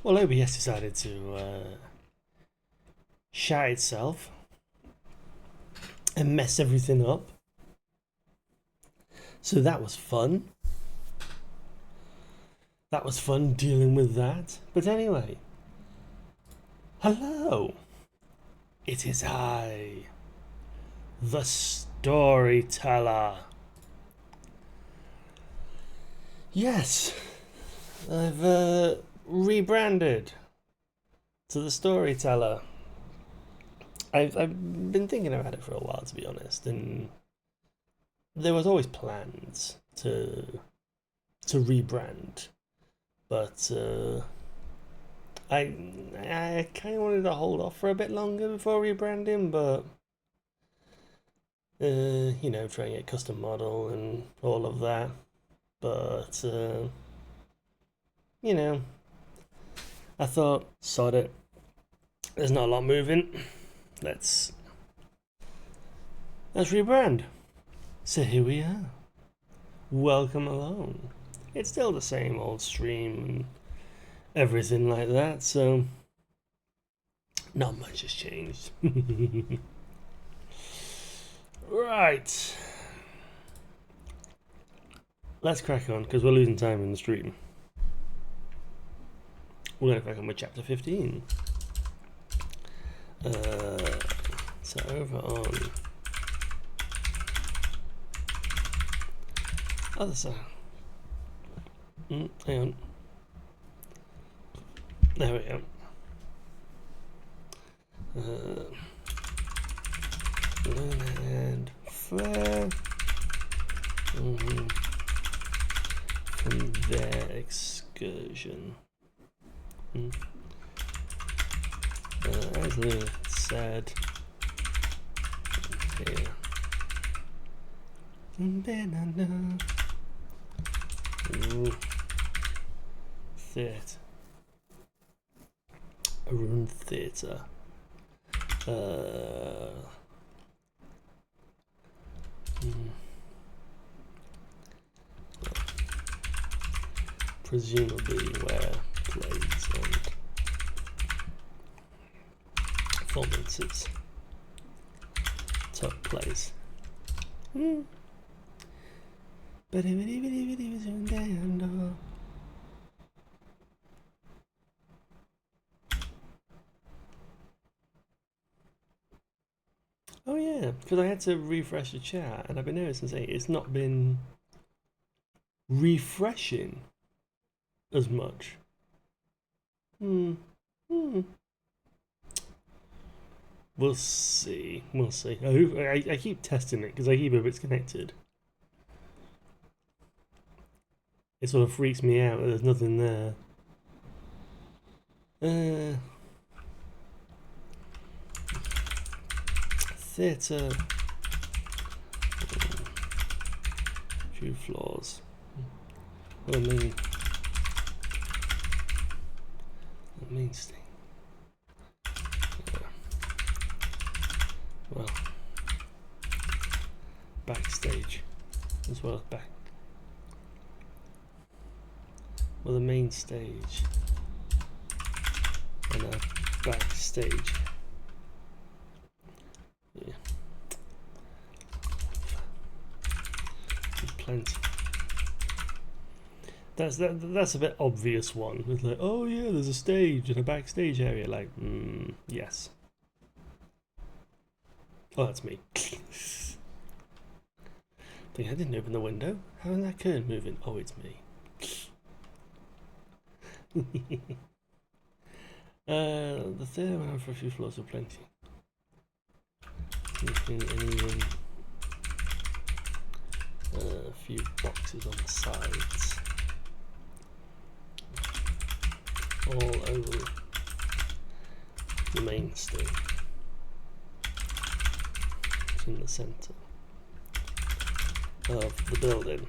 Well, OBS decided to shat itself and mess everything up. So that was fun. That was fun dealing with that. But anyway, hello. It is I, the storyteller. Yes, I've rebranded to the storyteller. I've been thinking about it for a while, to be honest, and there was always plans to rebrand, but I kind of wanted to hold off for a bit longer before rebranding, but you know, trying to get custom model and all of that, but you know, I thought, sod it. There's not a lot moving. Let's rebrand. So here we are. Welcome along. It's still the same old stream and everything like that, so not much has changed. Right. Let's crack on, because we're losing time in the stream. We're going to crack on with chapter 15. So over on other side. Hang on. There we go. And flare from their excursion. As Luna said, here. Theatre. A run theatre. Presumably where plays and performances took place. Oh yeah, because I had to refresh the chat, and I've been noticing it's not been refreshing as much. We'll see. We'll see. I keep testing it because I keep it bits connected. It sort of freaks me out that there's nothing there. Theatre. Few floors. Well, the main thing. Well, backstage as well as back. Well, the main stage and a backstage. Yeah, plenty. That's a bit obvious one. It's like, oh yeah, there's a stage and a backstage area. Like, yes. Oh, that's me. I didn't open the window. How is that curtain moving? Oh, it's me. The third one for a few floors of plenty. A few boxes on the sides. All over the main stage. It's in the centre of the building.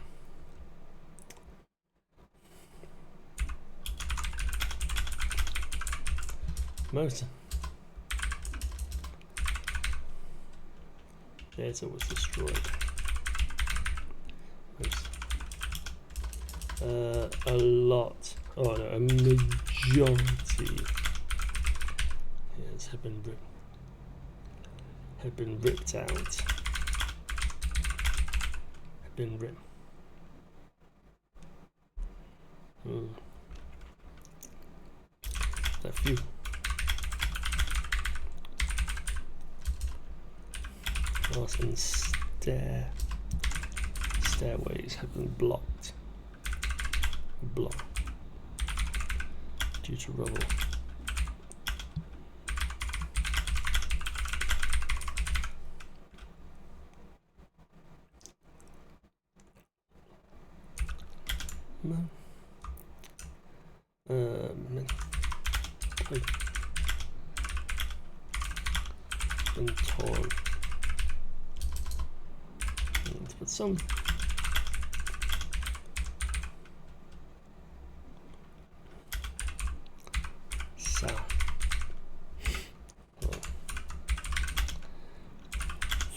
Most theatre was destroyed. Most a lot, oh no, a majority, yes, have been ripped out, have been ripped. A few. Some stairways have been blocked due to rubble. No. Been torn. Let's put some.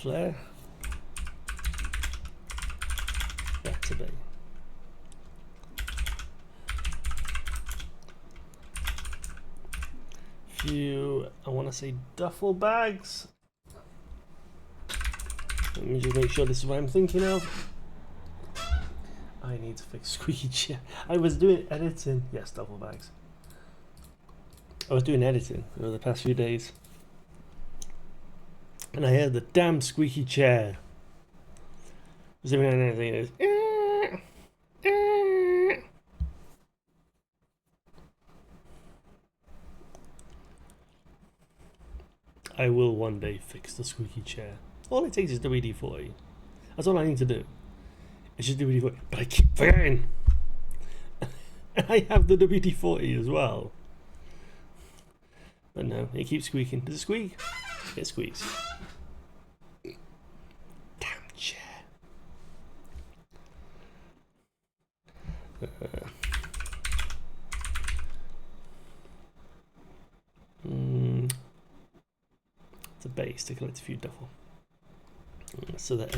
Flare. Back to bay. Few, I want to say duffel bags. Let me just make sure this is what I'm thinking of. I need to fix squeaky chair. I was doing editing. Yes, duffel bags. I was doing editing over the past few days. And I heard the damn squeaky chair. Was every now and then I think it is. I will one day fix the squeaky chair. All it takes is WD-40. That's all I need to do. It's just WD-40. But I keep forgetting. I have the WD-40 as well. But no, it keeps squeaking. Does it squeak? It squeaks. Damn chair. It's a base to collect a few duffel. So that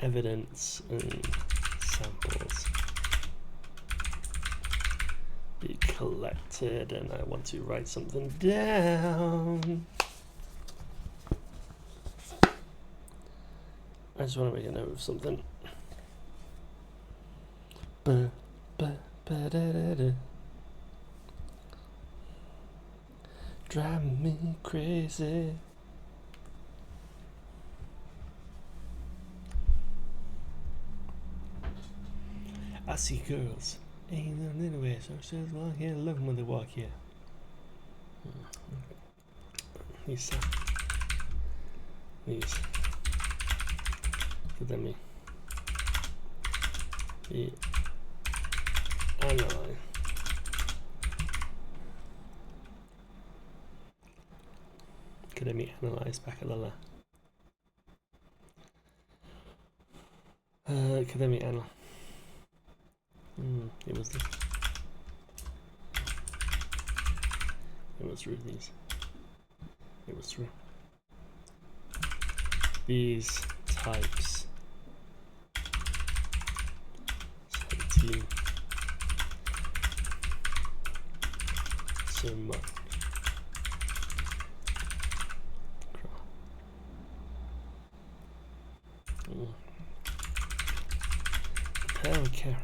evidence and samples be collected, and I want to write something down. I just want to make a note of something. Drive me crazy. I see girls. Ain't nothing anyway, so I just walk here, love them when they walk here. These. Look at me. Yeah. Analyze. Academy analyze back at the left. Academy analyze. It was this. It was through these. It was through these types. 17. So much. Okay.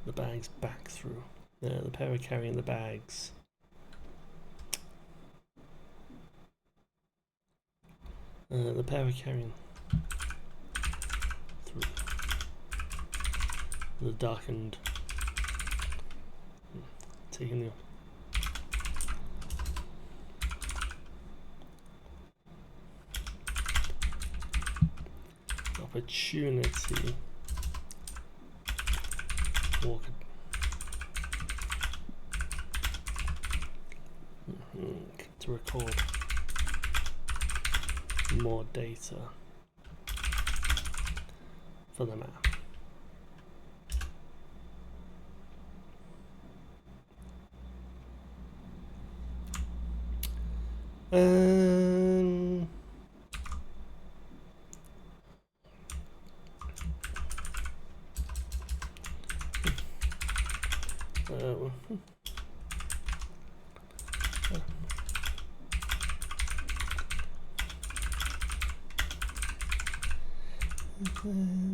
The bags back through. The pair are carrying the bags. The pair are carrying through the darkened. Taking the opportunity. Walk. To record more data for the map.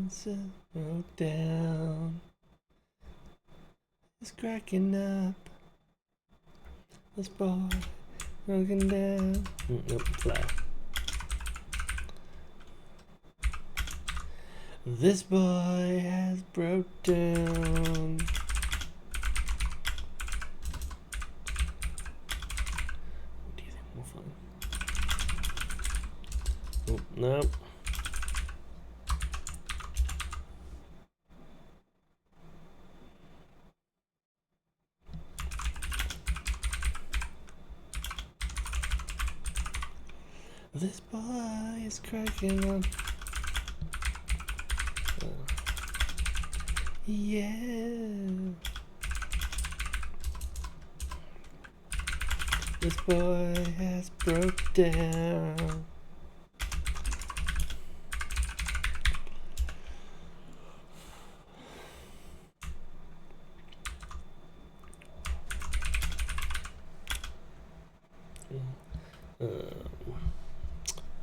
Settle down. It's cracking up. This boy broken down. Nope, flare. This boy has broke down. What do you think we'll find? Oh, no. This boy is cracking on. Yeah. This boy has broke down.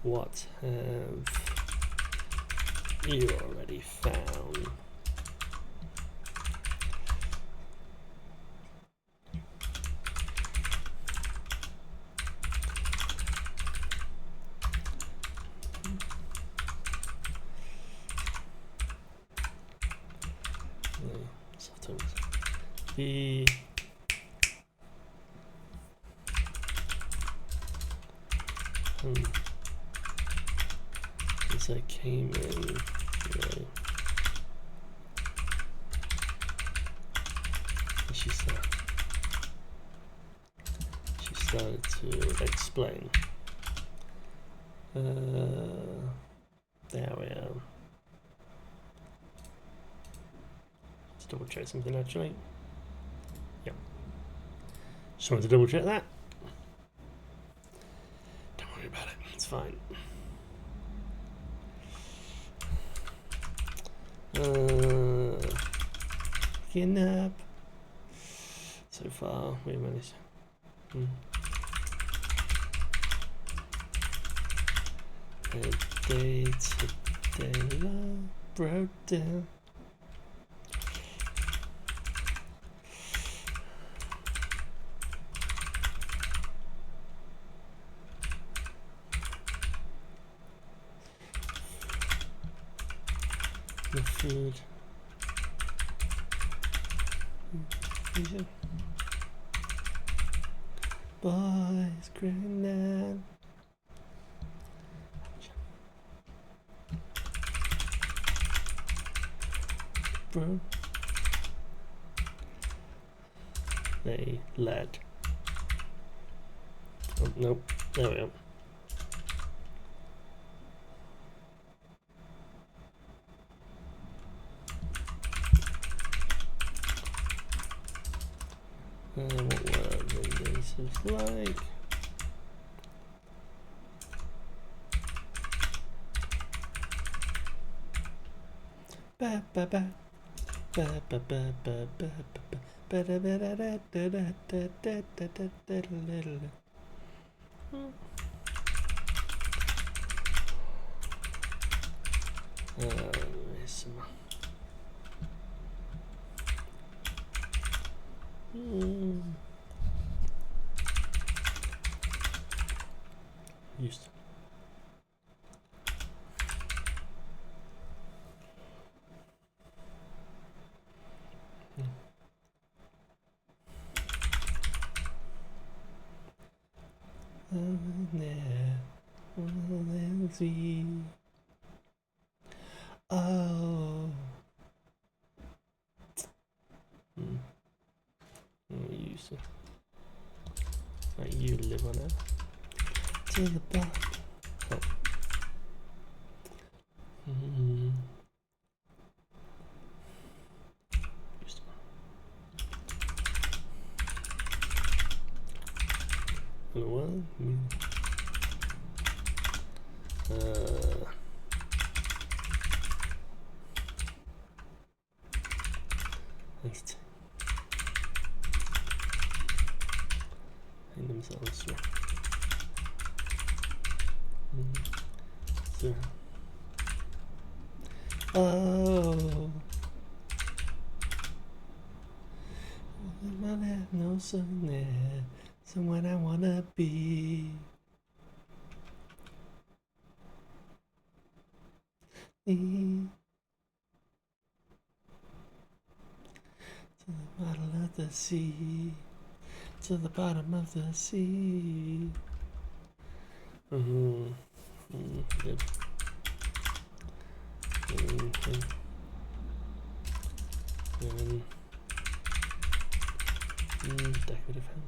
What have you already found? The as I came in, she started to explain. There we are. Let's double check something actually. Yep. Just wanted to double check that. Don't worry about it, it's fine. Picking up. So far, we managed. A day today, love broke down. The food. Boys granddad. Bro. They led. Oh, nope. There we go. What were the races like? Ba ba ba ba ba ba ba ba ba ba da ba da da da da da da da da da da. Used to. Oh. Used to. Like you live on it. To the back. Oh. Used to. What? Next. Hang themselves through. So. Oh, I have no sun there, someone I wanna be. To the bottom of the sea, to the bottom of the sea. Yep. Decorative hand.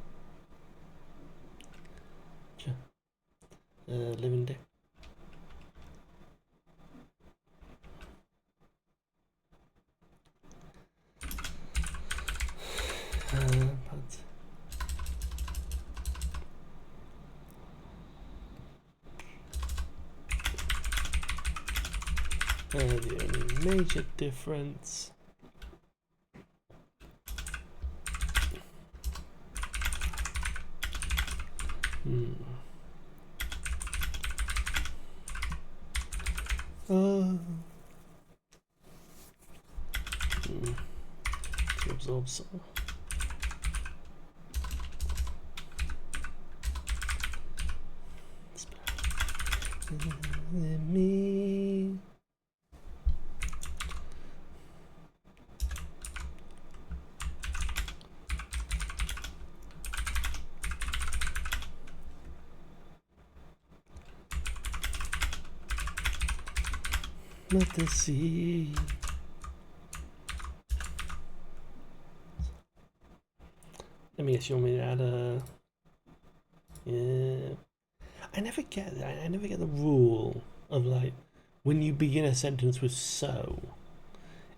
Sure. Living deck. Pads. The only major difference to absorb some. Me. Let the sea. Let me guess, you want me to add a. Yeah. I never get that. I never get the rule of like when you begin a sentence with so,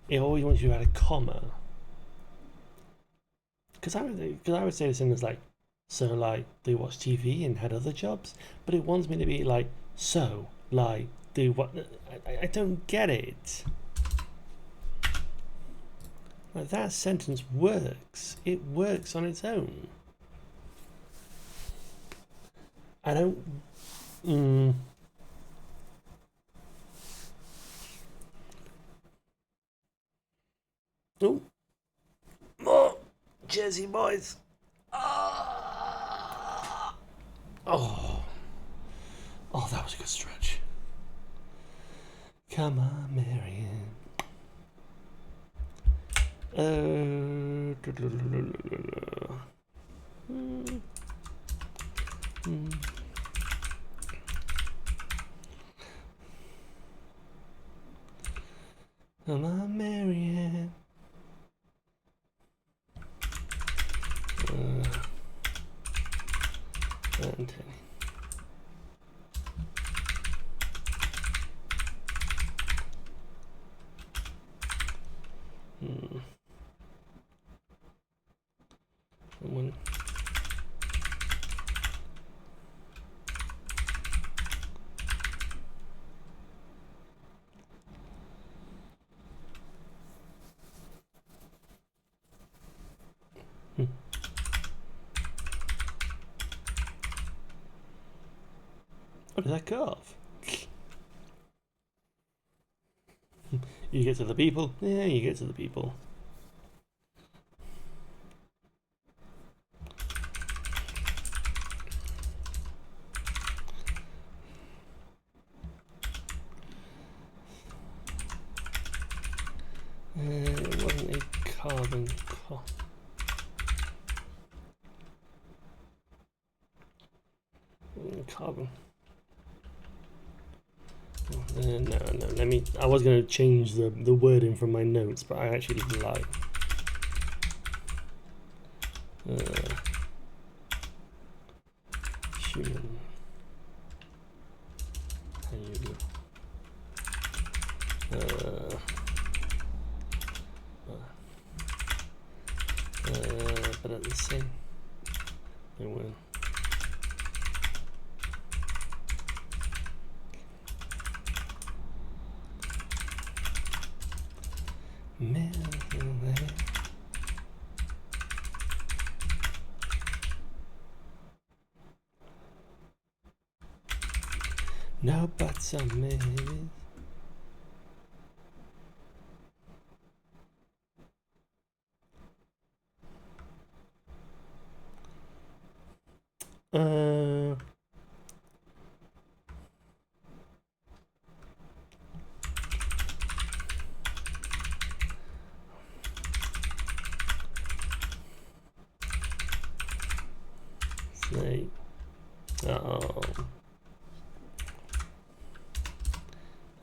it always wants you to add a comma. Because I would say the sentence like, so like they watched TV and had other jobs, but it wants me to be like, so like do what? I don't get it. Like that sentence works. It works on its own. I don't. Oh, more Jersey boys. Oh, that was a good stretch. Come on, Marion. Come on, Marion. Anthony. Someone. What did that cut off? You get to the people? Yeah, you get to the people. It wasn't a carbon copy. Carbon. No. Let me. I was going to change the wording from my notes, but I actually like. Human. But at the same, they will. No buts on me. Oh.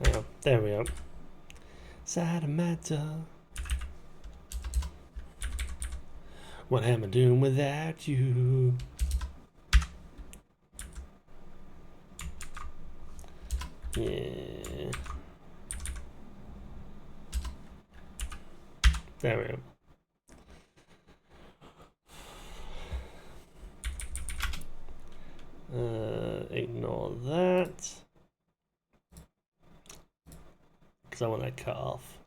Oh, there we go. Sentimental. What am I doing without you? Yeah. There we go. Ignore that. Because I want that cut off.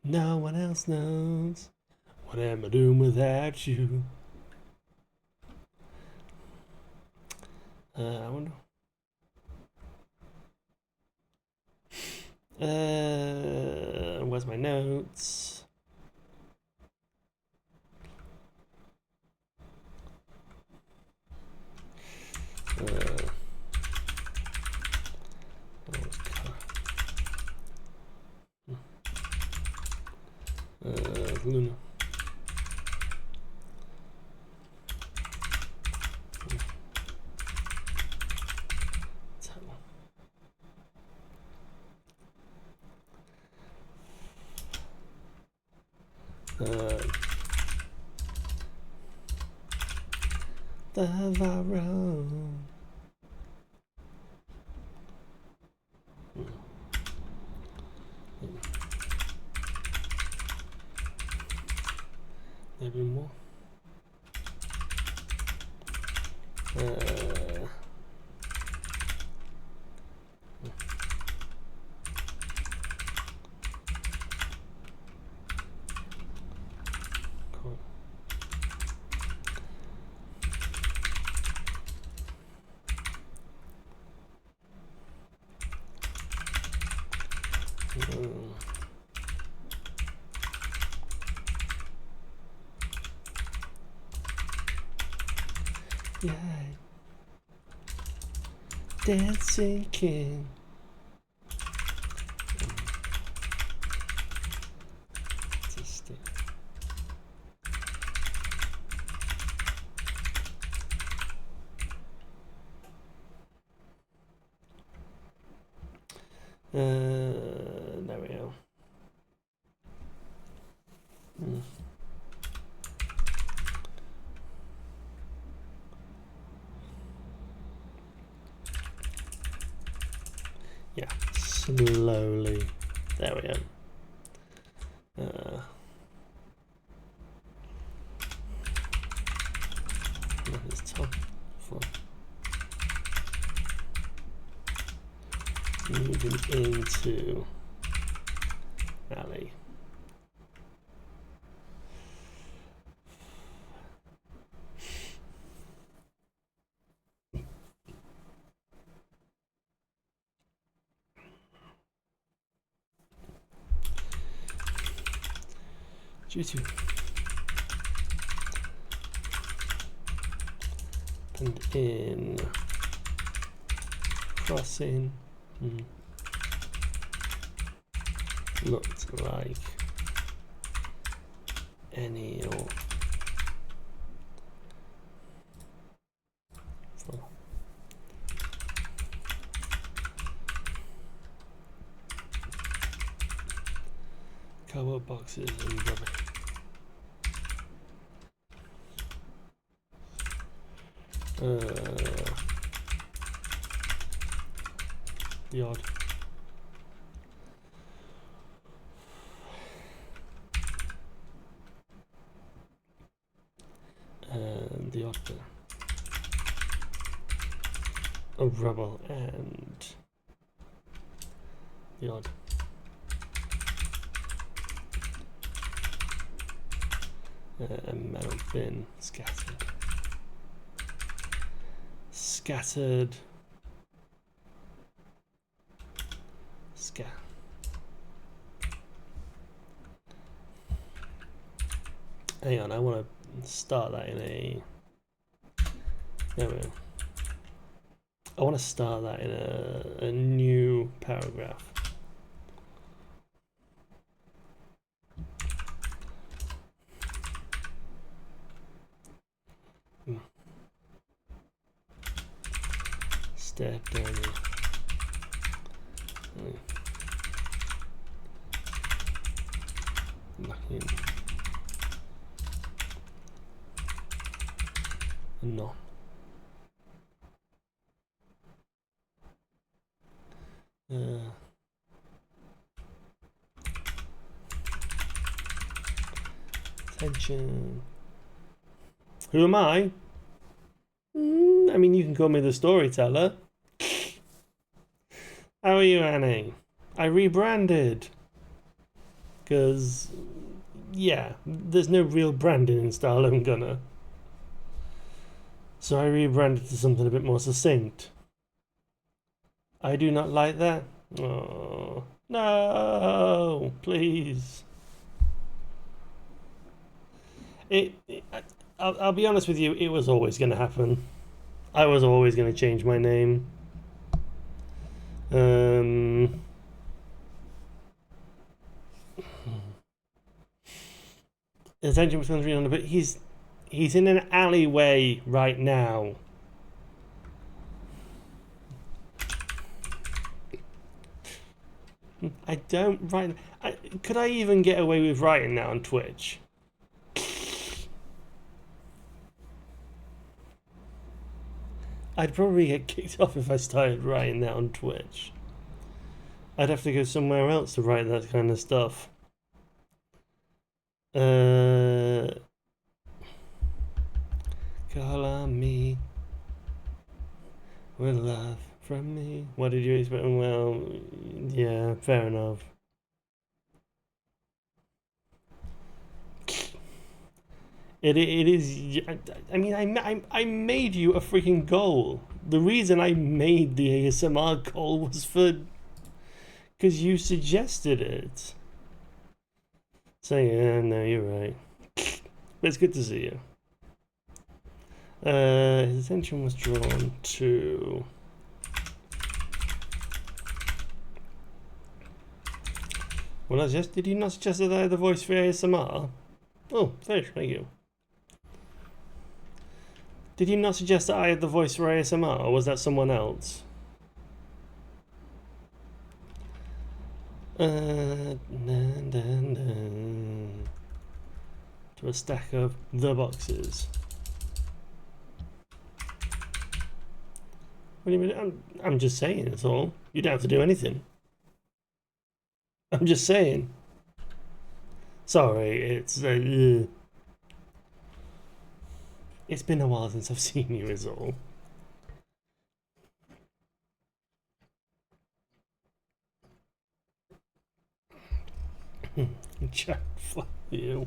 No one else knows. What am I doing without you? I wonder. Where's my notes? Luna. The Varro. Maybe more. Cool. Yeah. Dancing King. There we go. Yeah, slowly. There we go. It's top. Moving into alley. Due and in crossing looked like any or cardboard boxes and rubbish. The odd. And the odd bit of rubble and the odd. A metal bin scattered. Scattered. Hang on, I want to start that in a. There we go. I want to start that in a new paragraph. step down here. Nothing. No. Attention. Who am I? I mean, you can call me the storyteller. How are you, Annie? I rebranded. Because, yeah, there's no real branding in Starlone Gunner. So I rebranded to something a bit more succinct. I do not like that. Oh, no, please. I'll be honest with you, it was always going to happen. I was always going to change my name. Attention was 300, but he's in an alleyway right now. I don't write. Could I even get away with writing that on Twitch? I'd probably get kicked off if I started writing that on Twitch. I'd have to go somewhere else to write that kind of stuff. Call on me with love from me. What did you expect? Well, yeah, fair enough. It is. I mean, I made you a freaking goal. The reason I made the ASMR goal was because you suggested it. So yeah, no, you're right. But it's good to see you. His attention was drawn to. Well, did you not suggest that I had the voice for ASMR? Oh, thank you. Did you not suggest that I had the voice for ASMR, or was that someone else? To a stack of the boxes. What do you mean? I'm just saying, that's all. You don't have to do anything. I'm just saying. Sorry, it's been a while since I've seen you, is all. Chat, fuck you.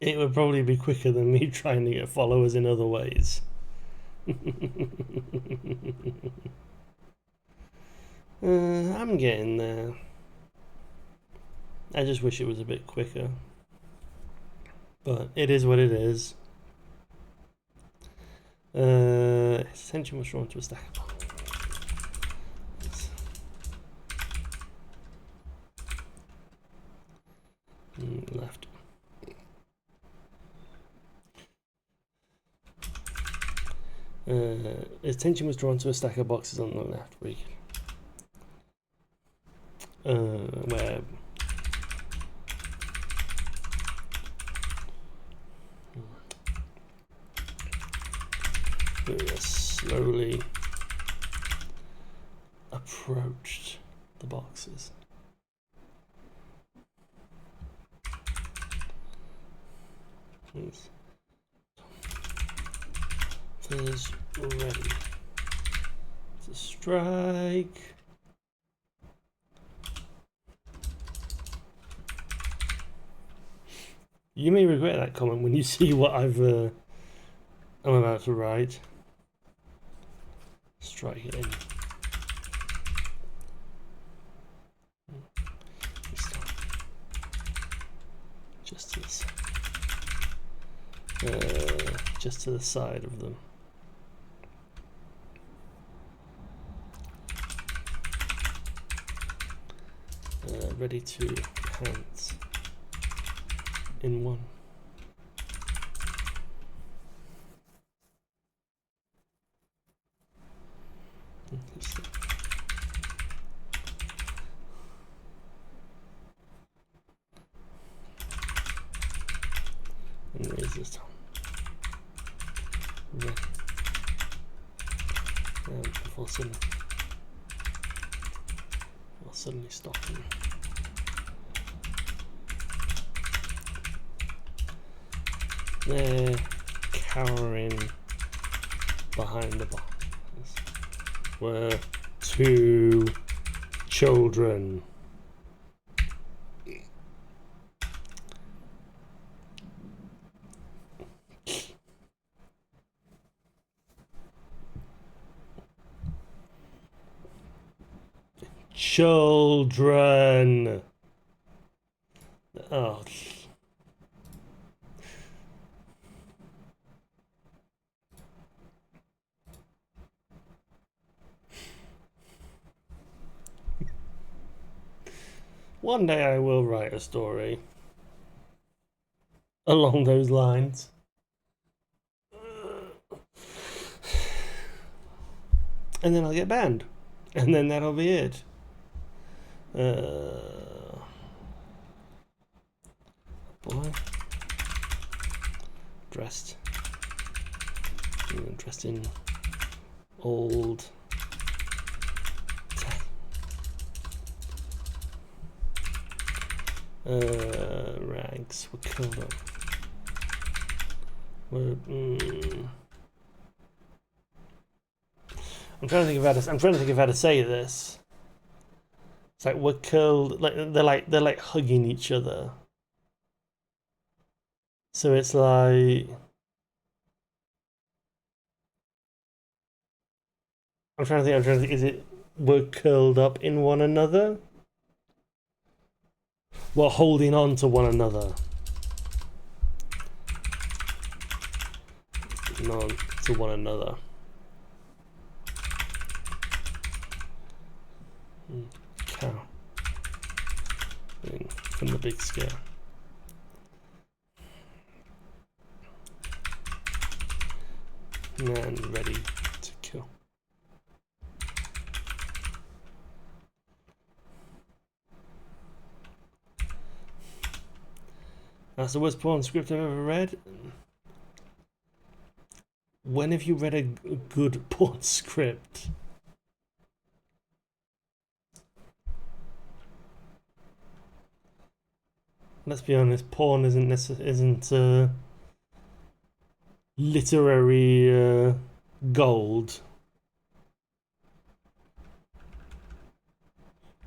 It would probably be quicker than me trying to get followers in other ways. I'm getting there. I just wish it was a bit quicker. But it is what it is. His attention was drawn to a stack of boxes. Left. His attention was drawn to a stack of boxes on the left. Where we slowly approached the boxes. Is ready to strike. You may regret that comment when you see what I'm about to write. Strike it in. Just to this. Just to the side of them. Ready to hands in one. And there's this time. Before suddenly stopping. They're cowering behind the box. Were 2 children. Children. Oh. One day I will write a story along those lines. And then I'll get banned. And then that'll be it. Boy. Dressed in old rags were killed up. I'm trying to think of how to say this. It's like we're curled, like they're like hugging each other. So it's like I'm trying to think. Is it we're curled up in one another? We're holding on to one another. On to one another. Cow. From the big scare. Man ready to kill. That's the worst porn script I've ever read. When have you read a good porn script? Let's be honest, porn isn't literary gold.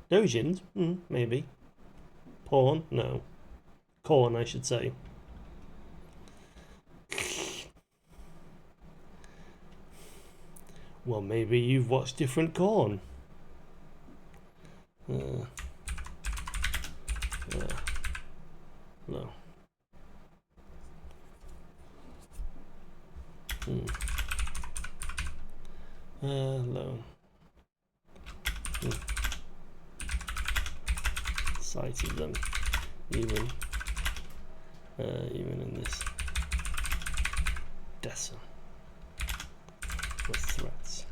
Dojins? Maybe. Porn? No. Corn, I should say. Well, maybe you've watched different corn. No. Low. Cited them, even in this Dessa with threats.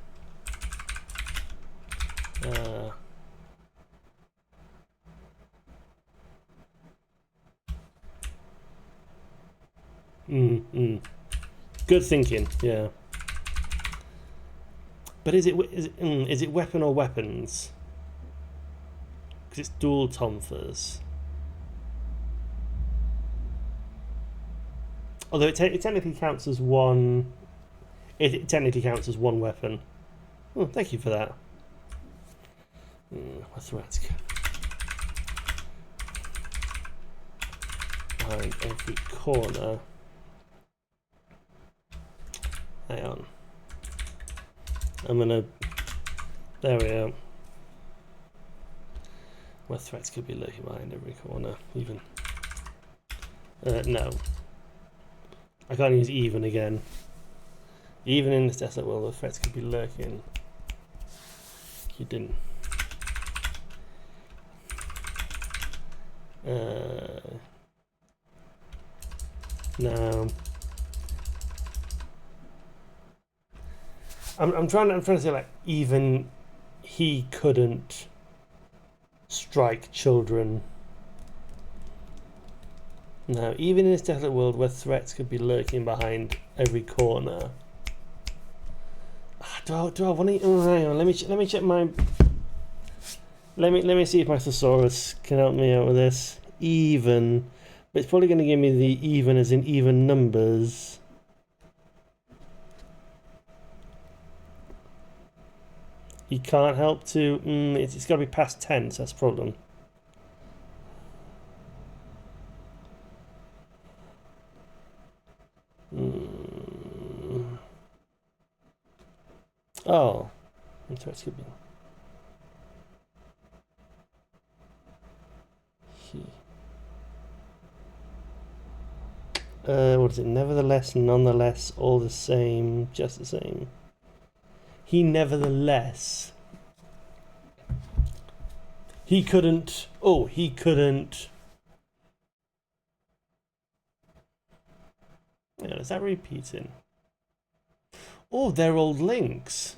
Good thinking, yeah. But is it weapon or weapons? Because it's dual tomfers. Although it technically counts as one. It technically counts as one weapon. Oh, thank you for that. What's the rats? Behind every corner. Hang on. I'm gonna. There we are. Where threats could be lurking behind every corner, even. No. I can't use even again. Even in this desert world, the threats could be lurking. You didn't. No. I'm trying to say, like, even he couldn't strike children. Now, even in this desolate world where threats could be lurking behind every corner. Do I want to? Oh, hang on. Let me check my. Let me see if my thesaurus can help me out with this. Even, but it's probably going to give me the even as in even numbers. You can't help to. It's got to be past tense. That's the problem. Oh, threats could be. What is it? Nevertheless, nonetheless, all the same, just the same. He nevertheless. He couldn't. Oh, he couldn't. Yeah, is that repeating? Oh, they're old links.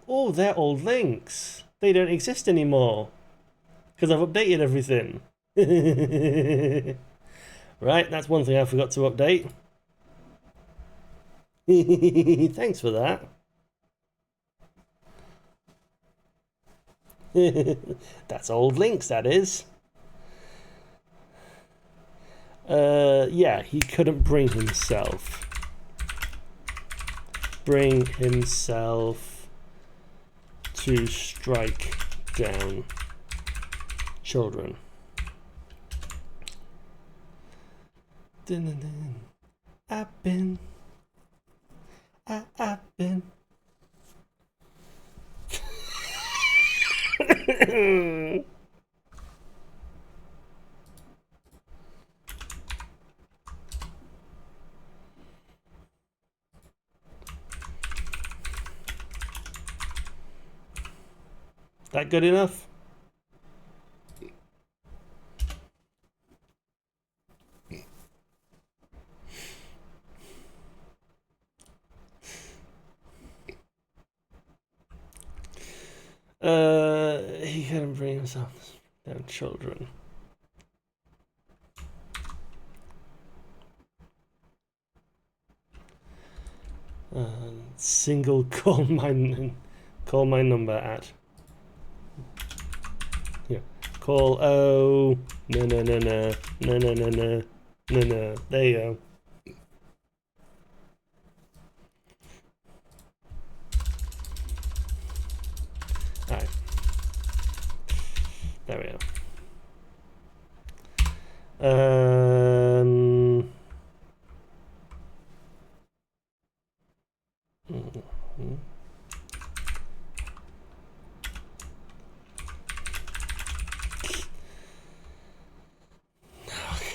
Oh, they're old links. They don't exist anymore. Because I've updated everything. Right, that's one thing I forgot to update. Thanks for that. That's old links, that is. Yeah, he couldn't bring himself to strike down children. I've been. That good enough? He couldn't bring himself down children. Single call my number at. Yeah. Call no. There you go. Alright. There we go.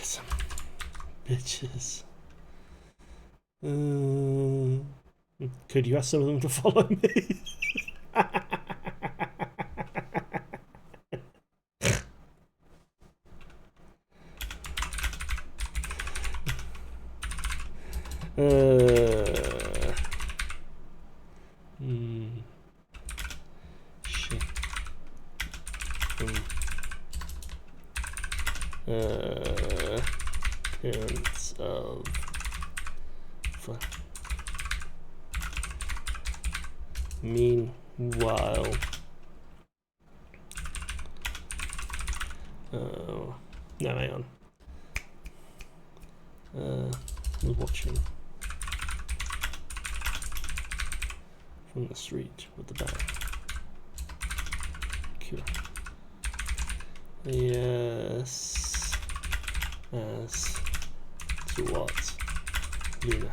Some bitches. Could you ask some of them to follow me? Shit. Appearance of meanwhile. Oh no, hang on. Was watching from the street with the bag. Cool. Yes. As to what? Luna.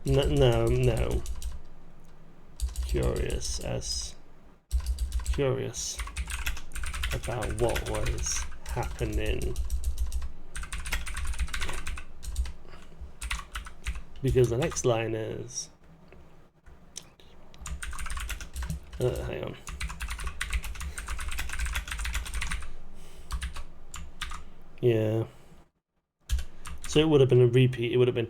No. Curious about what was happening. Because the next line is hang on. Yeah. So it would have been a repeat. It would have been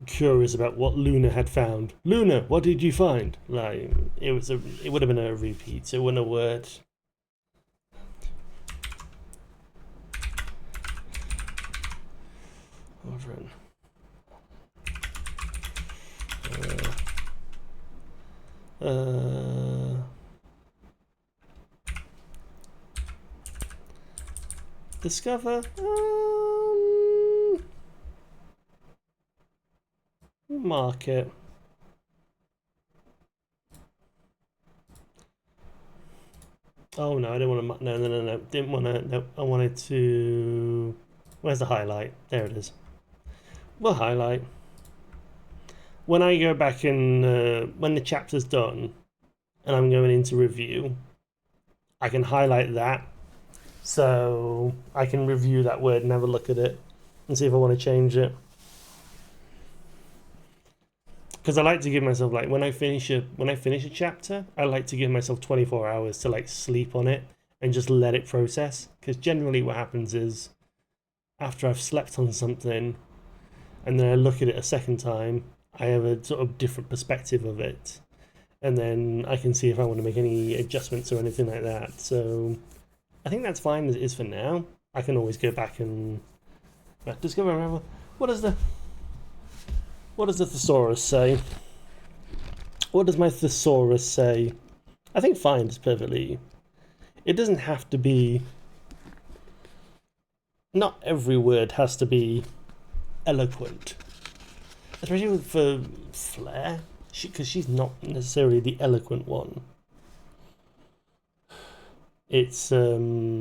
curious about what Luna had found. Luna, what did you find? Like it would have been a repeat. So it wasn't a word. Hold on. Discover. Market. Oh no, I didn't want to. No. Didn't want to. No, I wanted to. Where's the highlight? There it is. We'll highlight. When I go back in, when the chapter's done, and I'm going into review, I can highlight that, so I can review that word and have a look at it and see if I want to change it. Because I like to give myself, like, when I finish a chapter, I like to give myself 24 hours to like sleep on it and just let it process. Because generally, what happens is, after I've slept on something, and then I look at it a second time, I have a sort of different perspective of it, and then I can see if I want to make any adjustments or anything like that. So I think that's fine as it is for now. I can always go back and discover. What does the thesaurus say? What does my thesaurus say? I think fine is perfectly. It doesn't have to be. Not every word has to be eloquent, especially for Flare, because she's not necessarily the eloquent one. It's Lily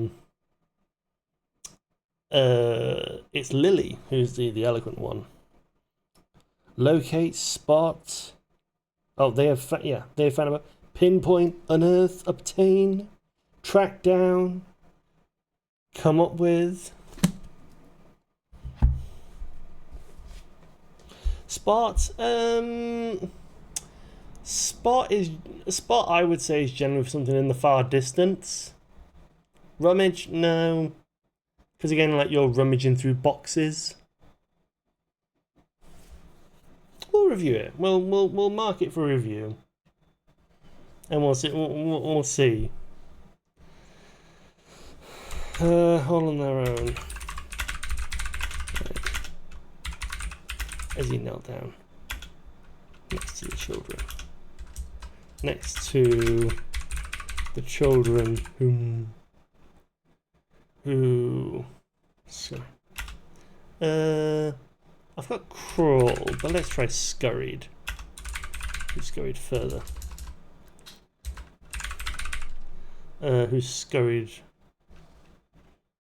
who's the eloquent one. Locate, spot. Oh, they have found about pinpoint, unearth, obtain, track down, come up with. Spot. Spot I would say is generally something in the far distance. Rummage, no, because again, like you're rummaging through boxes. We'll review it. We'll mark it for review, and we'll see. We'll see. All on their own. As he knelt down next to the children. Next to the children who sorry. I've got crawl, but let's try scurried. Who scurried further? Who scurried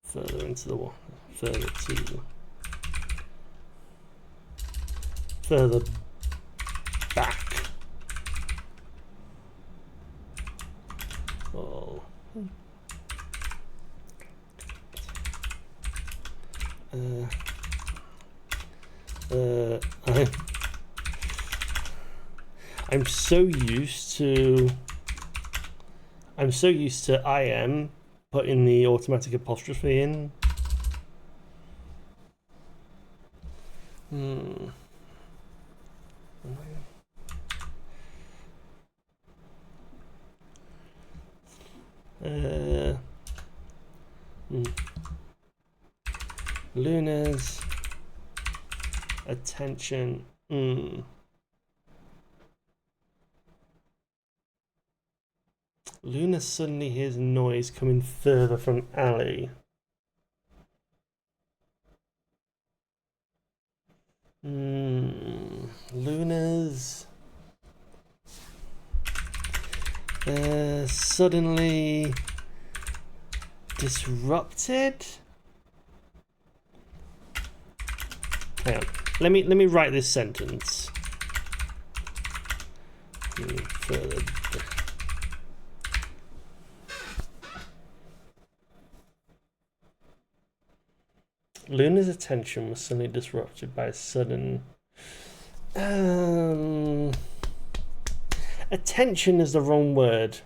further into the wall? Further back. Oh. I'm so used to I am putting the automatic apostrophe in. Luna's attention. Luna suddenly hears a noise coming further from Ali. Luna's suddenly disrupted. Hang on. Let me write this sentence. Further. Luna's attention was suddenly disrupted by a sudden. Attention is the wrong word.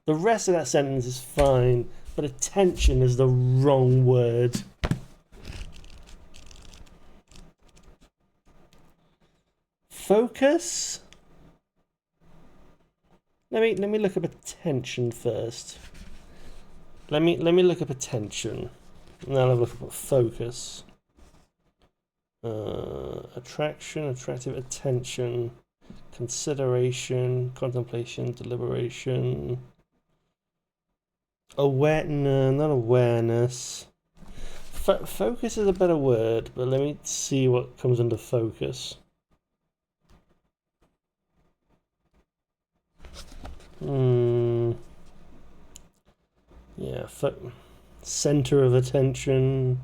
The rest of that sentence is fine, but attention is the wrong word. focus. Let me look up attention first. Let me look up attention. And then I'll look up focus. Attraction, attractive attention, consideration, contemplation, deliberation. No, not awareness. Focus is a better word, but let me see what comes under focus. Yeah, center of attention.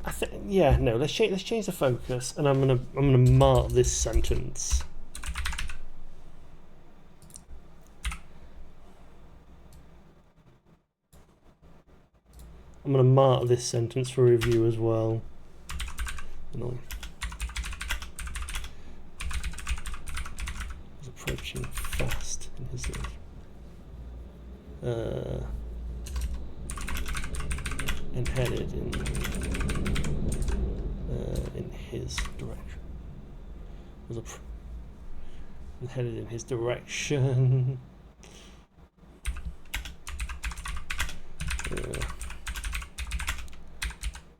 I think, yeah, no. Let's change the focus, and I'm gonna mark this sentence. I'm gonna mark this sentence for review as well. Annoying. He's approaching fast in his life. And headed in his direction. And headed in his direction.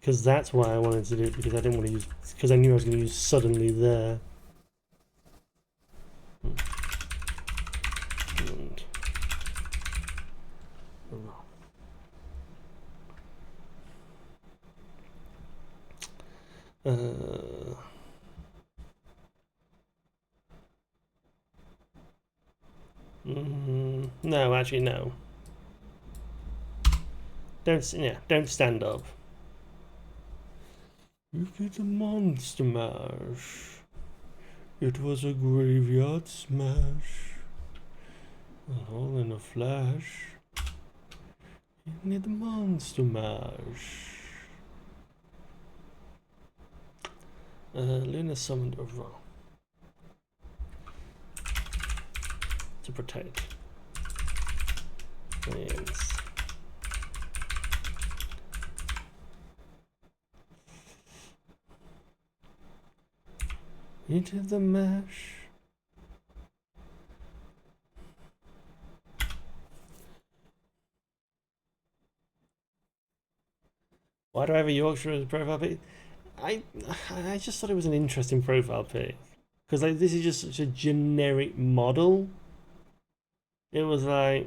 Because that's why I wanted to do it, because I didn't want to use, because I knew I was going to use suddenly there. No, actually, no. Don't stand up. You did a monster mash. It was a graveyard smash. All in a flash. You need a monster mash. Luna summoned a Ra to protect. Yes. Into the mash. Why do I have a Yorkshire as a profile pic? I just thought it was an interesting profile pic, because like this is just such a generic model. It was like,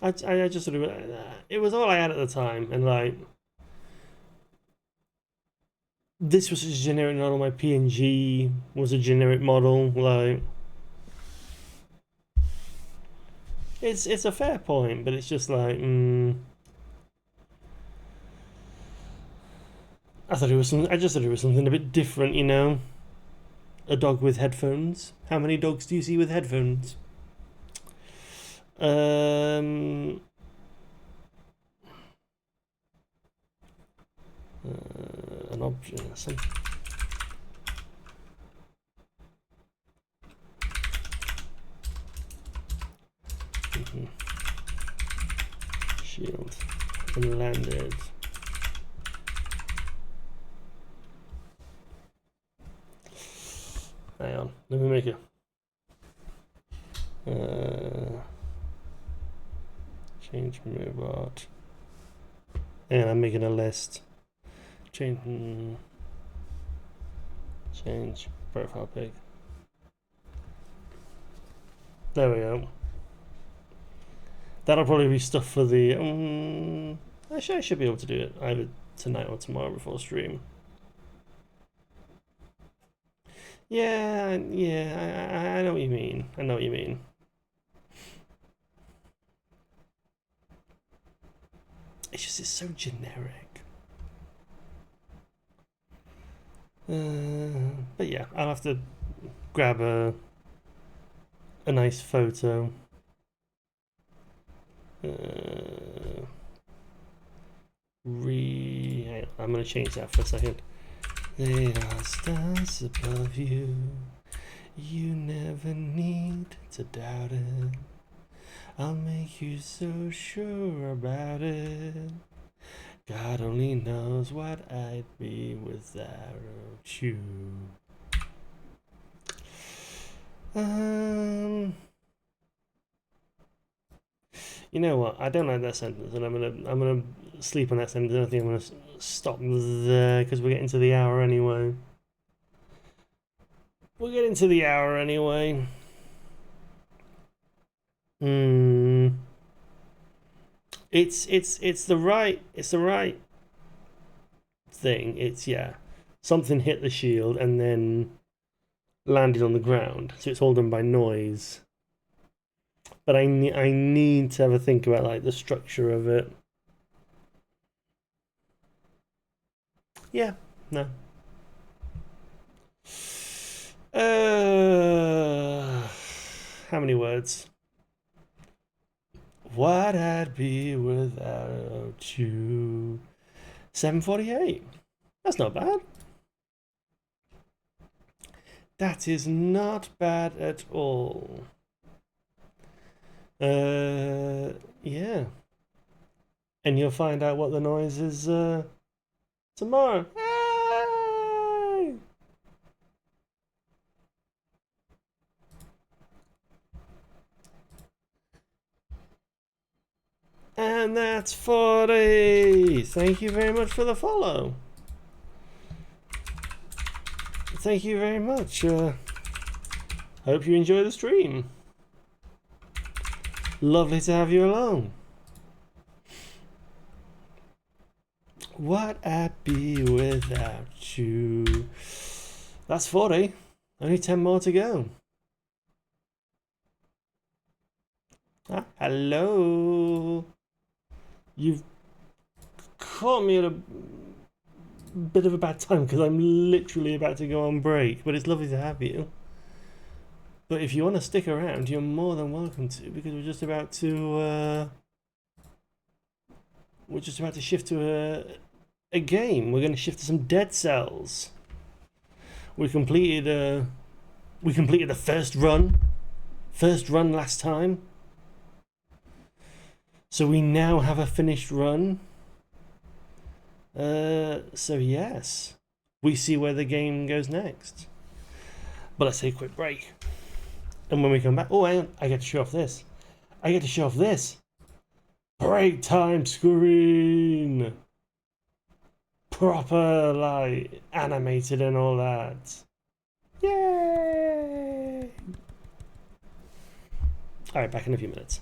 I just sort of, it was all I had at the time, and like, this was a generic model. My PNG was a generic model. Like, it's a fair point, but it's just like, I just thought it was something a bit different, you know. A dog with headphones. How many dogs do you see with headphones? An object. Shield. And landed. Hang on, let me make it. Change, remove art. And I'm making a list. Change profile pic. There we go. That'll probably be stuff for the. Actually, I should be able to do it either tonight or tomorrow before stream. Yeah, I know what you mean. I know what you mean. It's just, it's so generic. But yeah, I'll have to grab a nice photo. Hang on, I'm gonna change that for a second. There are stars above you. You never need to doubt it. I'll make you so sure about it. God only knows what I'd be without you. You know what? I don't like that sentence, and I'm gonna sleep on that sentence. I think I'm gonna stop there because we're getting to the hour anyway. We're getting to the hour anyway. It's the right thing. It's yeah, something hit the shield and then landed on the ground. So it's all done by noise. But I need to have a think about like the structure of it. Yeah, no. How many words? What I'd be without you. 7:48. That's not bad. That is not bad at all. Yeah. And you'll find out what the noise is tomorrow. Hey! And that's 40. Thank you very much for the follow. Thank you very much. Hope you enjoy the stream. Lovely to have you along. What I'd be without you. That's 40. Only 10 more to go. Hello. You've caught me at a bit of a bad time because I'm literally about to go on break, but it's lovely to have you. But if you want to stick around, you're more than welcome to, because we're just about to shift to a game. We're going to shift to some Dead Cells. We completed the first run last time. So we now have a finished run. So yes, we see where the game goes next. But let's take a quick break. And when we come back, oh, hang on, I get to show off this. Break time screen. Proper, like, animated and all that. Yay! Alright, back in a few minutes.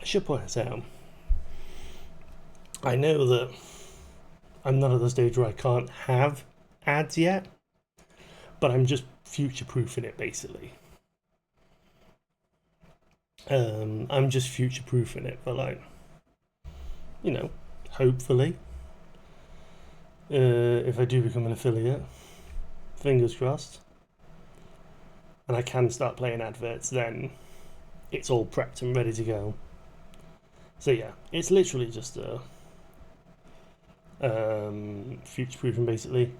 should point out, I know that I'm not at the stage where I can't have ads yet, but I'm just future-proofing it, basically. I'm just future-proofing it for, like, you know, hopefully, if I do become an affiliate, fingers crossed, and I can start playing adverts, then it's all prepped and ready to go. So yeah, it's literally just a future-proofing, basically.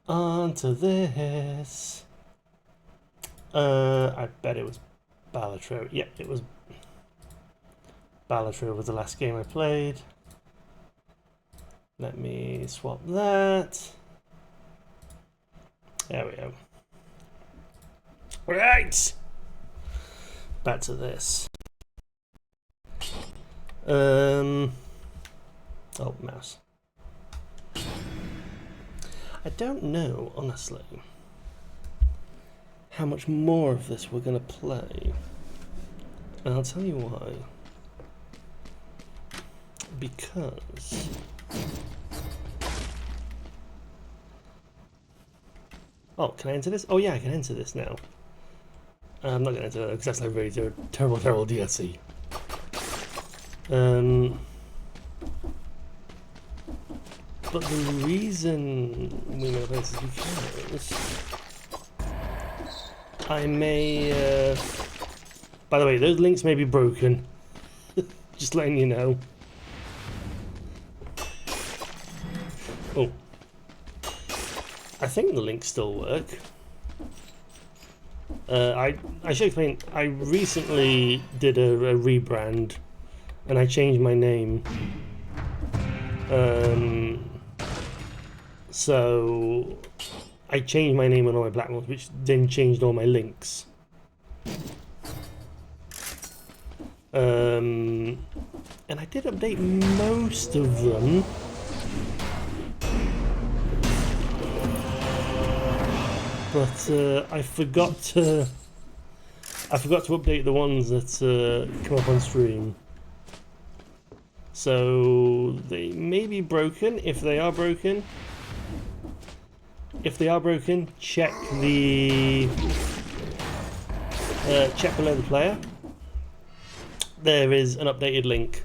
On to this. I bet it was Balatro. Yeah, it was Balatro was the last game I played. Let me swap that. There we go. Right. Back to this. Oh, mouse. I don't know, honestly, how much more of this we're going to play. And I'll tell you why. Because oh, can I enter this? Oh yeah, I can enter this now. I'm not going to enter it because that's like really terrible DLC. But the reason we know this is because I may. By the way, those links may be broken. Just letting you know. Oh, I think the links still work. I should explain. I recently did a rebrand, and I changed my name. So I changed my name on all my platforms, which then changed all my links. And I did update most of them. But I forgot to update the ones that come up on stream. So they may be broken. If they are broken, check the check below the player. There is an updated link.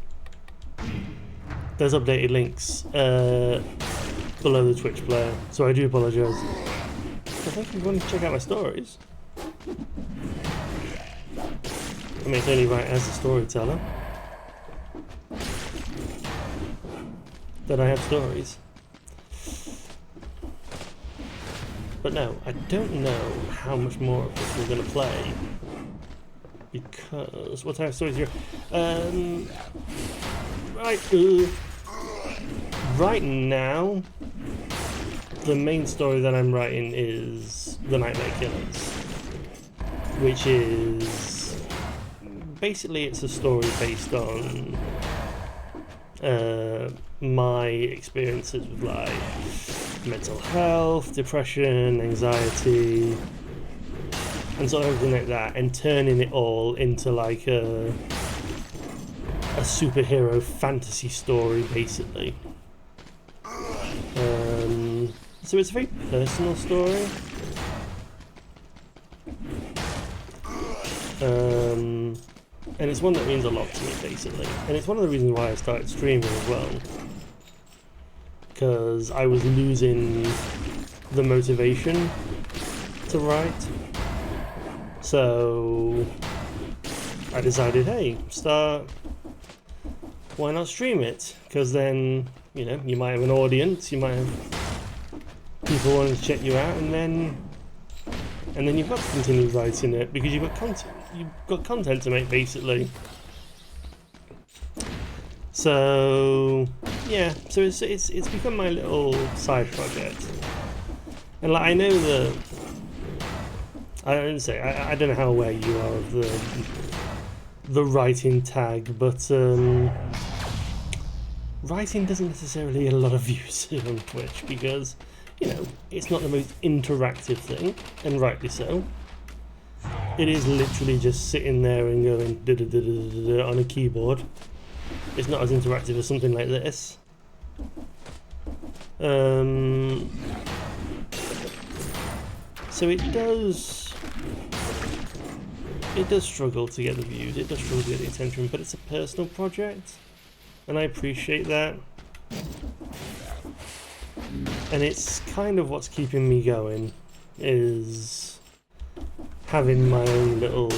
There's updated links below the Twitch player. So I do apologise. I think you want to check out my stories. I mean, it's only right as a storyteller that I have stories. But no, I don't know how much more of this we're going to play. Because... what type of stories here? Right now, the main story that I'm writing is The Nightmare Killers, which is basically it's a story based on my experiences with like mental health, depression, anxiety, and sort of everything like that, and turning it all into like a superhero fantasy story, basically. So it's a very personal story. And it's one that means a lot to me, basically. And it's one of the reasons why I started streaming as well. Because I was losing the motivation to write. So I decided, hey, why not stream it? Because then, you know, you might have an audience, you might have people wanting to check you out, and then you've got to continue writing it because you've got content to make, basically. So yeah, so it's become my little side project, and like I know that I don't know how aware you are of the writing tag, but writing doesn't necessarily get a lot of views on Twitch because, you know, it's not the most interactive thing, and rightly so. it is literally just sitting there and going da -da -da -da -da -da on a keyboard. It's not as interactive as something like this. So it does struggle to get the views, it does struggle to get the attention, but it's a personal project, and I appreciate that. And it's kind of what's keeping me going, is having my own little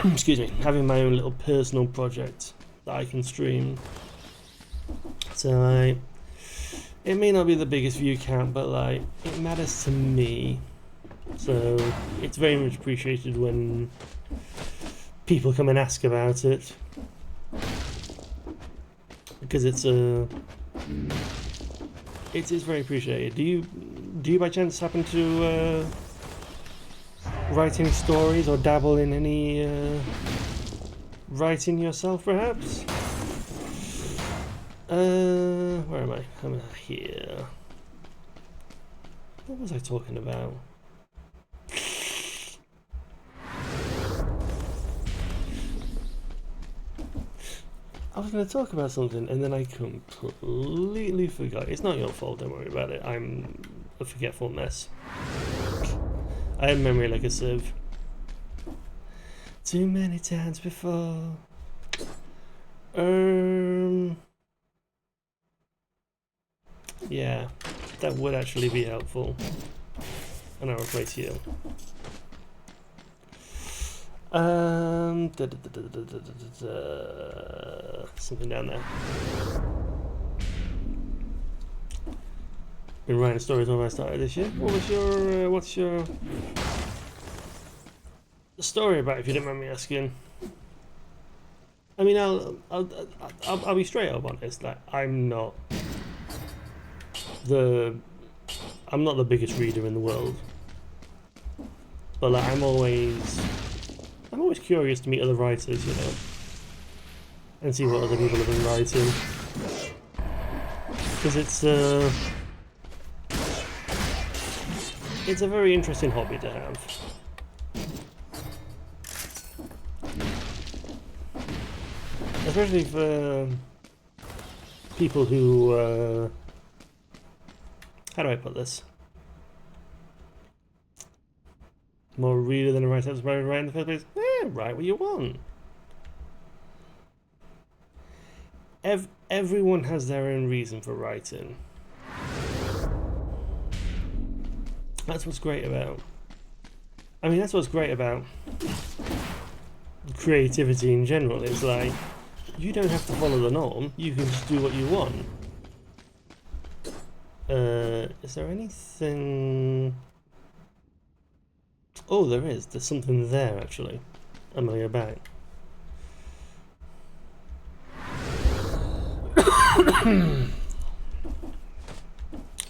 excuse me, having my own little personal project that I can stream. So it may not be the biggest view count, but like, it matters to me. So it's very much appreciated when people come and ask about it, because it's very appreciated. Do you by chance happen to write any stories or dabble in any writing yourself, perhaps? Where am I? I'm here. What was I talking about? I was going to talk about something and then I completely forgot. It's not your fault, don't worry about it. I'm a forgetful mess. I have memory like a sieve. Too many times before. Yeah, that would actually be helpful. And I'll replace you. Something down there. Been writing stories when I started this year. What was your what's your story about, if you don't mind me asking? I mean, I'll be straight up honest. Like, I'm not the biggest reader in the world, but like, I'm always curious to meet other writers, you know, and see what other people have been writing, because it's a very interesting hobby to have. Especially for people who, how do I put this? More reader than a writer, that's right in the first place. Write what you want. Everyone has their own reason for writing. That's what's great about. I mean, that's what's great about creativity in general. It's like, you don't have to follow the norm. You can just do what you want. Is there anything? Oh, there is. There's something there, actually. I'm gonna go back.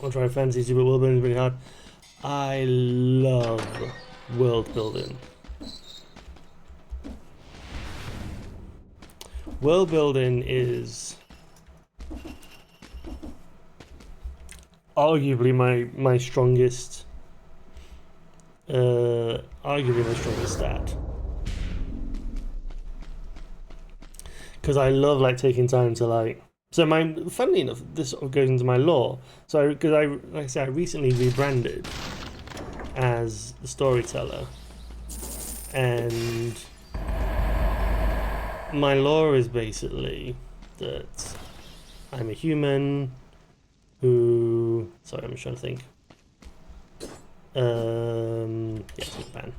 I'll try fantasy too, but world building is really hard. I love world building. World building is arguably my strongest stat, because I love like taking time to like. So funnily enough, this sort of goes into my lore. So because like I said, I recently rebranded as the storyteller, and my lore is basically that I'm a human who. Sorry, I'm just trying to think. Yeah, take ban.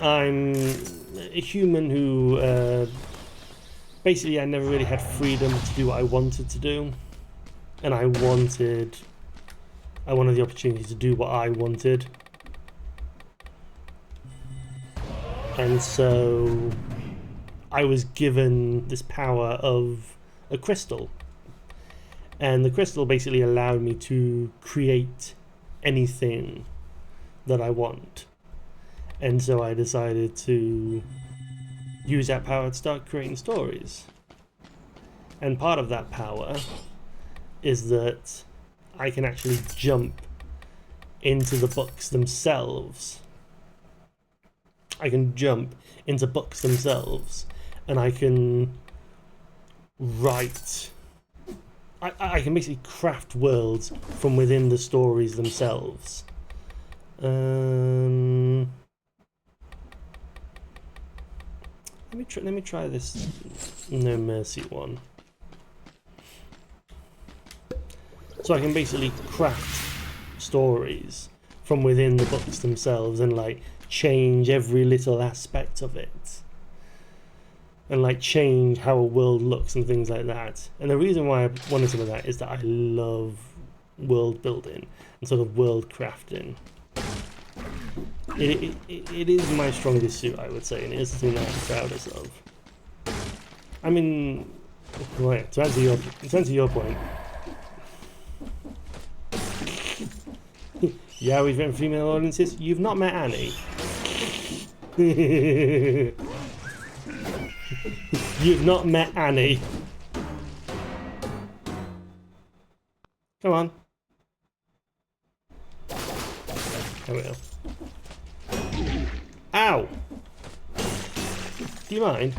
I'm a human who basically I never really had freedom to do what I wanted to do, and I wanted the opportunity to do what I wanted, and so I was given this power of a crystal, and the crystal basically allowed me to create anything that I want, and so I decided to use that power to start creating stories. And part of that power is that I can actually jump into the books themselves. I can jump into books themselves, and I can write. I can basically craft worlds from within the stories themselves. Let me try this No Mercy one. So I can basically craft stories from within the books themselves and like change every little aspect of it. And like change how a world looks and things like that. And the reason why I wanted some of that is that I love world building and sort of world crafting. It is my strongest suit, I would say, and it is the thing that I'm proudest of. I mean, right, to answer your point, yeah, we've written female audiences. You've not met Annie. You've not met Annie. Come on. There we go. Ow! Do you mind?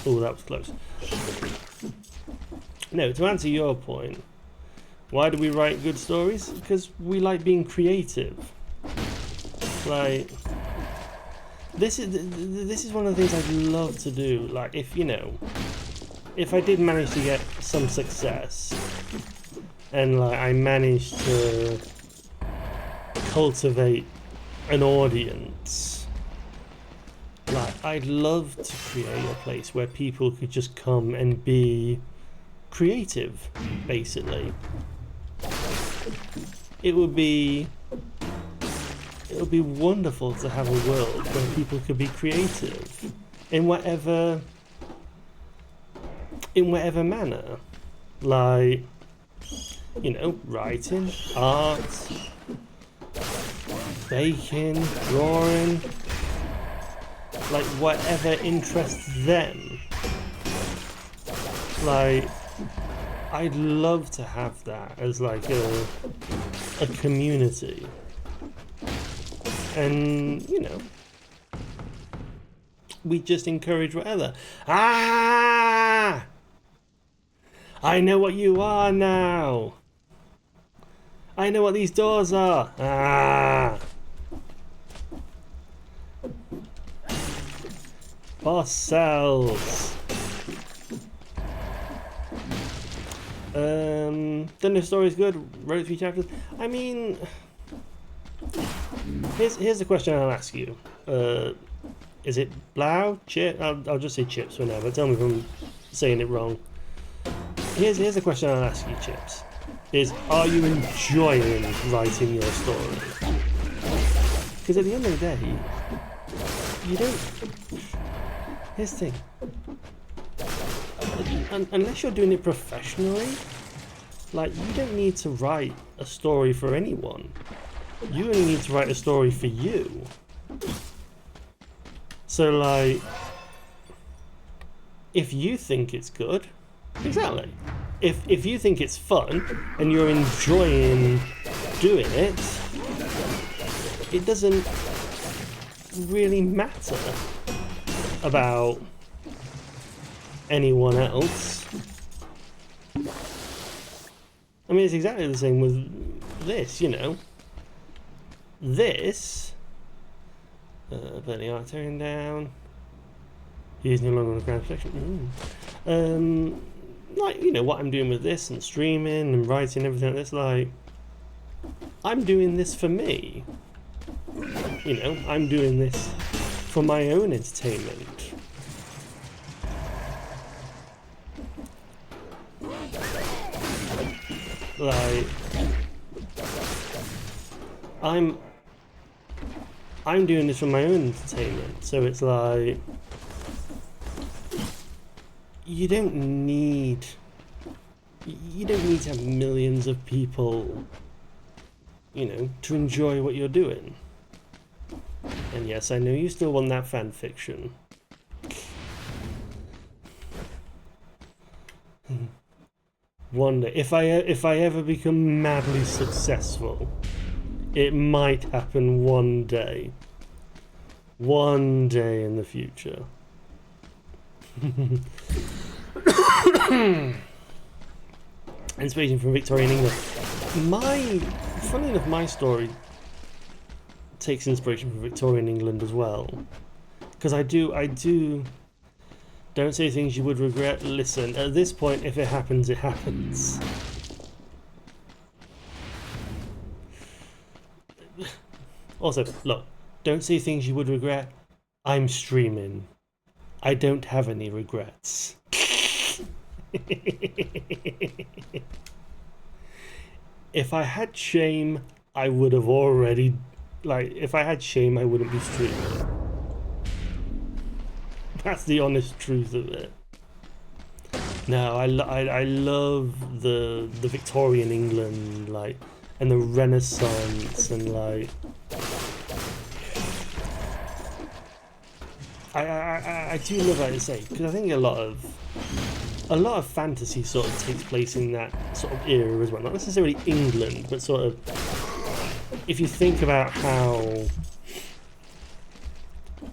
Oh, that was close. No, to answer your point, why do we write good stories? Because we like being creative. Like, this is one of the things I'd love to do. Like, if I did manage to get some success, and like I managed to cultivate an audience, like I'd love to create a place where people could just come and be creative, basically. It would be wonderful to have a world where people could be creative in whatever manner, like, writing, art, baking, drawing, like whatever interests them. Like, I'd love to have that as like a community. And, we just encourage whatever. Ah! I know what you are now. I know what these doors are. Ah! Boss cells. Thunder Story's good. Wrote 3 chapters. I mean, here's the question I'll ask you. Is it Blau? Chip? I'll just say Chips for now, but tell me if I'm saying it wrong. Here's the question I'll ask you, Chips. Are you enjoying writing your story? Because at the end of the day, you don't... Here's the thing. Unless you're doing it professionally, like, you don't need to write a story for anyone. You only need to write a story for you. So, like, if you think it's good, exactly. If you think it's fun and you're enjoying doing it, it doesn't really matter about anyone else. I mean, it's exactly the same with this, This, put the art tearing down. He's no longer on the ground section. Like, what I'm doing with this and streaming and writing everything like this, like, I'm doing this for me. I'm doing this for my own entertainment. Like, I'm doing this for my own entertainment, so it's like, you don't need to have millions of people, to enjoy what you're doing. And yes, I know you still want that fan fiction. One day, if I ever become madly successful, it might happen one day. One day in the future. Inspiration from Victorian England. Funny enough, my story takes inspiration from Victorian England as well. Because I do. Don't say things you would regret. Listen, at this point, if it happens, it happens. Also, look, don't say things you would regret. I'm streaming. I don't have any regrets. If I had shame, I would have already... Like, if I had shame, I wouldn't be streaming. That's the honest truth of it. No, I love the Victorian England, like, and the Renaissance, and like... I do love what I say, because I think a lot of fantasy sort of takes place in that sort of era as well. Not necessarily England, but sort of, if you think about how,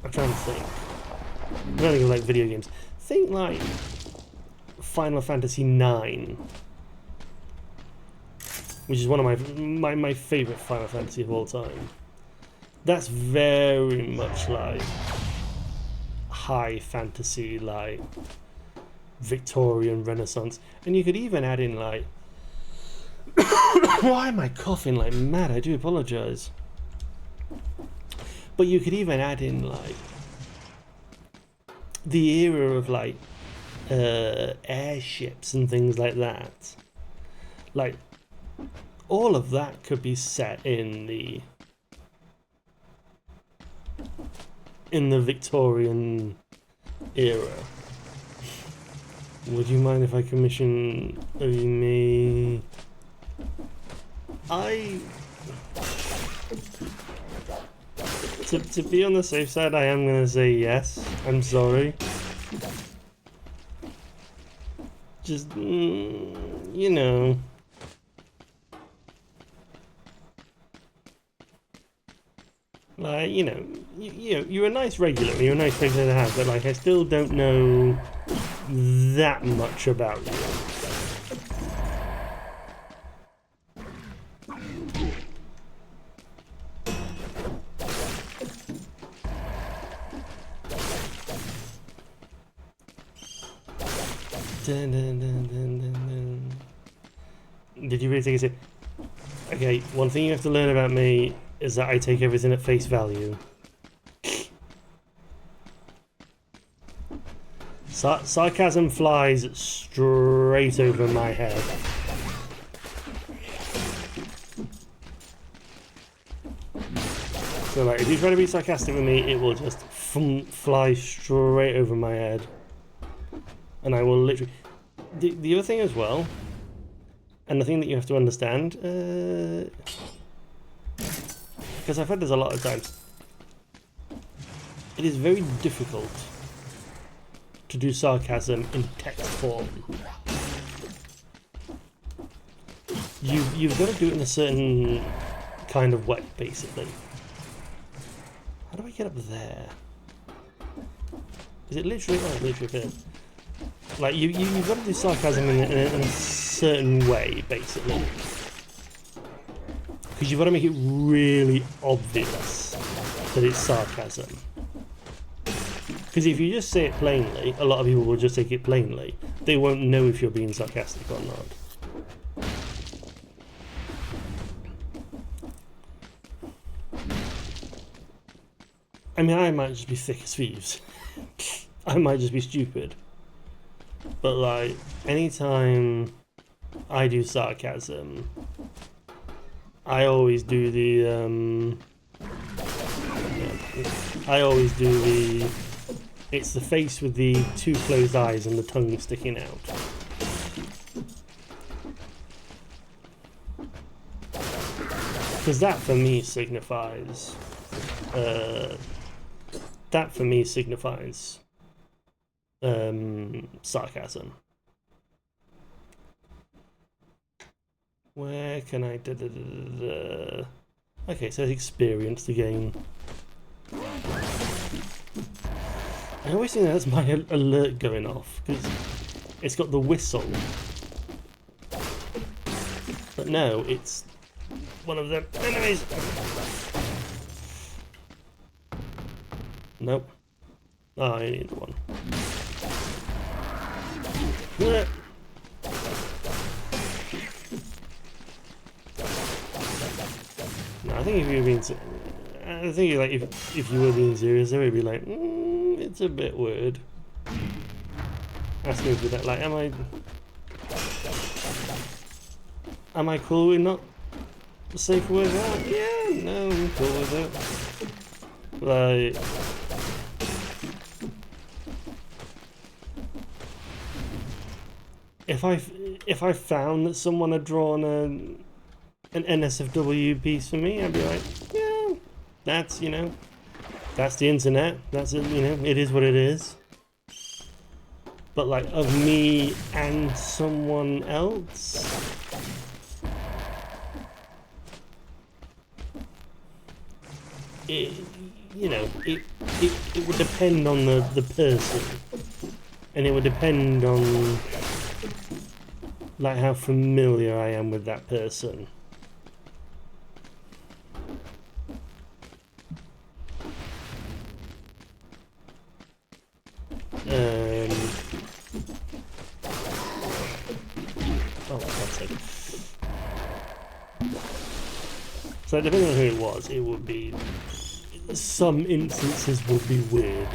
I'm trying to think. I'm trying to think of like video games. Think like Final Fantasy IX, which is one of my favourite Final Fantasy of all time. That's very much like high fantasy, like Victorian Renaissance, and you could even add in like why am I coughing like mad? I do apologize. But you could even add in like the era of like airships and things like that. Like all of that could be set in the Victorian era. Would you mind if I commission me? To be on the safe side, I am gonna say yes. I'm sorry. Just you know. Like, you know, you're a nice regular, to have, but like I still don't know that much about you. Dun, dun, dun, dun, dun, dun. Did you really take a sip? Okay, one thing you have to learn about me is that I take everything at face value. Sarcasm flies straight over my head. So like, if you try to be sarcastic with me, it will just fly straight over my head. And I will literally... The other thing as well, and the thing that you have to understand, because I've had this a lot of times, it is very difficult to do sarcasm in text form. You've got to do it in a certain kind of way, basically. How do I get up there? Is it literally? Oh, literally there. Like you've got to do sarcasm in a certain way, basically, because you've got to make it really obvious that it's sarcasm. Because if you just say it plainly, a lot of people will just take it plainly. They won't know if you're being sarcastic or not. I mean, I might just be thick as thieves. I might just be stupid. But like, anytime I do sarcasm, I always do the it's the face with the two closed eyes and the tongue sticking out. Because that for me signifies sarcasm. Where can I... Okay, so experience the game. I always think that's my alert going off, because it's got the whistle. But no, it's one of them enemies! Nope. Oh, I need one. No, I think if you're being... I think like if you were being serious, they would be like, it's a bit weird. Asking for that, like, am I cool with not safe word out? Yeah, no, I'm cool with it. Like, if I found that someone had drawn an NSFW piece for me, I'd be like, yeah, that's, you know, that's the internet. That's it, you know, it is what it is. But like of me and someone else, it, you know, it would depend on the person, and it would depend on like how familiar I am with that person. Oh, God's sake. So depending on who it was, it would be... Some instances would be weird.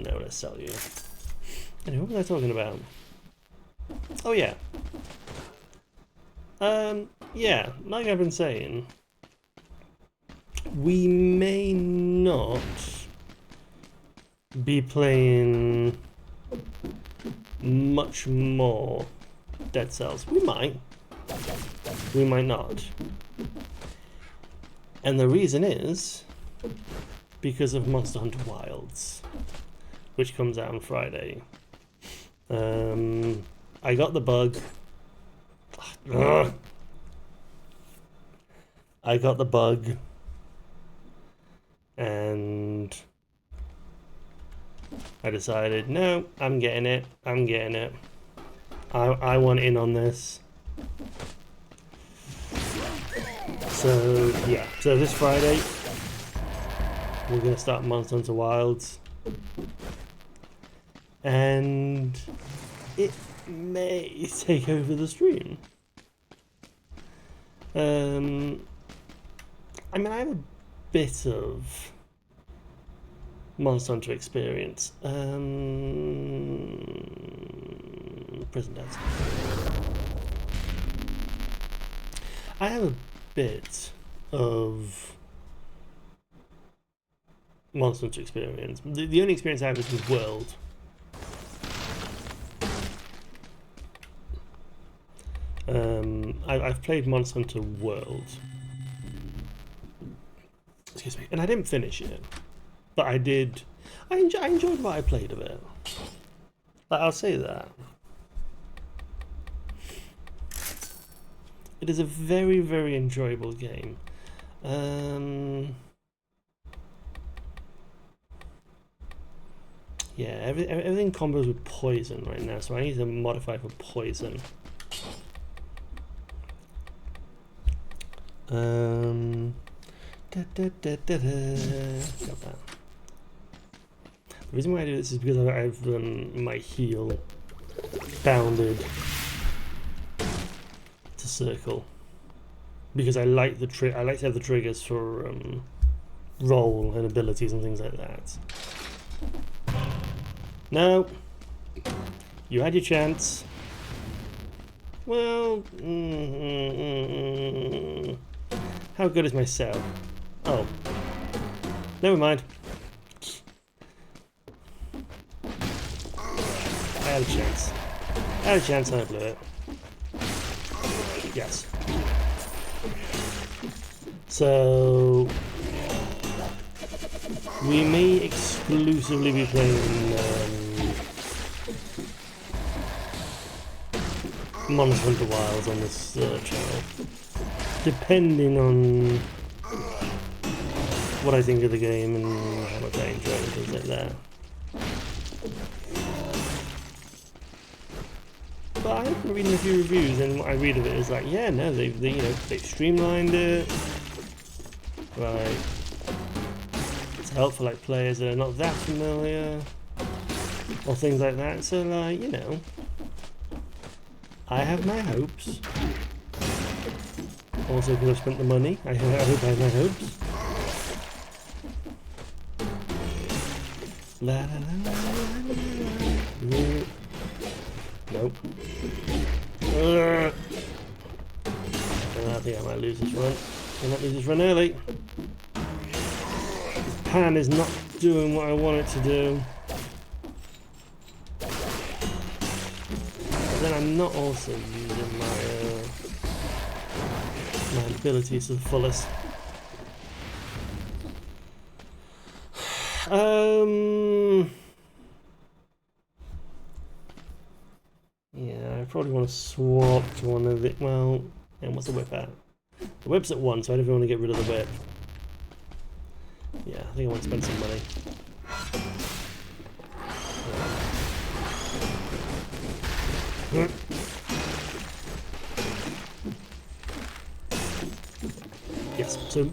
No, let's sell you. Anyway, what was I talking about? Oh yeah. Yeah, like I've been saying, we may not be playing much more Dead Cells. We might not. And the reason is because of Monster Hunter Wilds, which comes out on Friday. I got the bug. Ugh. I got the bug, and I decided, no, I'm getting it. I want in on this. So yeah, so this Friday we're gonna start Monster Hunter Wilds, and it may take over the stream. I mean, I have a bit of Monster Hunter experience. Prison Dance. I have a bit of Monster Hunter experience. The only experience I have is with World. I've played Monster Hunter World. Excuse me, and I didn't finish it, but I did. I enjoyed what I played of it. I'll say that. It is a very, very enjoyable game. Yeah, everything combos with poison right now, so I need to modify for poison. Got that. The reason why I do this is because I've my heel bounded to circle, because I like the I like to have the triggers for roll and abilities and things like that. No, you had your chance. Well, how good is my cell? Oh, never mind. I had a chance. And I blew it. Yes. So We may exclusively be playing Monster Hunter Wilds on this channel, depending on what I think of the game and how much I enjoy it and things like that. But I've been reading a few reviews, and what I read of it is like, yeah, no, they've streamlined it, right? It's helpful like players that are not that familiar, or things like that. So like, you know, I have my hopes. Also, because I've spent the money, I hope I have my hopes. La la la la la. Nope. I think I might lose this run. I might lose this run early. This pan is not doing what I want it to do. But then I'm not also using my abilities to the fullest. Yeah, I probably want to swap to one of it. Well, and what's the whip at? The whip's at 1, so I don't even want to get rid of the whip. Yeah, I think I want to spend some money. Yes, so...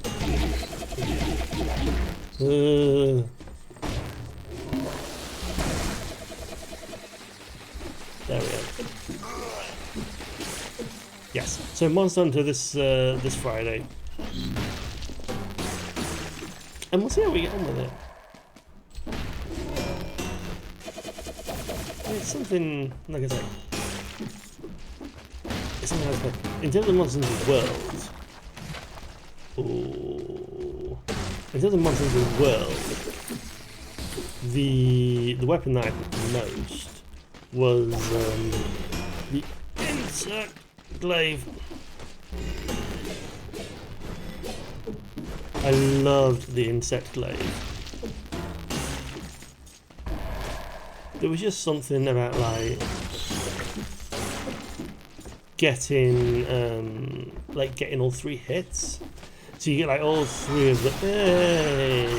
there we go. Yes, so Monster Hunter this Friday. And we'll see how we get on with it. It's something, like I say, it's something else, but in terms of Monster Hunter World, in terms of Monster Hunter World, the weapon that I picked the most was the Insect Glaive. I loved the Insect Glaive. There was just something about like getting all 3 hits. So you get like all 3 of the hey.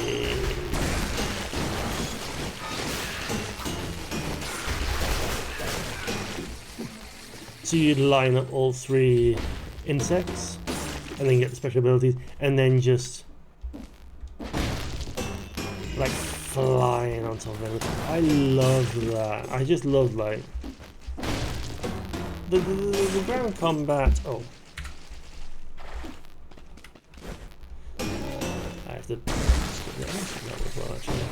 So you'd line up all 3 insects and then get the special abilities and then just like flying on top of everything. I love that. I just love like the ground combat. Oh, I have to skip that as well actually.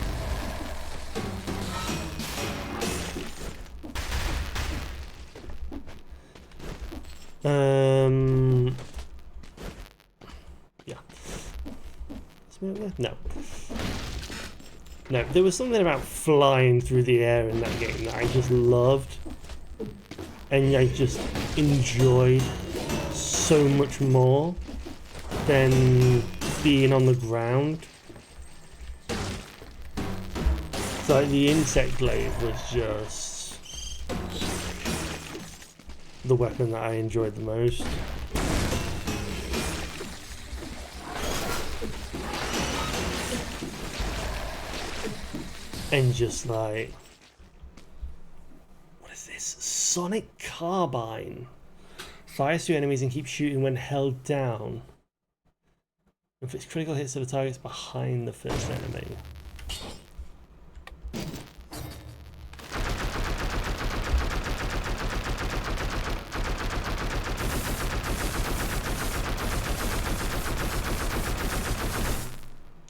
Yeah. No. No, there was something about flying through the air in that game that I just loved. And I just enjoyed so much more than being on the ground. So like, the Insect Glaive was just the weapon that I enjoyed the most. And just like, what is this? Sonic Carbine. Fires through enemies and keeps shooting when held down. Inflicts critical hits to the targets behind the first enemy.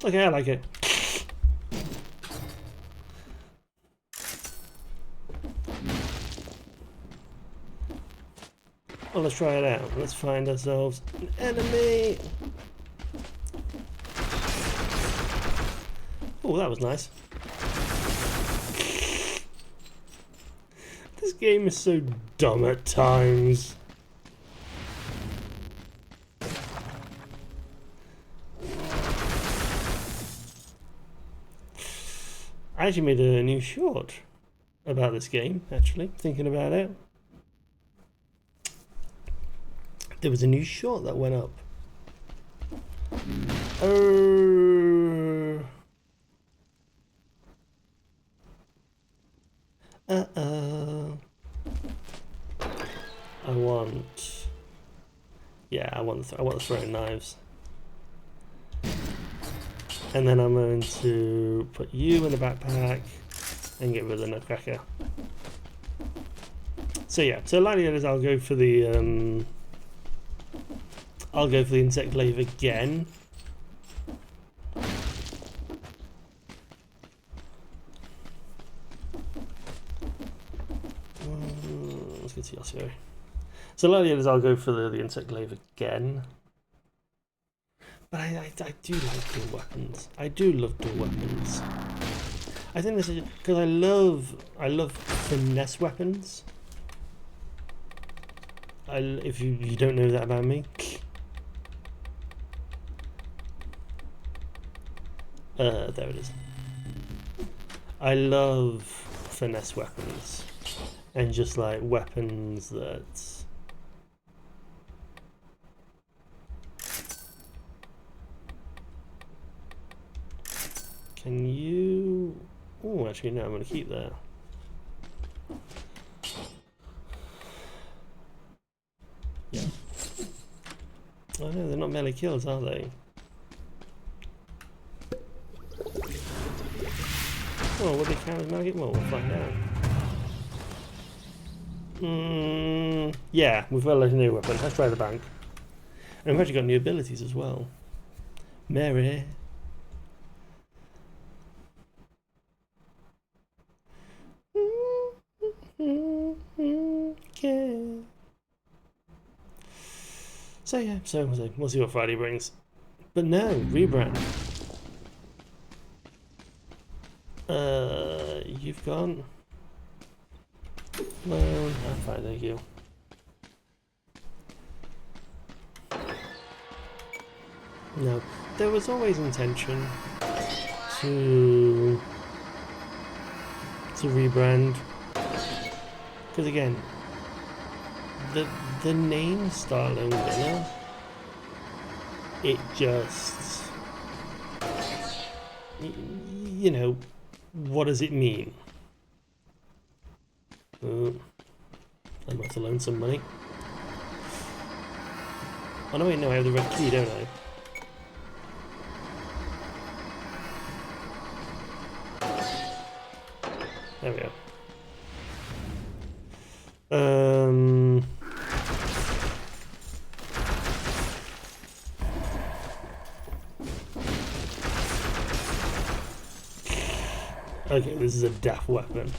Okay, I like it. Well, let's try it out. Let's find ourselves an enemy. Oh, that was nice. This game is so dumb at times. I actually made a new short about this game, actually, thinking about it. There was a new short that went up. I want the throwing knives. And then I'm going to put you in the backpack and get rid of the nutcracker. So yeah, so likelihood is I'll go for the insect glaive again. Let's get to Yasuo. So likelihood is I'll go for the insect glaive again. But I do like dual weapons. I do love dual weapons. I think this is because I love finesse weapons. If you don't know that about me. There it is. I love finesse weapons. And just like weapons that can you... Oh, actually no, I'm going to keep that. Yeah. Oh no, they're not melee kills, are they? Oh, what they count as melee? Well, we'll find out. Yeah, we've got a legendary weapon. Let's try the bank. And we've actually got new abilities as well. Mary. Yeah. So yeah, so we'll see what Friday brings. But no, rebrand. You've gone. No, I'm fine, thank you. No, there was always intention to rebrand, because again, the name Starlone Winner, it just, you know, what does it mean? I must have loaned some money. Oh no, wait, no, I have the red key, don't I? There we go. Okay, this is a daft weapon.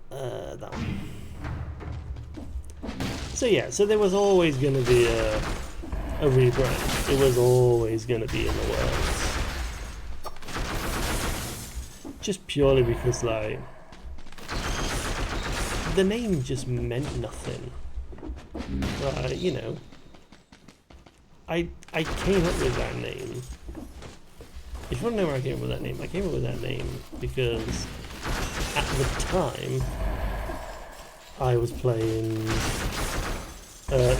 That one. So yeah, so there was always going to be a rebrand. It was always going to be in the works. Just purely because, like, the name just meant nothing. You know, I came up with that name. If you want to know where I came up with that name, I came up with that name because at the time I was playing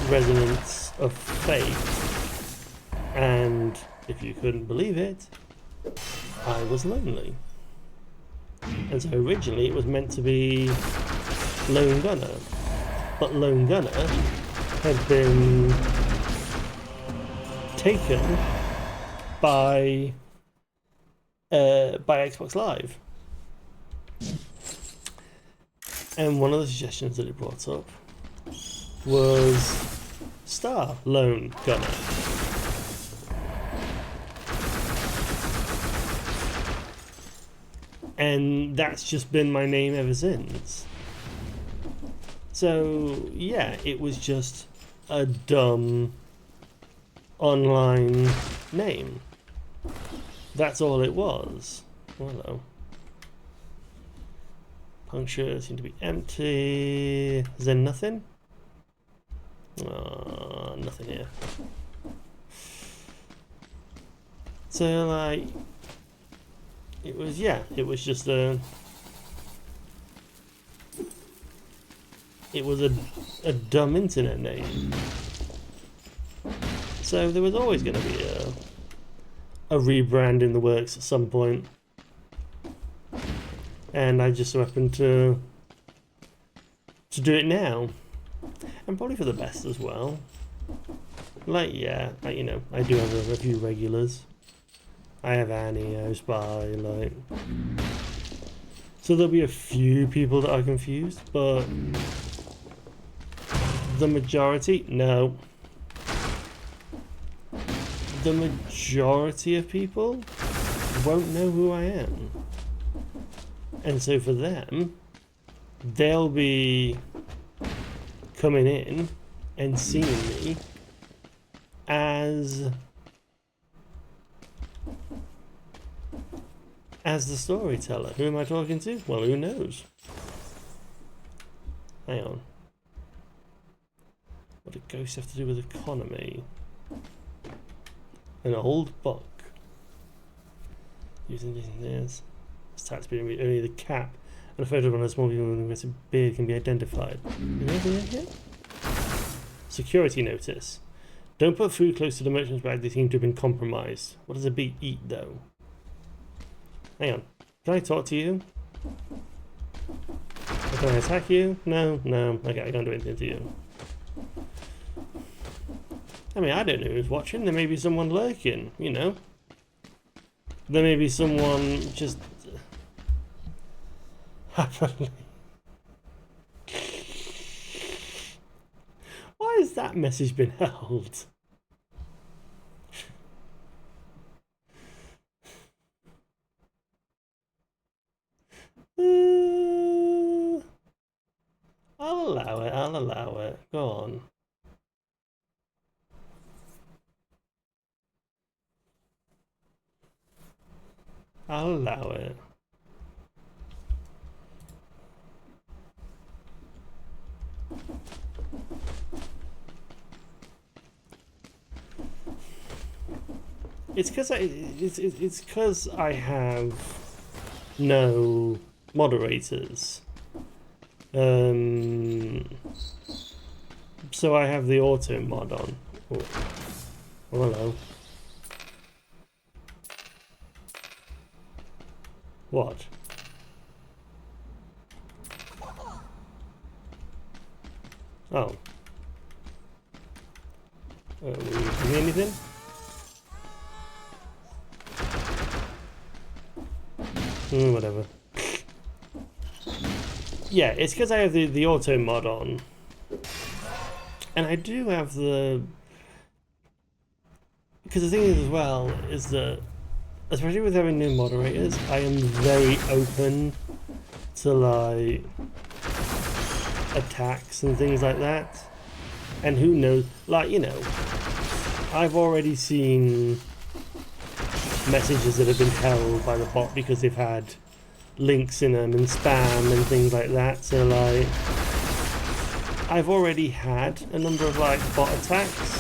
Resonance of Fate, and if you couldn't believe it, I was lonely. And so originally it was meant to be Lone Gunner, but Lone Gunner had been taken by Xbox Live. And one of the suggestions that it brought up was Star Lone Gunner. And that's just been my name ever since. So yeah, it was just a dumb online name. That's all it was. Oh, hello. Puncture seemed to be empty. Is there nothing? Nothing here. So like, it was just a dumb internet name. So there was always going to be a rebrand in the works at some point, and I just so happened to do it now, and probably for the best as well. Like, yeah, you know, I do have a few regulars. I have Annie, I have Spy, like, so there'll be a few people that are confused, but the majority, no. The majority of people won't know who I am. And so for them, they'll be coming in and seeing me as the storyteller. Who am I talking to? Well, who knows? Hang on. What did ghosts have to do with economy? An old book. Using this. It's tax being only the cap and a photo of one of the small people with an aggressive beard can be identified. Anything in here? Security notice. Don't put food close to the merchant's bag. They seem to have been compromised. What does a bee eat though? Hang on. Can I talk to you? Or can I attack you? No, no. Okay, I can't do anything to you. I mean, I don't know who's watching. There may be someone lurking, you know. There may be someone just happily. Why has that message been held? I'll allow it, I'll allow it. Go on. I'll allow it. It's because I have no moderators. So I have the auto mod on. Oh, hello. What? Oh. Were you doing anything? Whatever. Yeah, it's because I have the auto mod on. And I do have the... Because the thing is as well, is that, especially with having new moderators, I am very open to, like, attacks and things like that. And who knows, like, you know, I've already seen messages that have been held by the bot because they've had links in them and spam and things like that. So, like, I've already had a number of, like, bot attacks.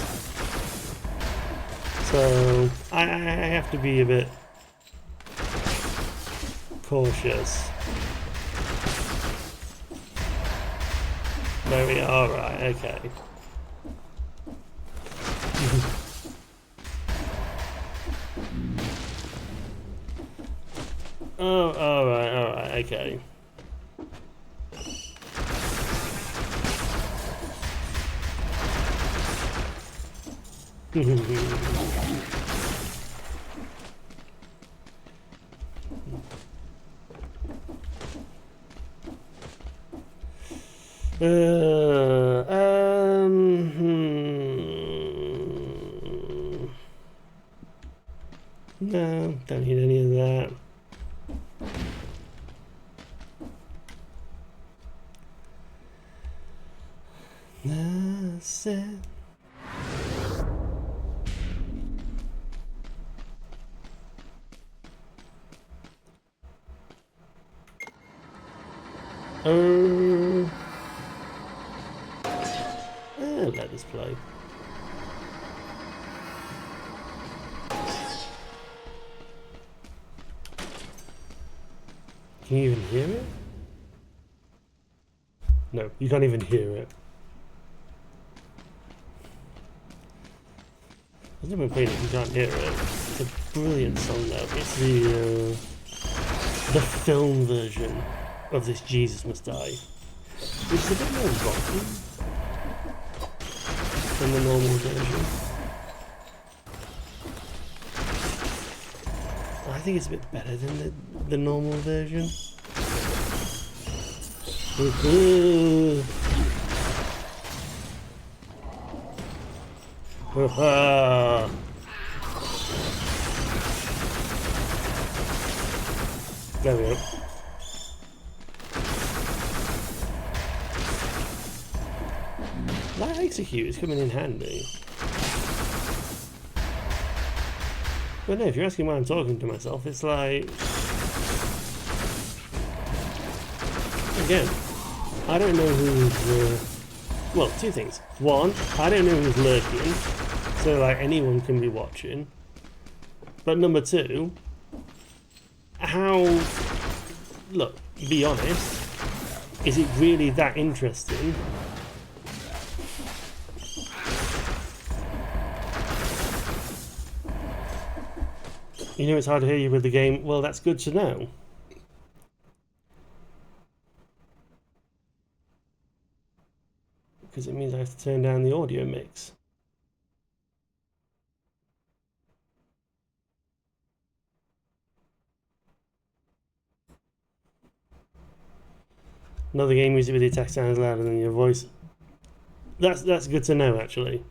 So I have to be a bit cautious. There we are, right, okay. Oh, alright, okay. No, don't need any of that. That's it. Let us play. Can you even hear it? No, you can't even hear it. I've never played it, you can't hear it. It's a brilliant song though. It's the film version of this Jesus Must Die. It's a bit more rocky than the normal version. I think it's a bit better than the normal version. There we go. That execute is coming in handy. But no, if you're asking why I'm talking to myself, it's like... Again, I don't know who's... well, two things. One, I don't know who's lurking, so like anyone can be watching. But number two, how... Look, be honest, is it really that interesting? You know it's hard to hear you with the game. Well, that's good to know. Because it means I have to turn down the audio mix. Another game music with the attack sounds louder than your voice. That's good to know, actually.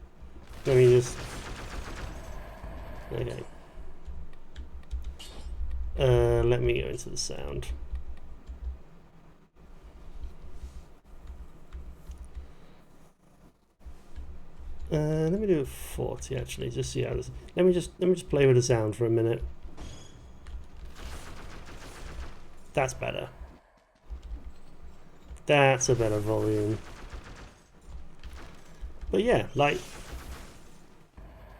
Let me just... Okay. Let me go into the sound. Let me do 40 actually, just see how this. Let me just play with the sound for a minute. That's better. That's a better volume. But yeah, like,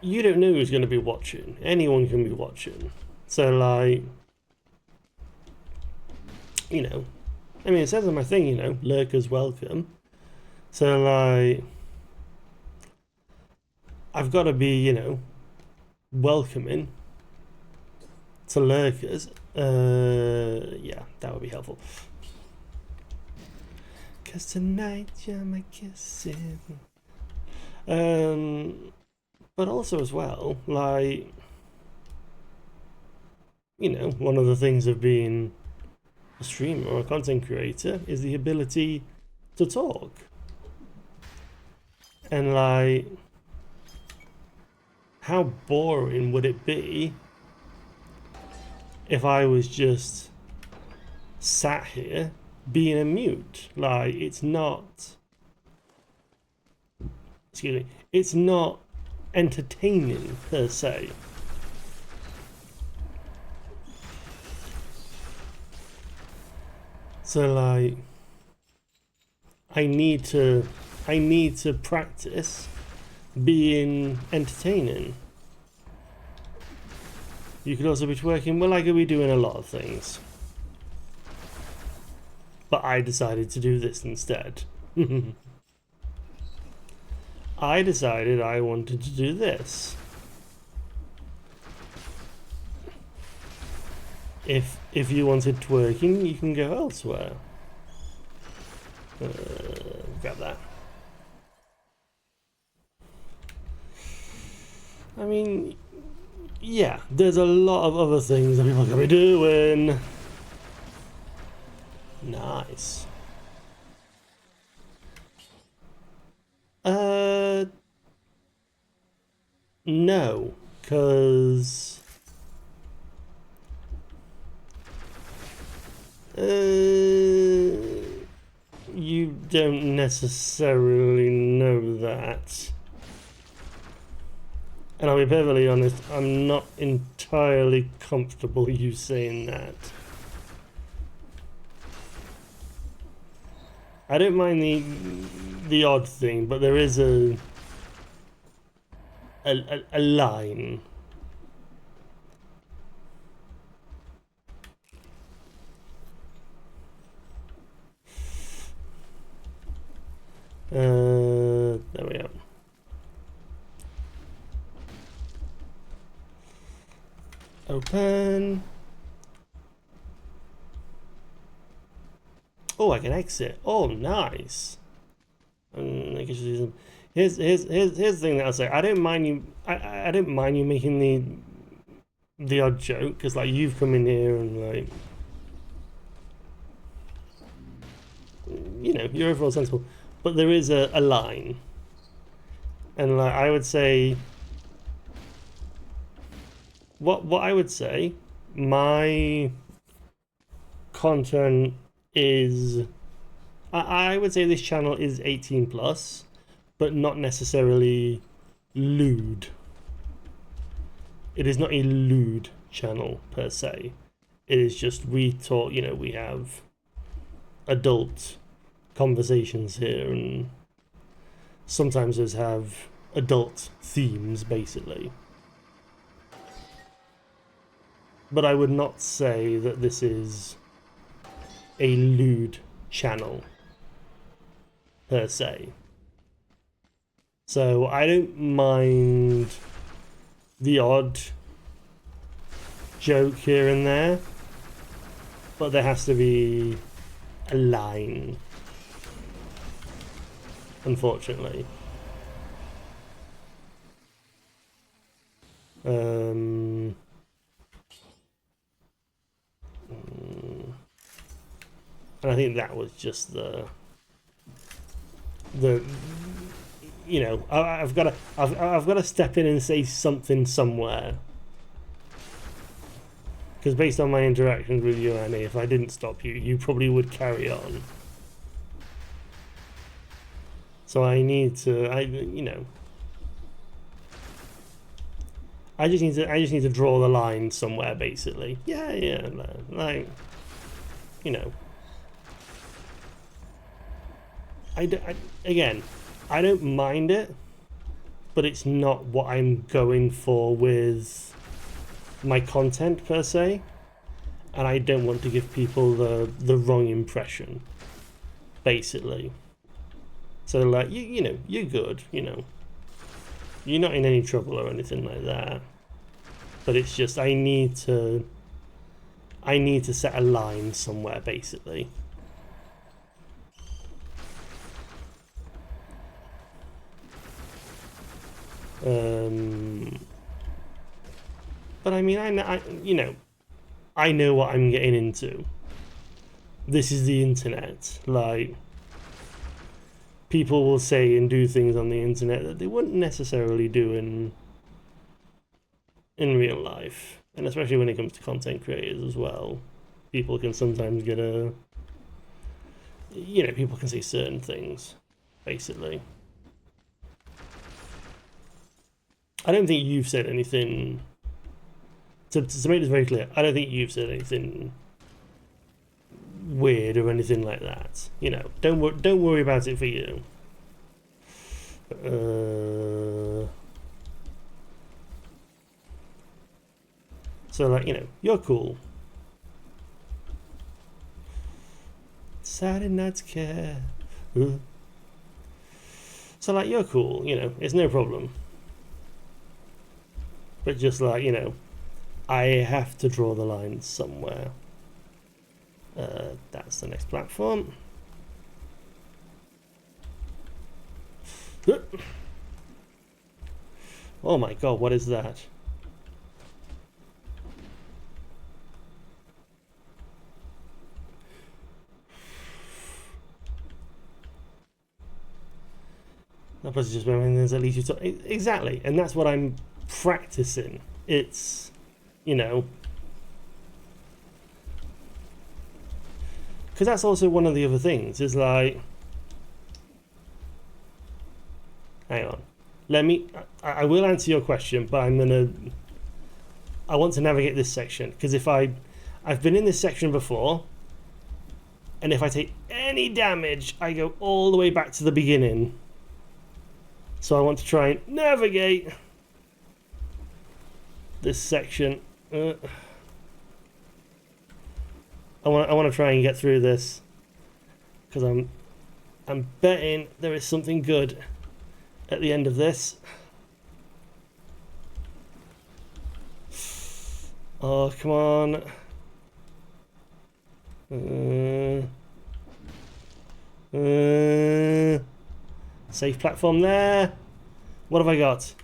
you don't know who's going to be watching. Anyone can be watching. So like, you know, I mean, it says on my thing, you know, lurkers welcome. So like, I've got to be, you know, welcoming to lurkers. Yeah, that would be helpful. 'Cause tonight you're my kissing. But also as well, like, you know, one of the things of being a streamer or a content creator is the ability to talk. And like, how boring would it be if I was just sat here being a mute? Like, it's not, excuse me, it's not entertaining per se. So like, I need to practice being entertaining. You could also be twerking. Well, I could be doing a lot of things, but I decided to do this instead. I decided I wanted to do this. If you wanted twerking, you can go elsewhere. Grab that. I mean, yeah, there's a lot of other things that people can be doing. Nice. No, because you don't necessarily know that. And I'll be perfectly honest, I'm not entirely comfortable you saying that. I don't mind the odd thing, but there is a line. There we go. Open. Oh, I can exit. Oh, nice. I guess here's the thing that I'll say. I don't mind you. I don't mind you making the odd joke, because like you've come in here and like, you know, you're overall sensible, but there is a line, and like I would say, what I would say, my content is, I would say this channel is 18 plus, but not necessarily lewd. It is not a lewd channel per se. It is just, we talk, you know, we have adult conversations here, and sometimes those have adult themes basically. But I would not say that this is a lewd channel per se. So I don't mind the odd joke here and there, but there has to be a line, unfortunately. And I think that was just the you know, I've got to step in and say something somewhere, because based on my interactions with you, Annie, if I didn't stop you, you probably would carry on. So I need to, you know, I just need to draw the line somewhere, basically. Yeah, like, you know, again, I don't mind it, but it's not what I'm going for with my content per se, and I don't want to give people the wrong impression, basically. So like, you know, you're good, you know, you're not in any trouble or anything like that, but it's just I need to set a line somewhere, basically. But I mean, you know, I know what I'm getting into. This is the internet. Like, people will say and do things on the internet that they wouldn't necessarily do in real life, and especially when it comes to content creators as well. People can sometimes get you know, people can say certain things, basically. I don't think you've said anything. To make this very clear, I don't think you've said anything weird or anything like that. You know, don't worry about it for you. So like, you know, you're cool. Saturday Night's Care. So like, you're cool. You know, it's no problem. But just like, you know, I have to draw the line somewhere. That's the next platform. Oh my god, what is that? That person just went, there's at least you talk. Exactly, and that's what I'm practicing. It's, you know, because that's also one of the other things is like, hang on, let me, I will answer your question, but I want to navigate this section, because if I've been in this section before, and if I take any damage, I go all the way back to the beginning. So I want to try and navigate this section. I want to try and get through this, because I'm I'm betting there is something good at the end of this. Oh, come on. Safe platform there. What have I got?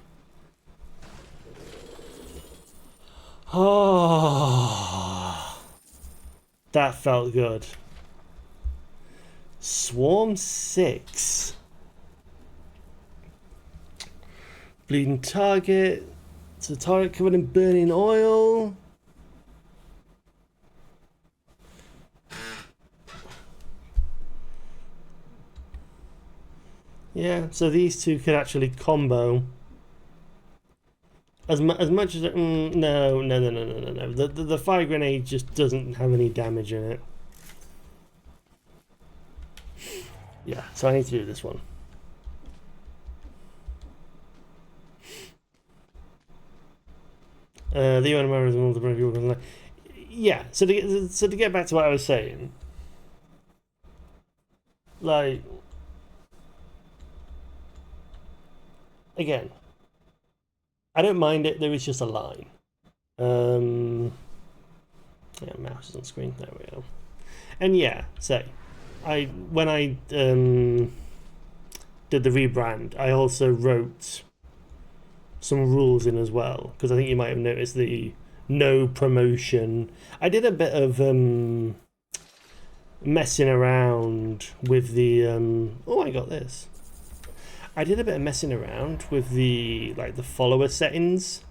Oh, that felt good. Swarm 6. Bleeding target. It's a target covered in burning oil. Yeah, so these two could actually combo. As much as no. The fire grenade just doesn't have any damage in it. Yeah, so I need to do this one. The UN members and all the people. Yeah, so to get back to what I was saying, like, again, I don't mind it. There is just a line. Yeah, mouse is on screen. There we go. And yeah, so when I did the rebrand, I also wrote some rules in as well, because I think you might have noticed the no promotion. I did a bit of messing around with the oh, I got this. I did a bit of messing around with the follower settings,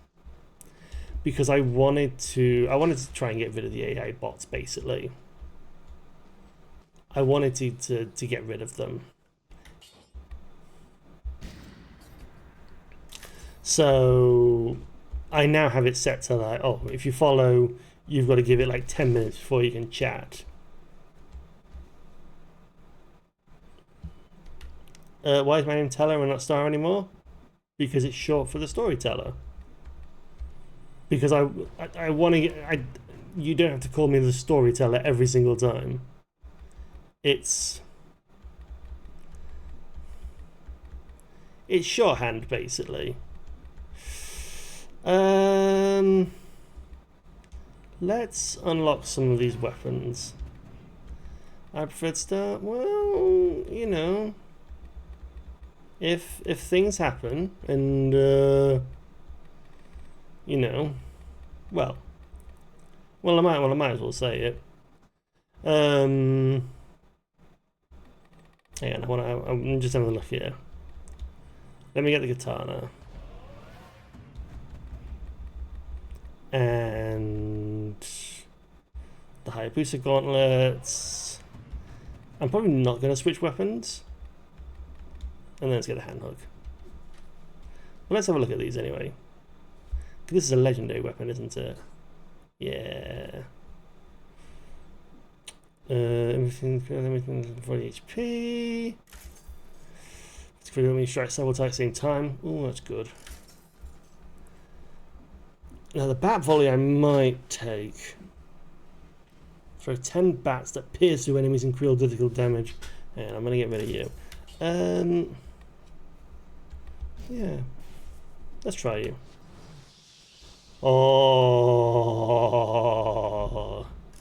because I wanted to try and get rid of the AI bots. Basically, I wanted to get rid of them. So I now have it set to like, oh, if you follow, you've got to give it like 10 minutes before you can chat. Why is my name Teller and not Star anymore? Because it's short for the storyteller. Because I want to. You don't have to call me the storyteller every single time. It's shorthand, basically. Let's unlock some of these weapons. I prefer to start. Well, you know, if things happen and you know, well, I might as well say it. Hang on, I'm just having a look here. Let me get the katana. And the Hayabusa gauntlets. I'm probably not going to switch weapons. And then let's get the hand hook. Well, let's have a look at these anyway. This is a legendary weapon, isn't it? Yeah. Everything 40 HP. It's pretty good when you strike several times at the same time. Oh, that's good. Now the bat volley I might take. Throw 10 bats that pierce through enemies and create critical damage. And I'm gonna get rid of you. Yeah. Let's try you. Oh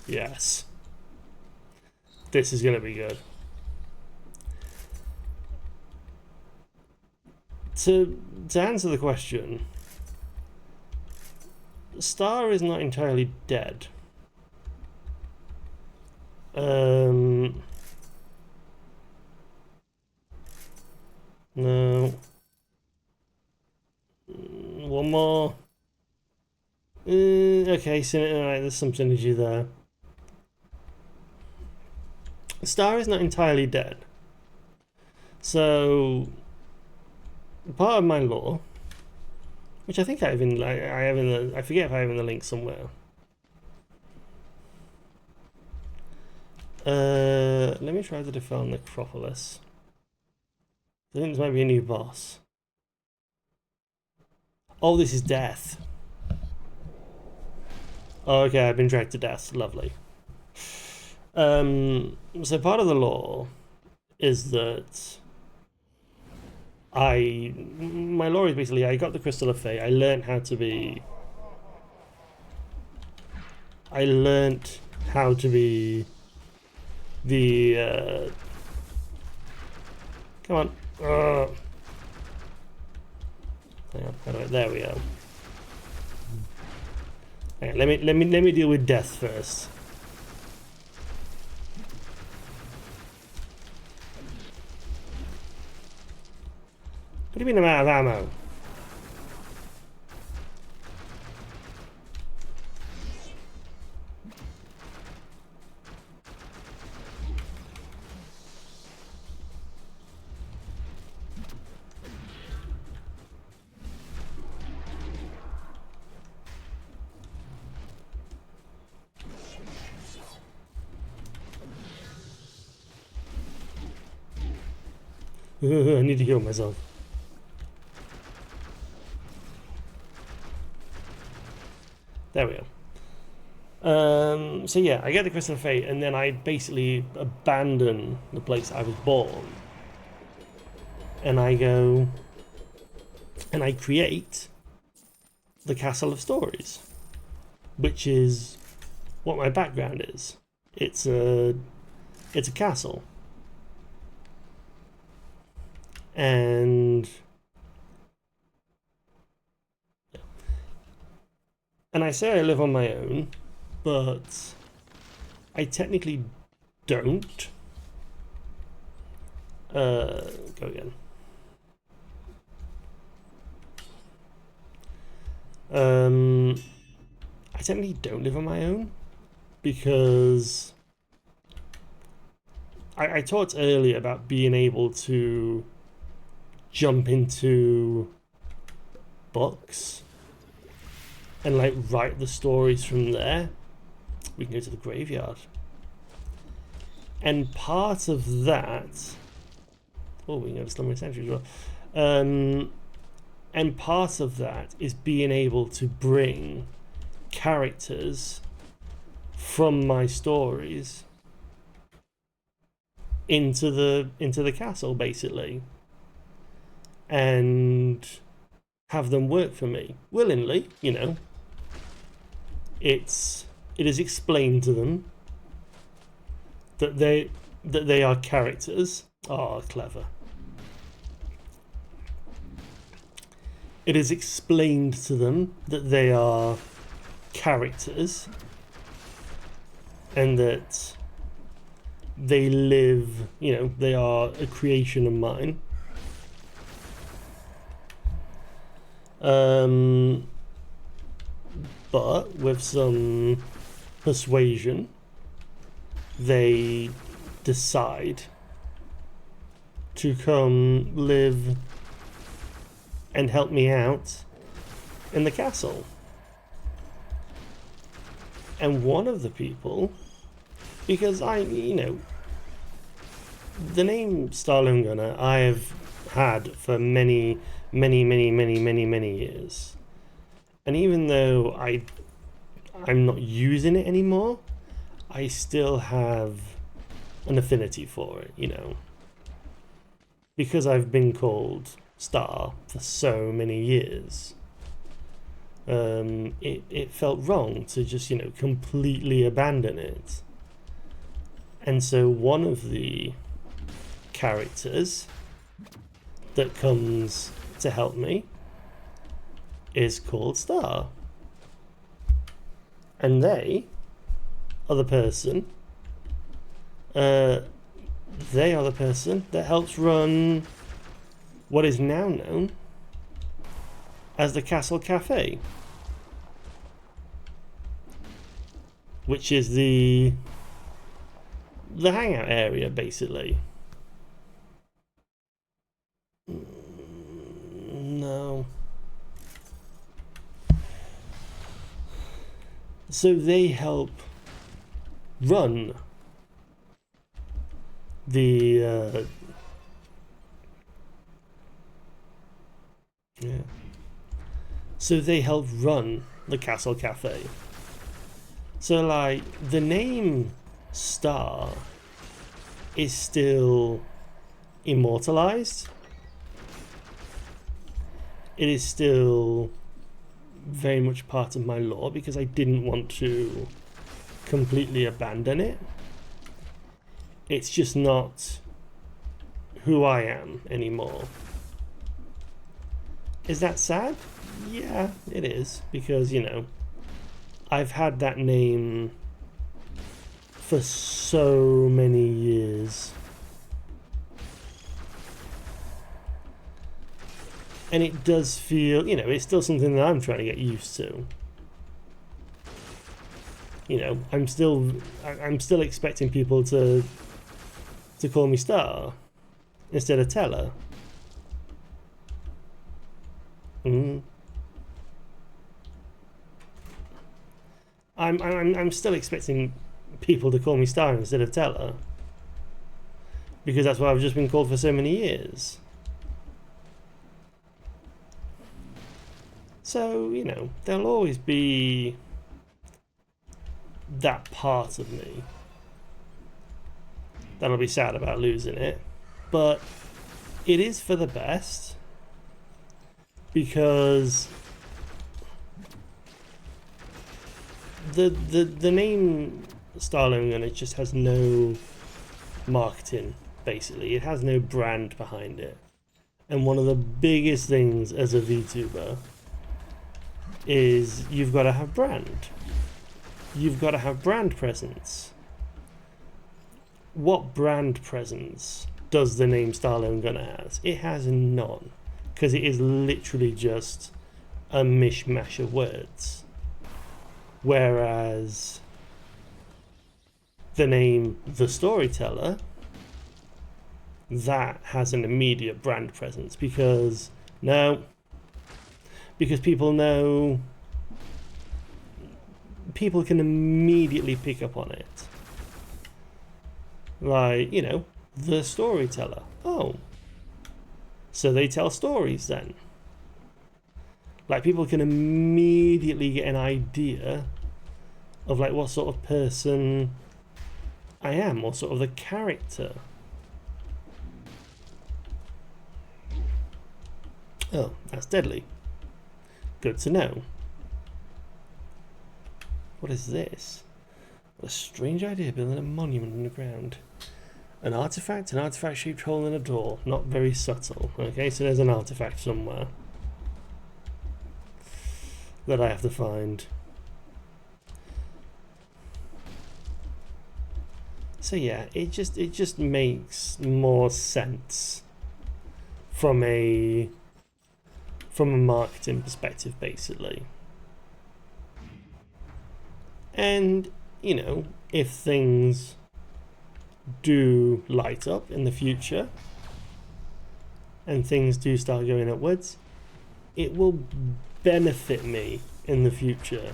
yes. This is gonna be good. To answer the question, Star is not entirely dead. No. One more. Okay, so alright, there's some synergy there. Star is not entirely dead. So part of my lore, which I think I have in I forget if I have in the link somewhere. Let me try to defend Necropolis. I think this might be a new boss. Oh, this is death. Oh, okay, I've been dragged to death. Lovely. So part of the lore is that my lore is basically I got the Crystal of Fate. I learned how to be the come on. Hang on, how do I, there we go. Hang on, let me deal with death first. What do you mean I'm out of ammo? I need to heal myself. There we go. So yeah, I get the Crystal of Fate, and then I basically abandon the place I was born, and I go and I create the Castle of Stories, which is what my background is. It's a castle, and I say I live on my own, but I technically don't. Go again. I technically don't live on my own because I talked earlier about being able to jump into books and like write the stories from there. We can go to the graveyard. And part of that, oh, we can go to Slumbering Century as well. And part of that is being able to bring characters from my stories into the castle, basically, and have them work for me willingly. You know, it is explained to them that they are characters. Oh, clever. It is explained to them that they are characters and that they live, you know, they are a creation of mine. But with some persuasion, they decide to come live and help me out in the castle. And one of the people, because you know, the name Starlone Gunner I have had for many years. And even though I'm not using it anymore, I still have an affinity for it, you know. Because I've been called Star for so many years. It felt wrong to just, you know, completely abandon it. And so one of the characters that comes to help me is called Star. And they are the person that helps run what is now known as the Castle Cafe, which is the hangout area, basically. No. So they help run the So they help run the Castle Cafe. So like the name Star is still immortalized. It is still very much part of my lore because I didn't want to completely abandon it. It's just not who I am anymore. Is that sad? Yeah, it is, because, you know, I've had that name for so many years. And it does feel, you know, it's still something that I'm trying to get used to. You know, I'm still expecting people to call me Star instead of Teller. I'm still expecting people to call me Star instead of Teller, because that's what I've just been called for so many years. So, you know, there'll always be that part of me that'll be sad about losing it, but it is for the best, because the name Starlone Gunner just has no marketing, basically. It has no brand behind it. And one of the biggest things as a VTuber is you've got to have brand. You've got to have brand presence. What brand presence does the name Starlone Gunner has? It has none, because it is literally just a mishmash of words. Whereas the name The Storyteller, that has an immediate brand presence, because people know, people can immediately pick up on it. Like, you know, The Storyteller. Oh, so they tell stories then. Like, people can immediately get an idea of like what sort of person I am, or sort of the character. Oh, that's deadly. Good to know. What is this? What a strange idea, building a monument underground. An artifact shaped hole in a door. Not very subtle. Okay, so there's an artifact somewhere that I have to find. So yeah, it just makes more sense from a marketing perspective, basically. And, you know, if things do light up in the future and things do start going upwards, it will benefit me in the future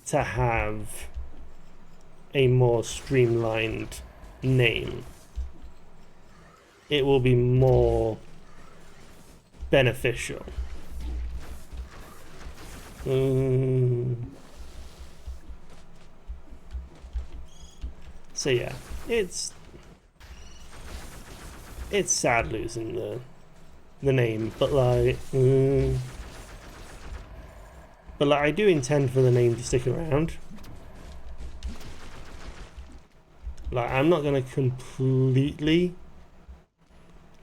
to have a more streamlined name. It will be more beneficial. So yeah, it's sad losing the name, but like I do intend for the name to stick around. Like, I'm not gonna completely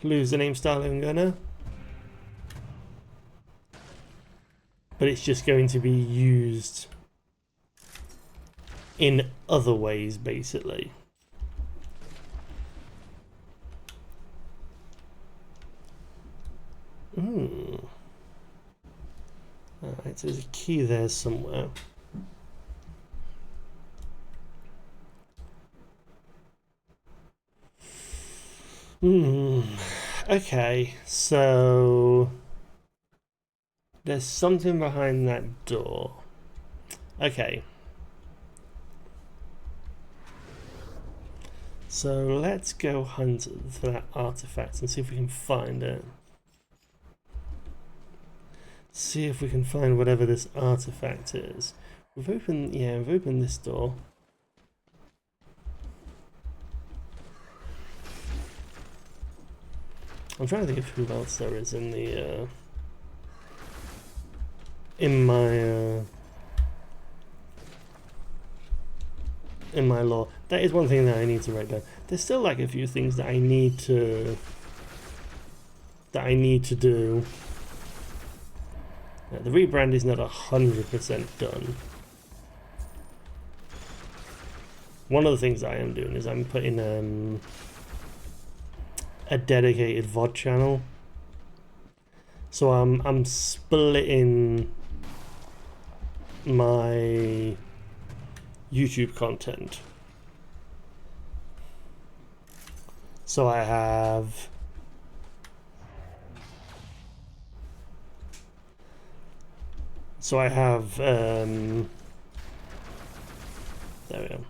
lose the name Starlone Gunner, but it's just going to be used in other ways, basically. Alright, so there's a key there somewhere. Okay, so there's something behind that door. Okay. So let's go hunt for that artifact and see if we can find it. See if we can find whatever this artifact is. We've opened this door. I'm trying to think of who else there is in the in my lore. That is one thing that I need to write down. There's still like a few things that I need to do. The rebrand is not 100% done. One of the things I am doing is I'm putting a dedicated VOD channel. So I'm splitting my YouTube content. So I have there we go.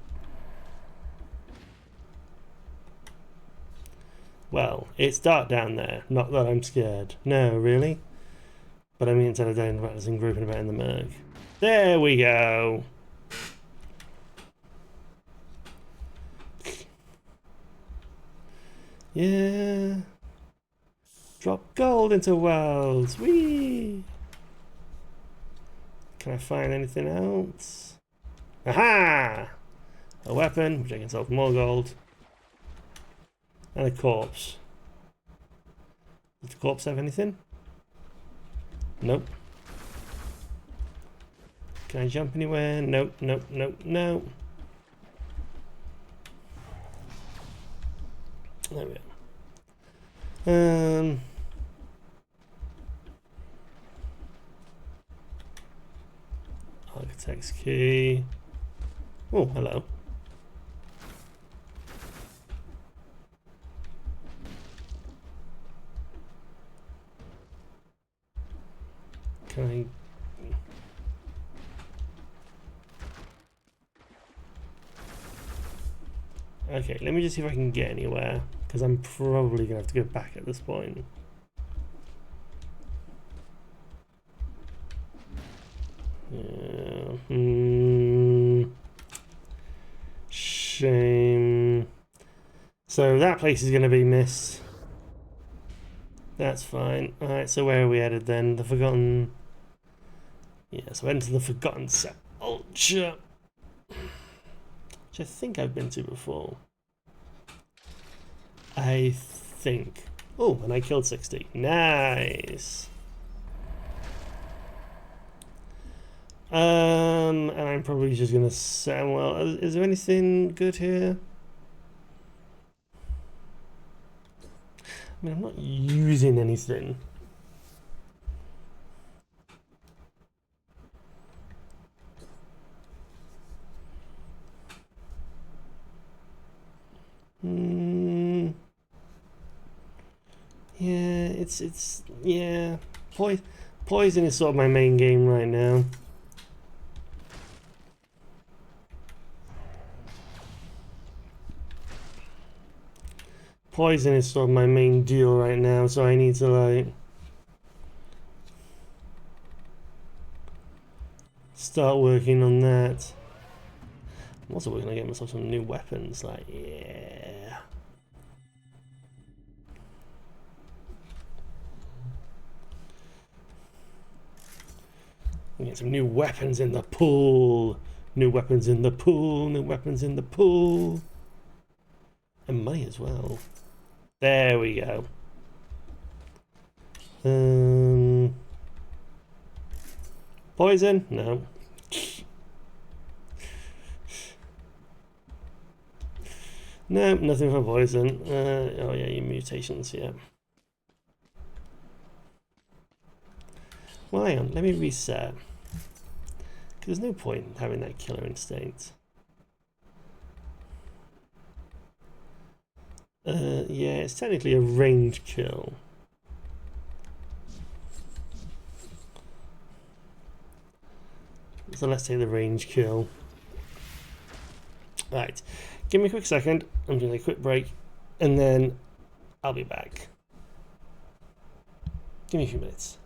Well, it's dark down there. Not that I'm scared. No, really? But I mean, instead of doing practicing grouping about in the Merc. There we go. Yeah. Drop gold into worlds. Whee! Can I find anything else? Aha! A weapon, which I can sell for more gold. And a corpse. Does the corpse have anything? Nope. Can I jump anywhere? Nope, nope, nope, no. There we go. Architect's key. Oh, hello. Can I... Okay, let me just see if I can get anywhere, because I'm probably going to have to go back at this point. Shame. So that place is going to be missed. That's fine. Alright, so where are we headed then? The Forgotten... Yeah, so enter the Forgotten Sepulchre. Which I think I've been to before. I think. Oh, and I killed 60. Nice. And I'm probably just gonna say, well, is there anything good here? I mean, I'm not using anything. Yeah, it's yeah. Poison is sort of my main game right now. Poison is sort of my main deal right now, so I need to like start working on that. I'm also working on getting myself some new weapons, like yeah. We get some new weapons in the pool. New weapons in the pool. New weapons in the pool. And money as well. There we go. Poison? No. No, nothing for poison. Oh yeah, your mutations, yeah. Well, hang on, let me reset. Because there's no point in having that killer instinct. Yeah, it's technically a ranged kill. So let's take the range kill. Right, give me a quick second. I'm doing a quick break, and then I'll be back. Give me a few minutes.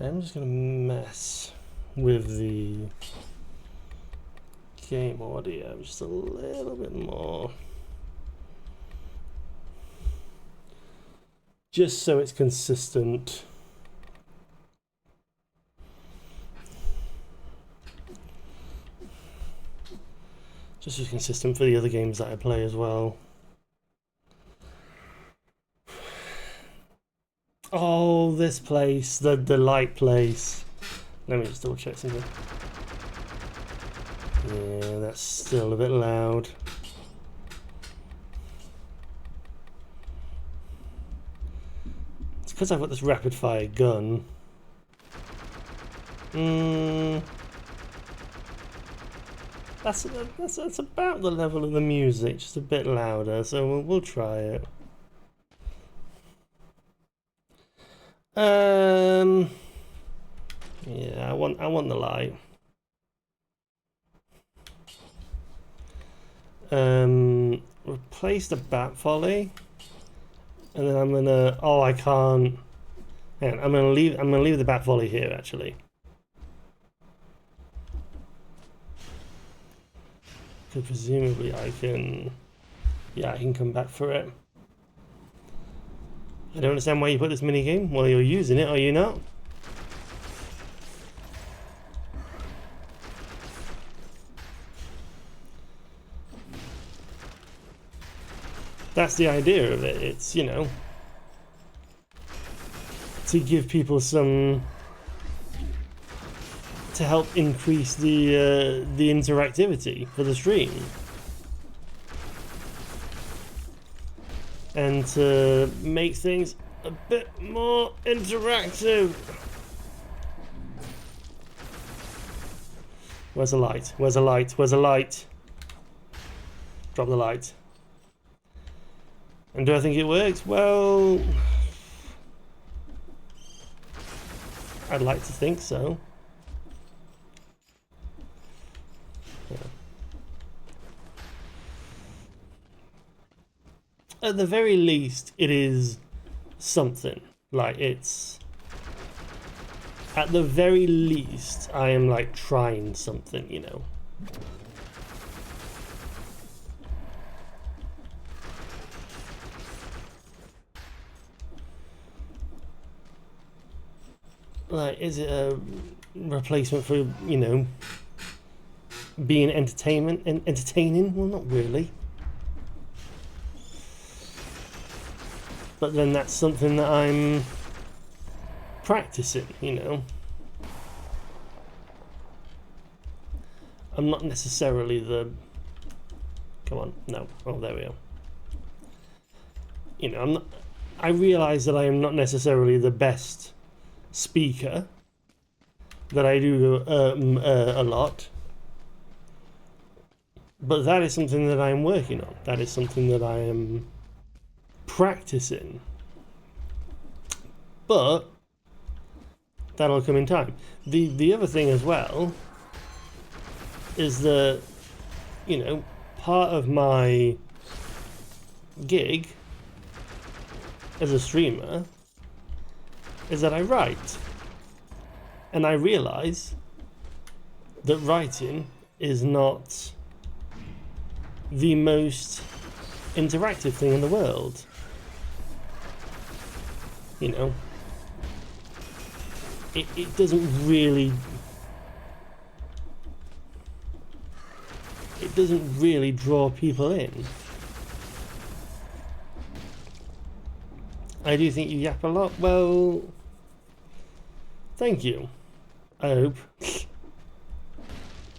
I'm just gonna mess with the game audio just a little bit more, just so it's consistent. Just as consistent for the other games that I play as well. Oh, this place, the light place. Let me just double check something. Yeah, that's still a bit loud. It's because I've got this rapid fire gun. That's about the level of the music, just a bit louder. So we'll try it. Yeah, I want the light. Replace the bat volley, and then I'm gonna. Oh, I can't. Hang on, I'm gonna leave the bat volley here actually, because presumably I can. Yeah, I can come back for it. I don't understand why you put this mini game. Well, you're using it, are you not? That's the idea of it. It's, you know, to give people some, to help increase the interactivity for the stream, and to make things a bit more interactive. Where's the light? Where's the light? Where's the light? Drop the light. And do I think it works? Well, I'd like to think so. Yeah. At the very least, it is something. Like, it's... At the very least, I am, like, trying something, you know. Like, is it a replacement for, you know, being entertaining? Well, not really. But then that's something that I'm practicing, you know. I'm not necessarily the... Come on, no. Oh, there we go. You know, I'm not... I realise that I am not necessarily the best speaker, that I do a lot, but that is something that I am working on. That is something that I am practicing, but that'll come in time. The other thing as well is that, you know, part of my gig as a streamer is that I write, and I realise that writing is not the most interactive thing in the world. You know, it doesn't really draw people in. I do think you yap a lot. Well, thank you. I hope.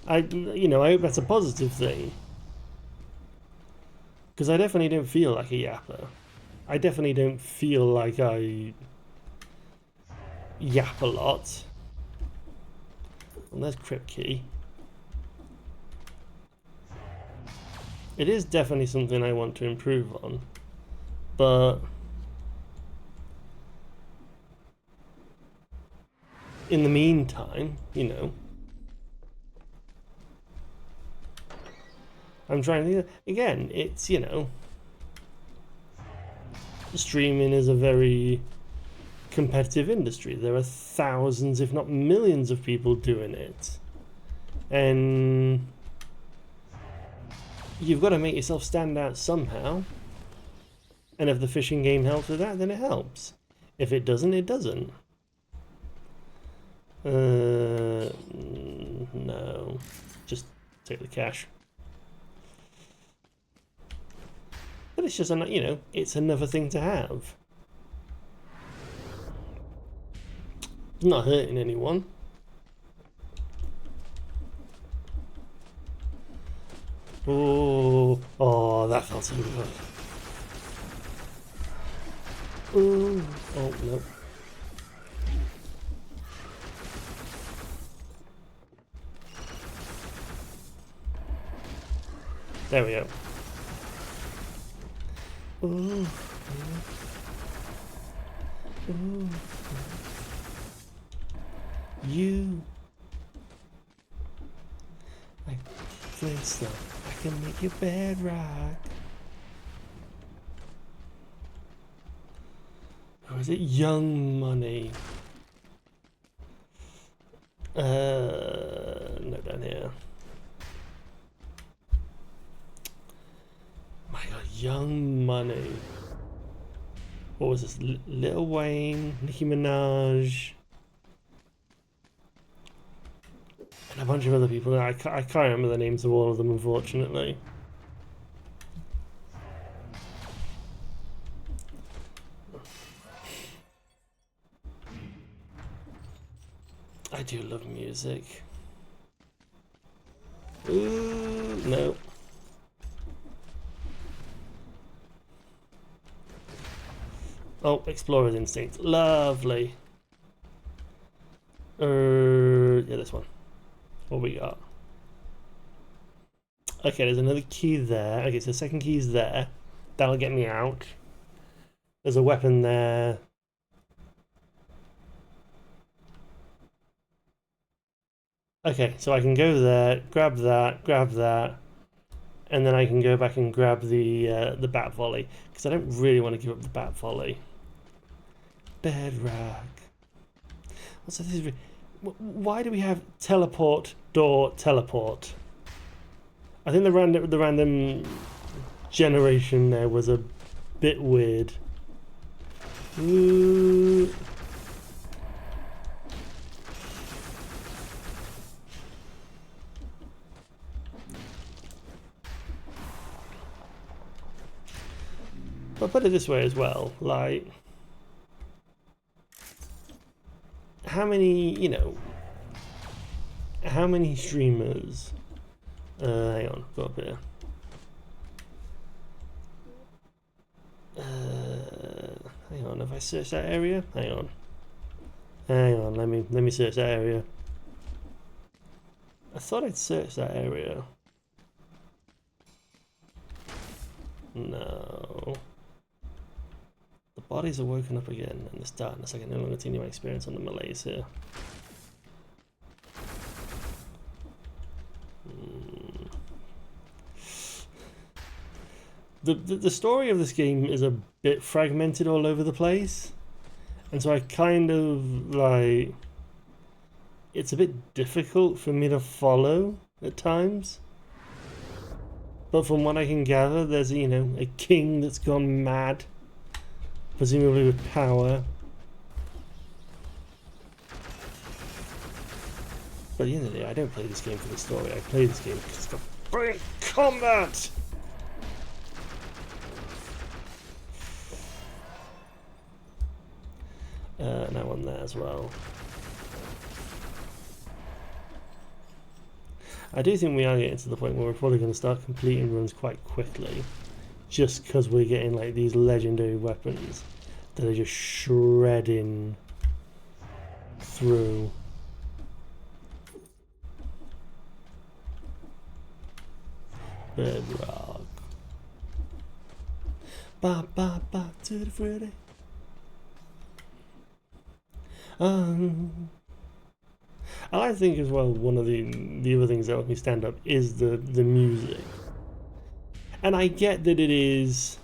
I hope that's a positive thing. Because I definitely don't feel like a yapper. I definitely don't feel like I yap a lot. And there's Crypt Key. It is definitely something I want to improve on. But in the meantime, you know, I'm trying to... Again, it's, you know... Streaming is a very competitive industry. There are thousands, if not millions, of people doing it. And you've got to make yourself stand out somehow. And if the fishing game helps with that, then it helps. If it doesn't, it doesn't. No. Just take the cash. But it's just, you know, it's another thing to have. It's not hurting anyone. Oh, that felt so good. Ooh, oh no. There we go. Ooh. Ooh. You. Like Flintstone. I can make your bed rock. Or is it Young Money? No, down here. My God, Young Money. What was this? Lil Wayne, Nicki Minaj, and a bunch of other people. I can't remember the names of all of them, unfortunately. I do love music. Ooh, no. Oh, Explorer's Instinct. Lovely. Yeah, this one. What we got? Okay, there's another key there. Okay, so the second key's there. That'll get me out. There's a weapon there. Okay, so I can go there, grab that, and then I can go back and grab the bat volley, because I don't really want to give up the bat volley. Bedrock. Also, this is, why do we have teleport, door, teleport? I think the random generation there was a bit weird. Ooh. But put it this way as well, like, how many, you know, how many streamers, hang on, go up here, hang on, have I searched that area? Hang on, let me search that area. I thought I'd searched that area. No. The bodies are woken up again in this darkness. I can no longer continue my experience on the malaise here. The story of this game is a bit fragmented all over the place, and so I kind of like, it's a bit difficult for me to follow at times. But from what I can gather, there's, you know, a king that's gone mad, presumably with power. But at the end of the day, I don't play this game for the story. I play this game because it's got brilliant combat! That one there as well. I do think we are getting to the point where we're probably going to start completing runs quite quickly, just because we're getting like these legendary weapons that are just shredding through. Bedrock. Ba ba ba to the Freddy. I like to think as well, one of the other things that helps me stand up is the music. And I get that it is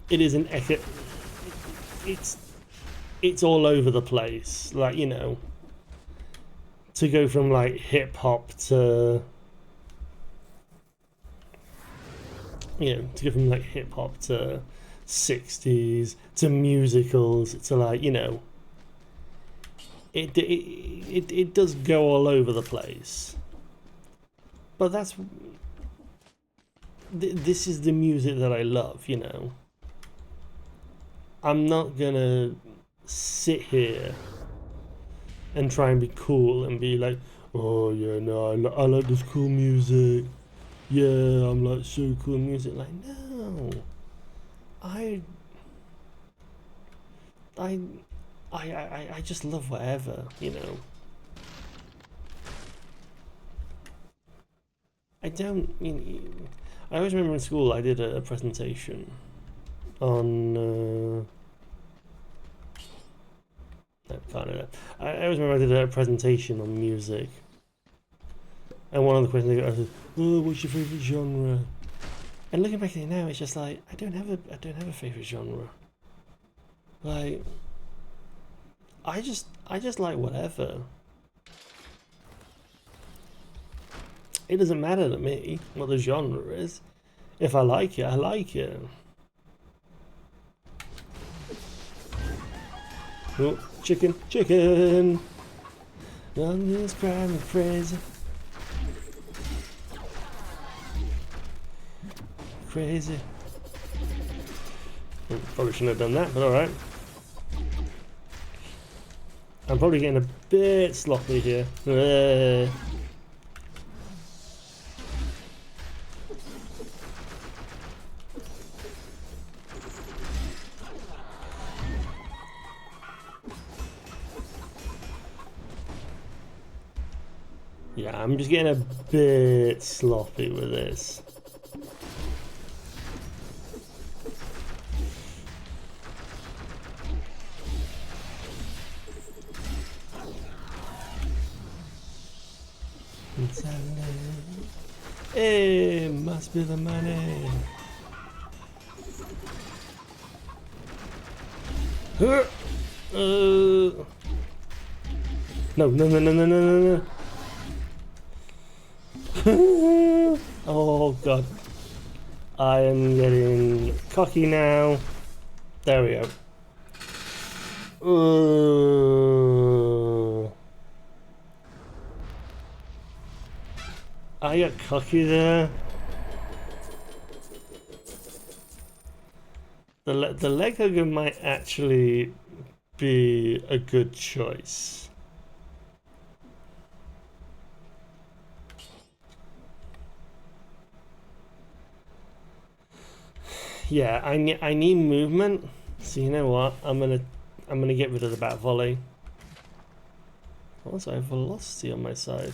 an echo. It's it's all over the place. Like, you know, to go from like hip hop to, you know, to go from like hip hop to 60s to musicals to like, you know, it does go all over the place. But that's this is the music that I love, you know. I'm not gonna sit here and try and be cool and be like, oh yeah, no, I like this cool music. Yeah, I'm like so cool music. Like, no, I I I just love whatever, you know. I don't. I always remember in school I did a presentation on. No, can't do that. I always remember I did a presentation on music, and one of the questions I said, "Oh, what's your favorite genre?" And looking back at it now, it's just like I don't have a favorite genre. Like, I just like whatever. It doesn't matter to me what the genre is. If I like it, I like it. Oh, chicken, chicken! I'm just crying crazy. Crazy. Probably shouldn't have done that, but alright. I'm probably getting a bit sloppy here. Yeah, I'm just getting a bit sloppy with this. It must be the money. No. Oh god. I am getting cocky now. There we go. I got cocky there. The leg hugger might actually be a good choice. Yeah, I need movement. So you know what? I'm gonna get rid of the bat volley. Also, I have velocity on my side.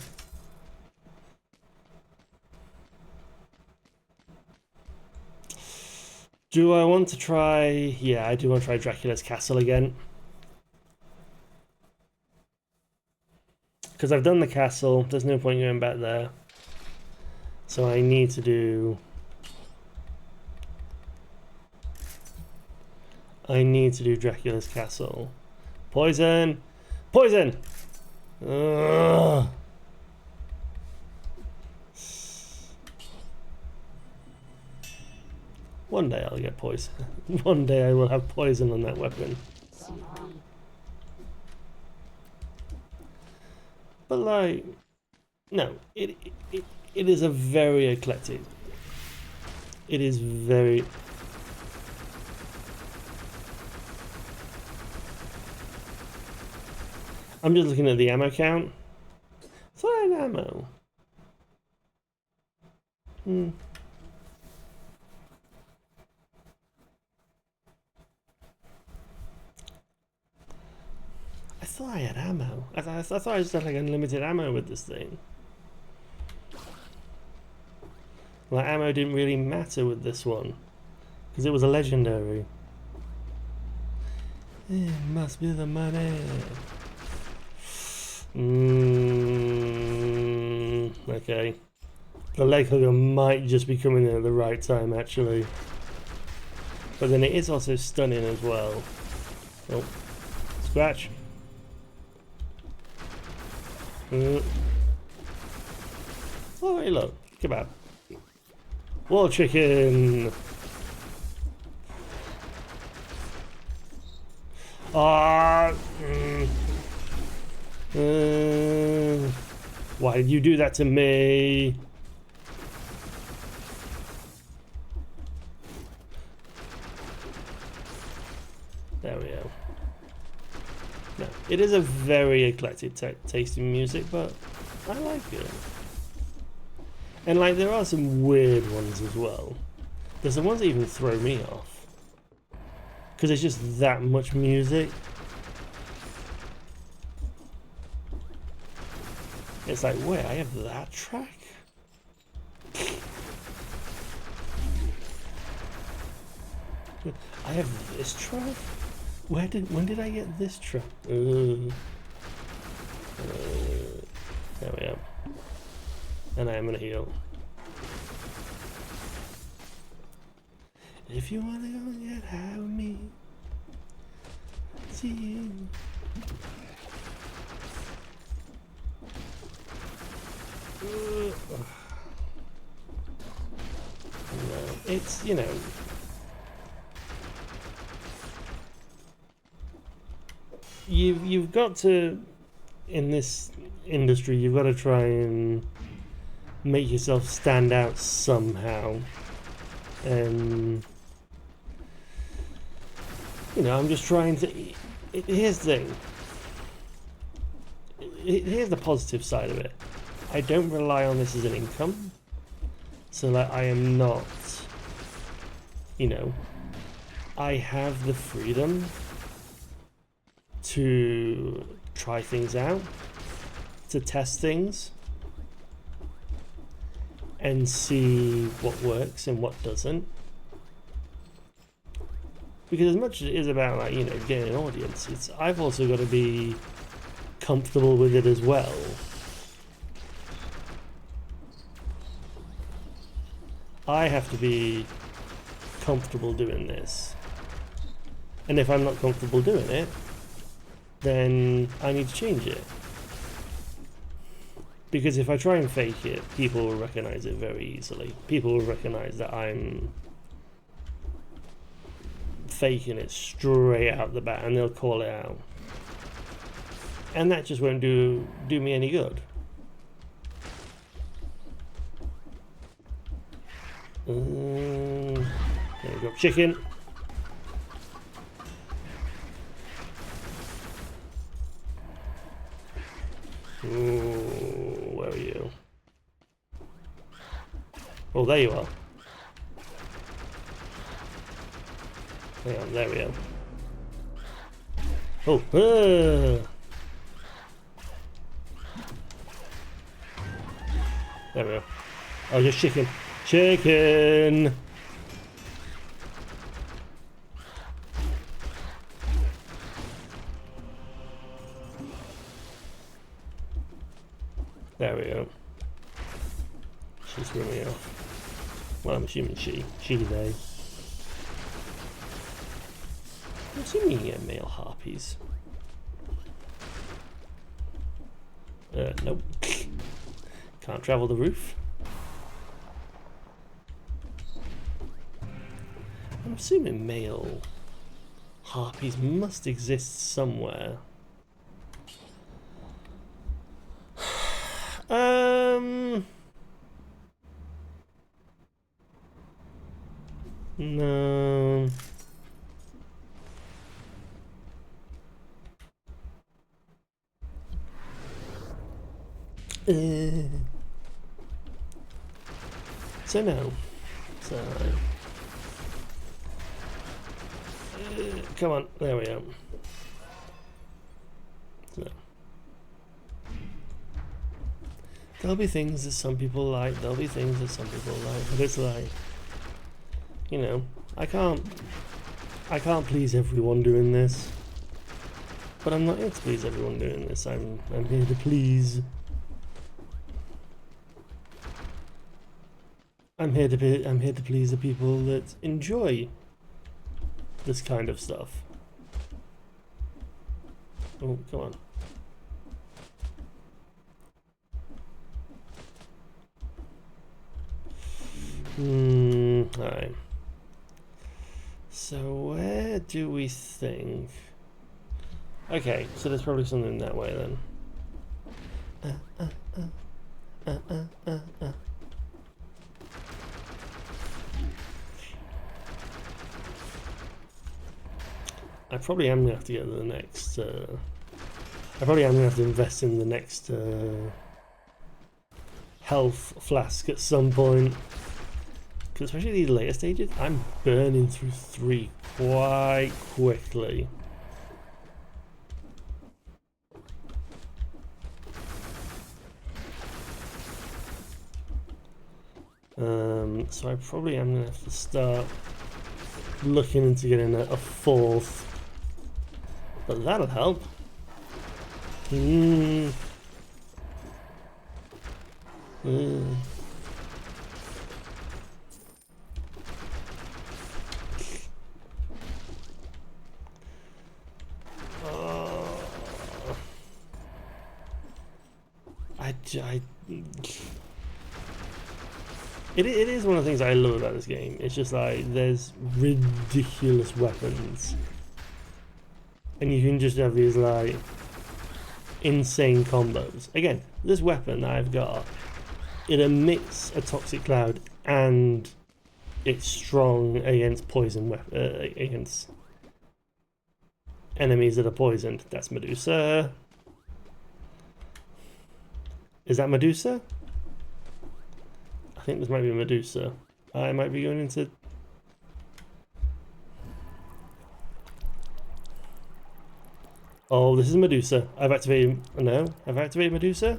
Do I want to try? Yeah, I do want to try Dracula's Castle again. Because I've done the castle, there's no point going back there. So I need to do... Dracula's Castle. Poison! Poison! Ugh. One day I'll get poison. One day I will have poison on that weapon. But like, no, it is a very eclectic. It is very... I'm just looking at the ammo count. Fine ammo. I thought I had ammo. I thought I just had like unlimited ammo with this thing. Like, ammo didn't really matter with this one. Because it was a legendary. It must be the money. Okay. The leg hugger might just be coming in at the right time, actually. But then it is also stunning as well. Oh. Scratch. Oh, hey, look. Kebab. Wall chicken. Ah. Why did you do that to me? There we go. No, it is a very eclectic tasting music, but I like it. And like, there are some weird ones as well. There's some ones that even throw me off, because it's just that much music. It's like, wait, I have that track? I have this track? When did I get this track? There we go. And I am gonna heal. If you wanna go and get high with me, see you. No, it's, you know, you've got to, in this industry, you've got to try and make yourself stand out somehow. And you know, I'm just trying to. Here's the thing. Here's the positive side of it. I don't rely on this as an income, so like I am not. You know, I have the freedom to try things out, to test things, and see what works and what doesn't. Because as much as it is about, like, you know, getting an audience, I've also got to be comfortable with it as well. I have to be comfortable doing this. And if I'm not comfortable doing it, then I need to change it. Because if I try and fake it, people will recognize it very easily. People will recognize that I'm faking it straight out the bat, and they'll call it out. And that just won't do me any good. There we go. Chicken. Ooh, where are you? Oh, there you are. Hang on, there we go. Oh, there we go. Oh, just chicken. Chicken! There we go. She's threw me off. Well, I'm assuming she, they. I'm assuming you can get male harpies. Nope. Can't travel the roof. I'm assuming male harpies must exist somewhere. No. So no. So. Come on, there we go. So. There'll be things that some people like, there'll be things that some people like, but it's like, you know, I can't please everyone doing this. But I'm not here to please everyone doing this. I'm here to please. I'm here to please the people that enjoy this kind of stuff. Oh, come on. Alright. So where do we think? Okay, so there's probably something that way then. I probably am gonna have to get the next. I probably am gonna have to invest in the next health flask at some point. Because especially these later stages, I'm burning through 3 quite quickly. So I probably am gonna have to start looking into getting a 4th, but that'll help. It is one of the things I love about this game. It's just like there's ridiculous weapons, and you can just have these like insane combos. Again, this weapon that I've got, it emits a toxic cloud and it's strong against poison against enemies that are poisoned. That's Medusa. Is that Medusa? I think this might be Medusa. I might be going into... Oh, this is Medusa. I've activated... No, I've activated Medusa?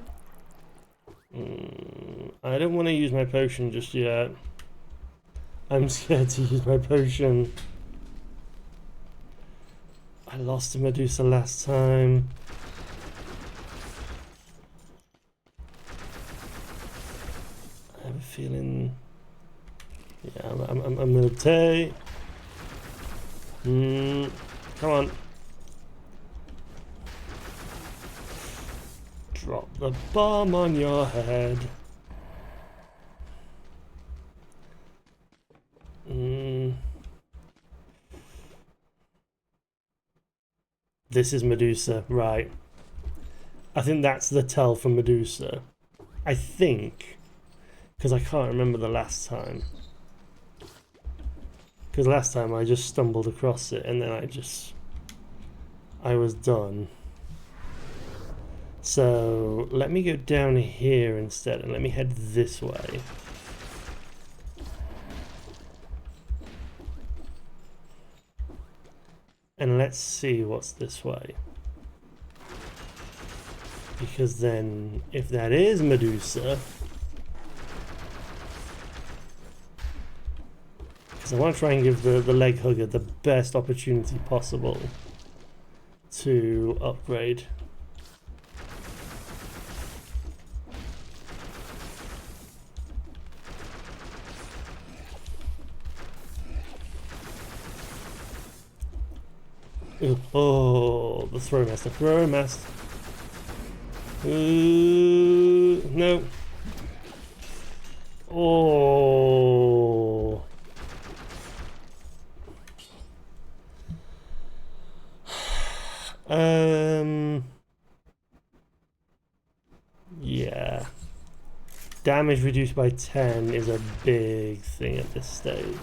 I don't want to use my potion just yet. I'm scared to use my potion. I lost to Medusa last time. I have a feeling... Yeah, I'm gonna take... Come on. Drop the bomb on your head. This is Medusa, right. I think that's the tell from Medusa. I think. Because I can't remember the last time. Because last time I just stumbled across it and then I was done. So let me go down here instead and let me head this way. And let's see what's this way. Because then, if that is Medusa... Because I want to try and give the leg hugger the best opportunity possible to upgrade. Ooh, oh, the Throwmaster. No. Oh. Yeah. Damage reduced by 10 is a big thing at this stage.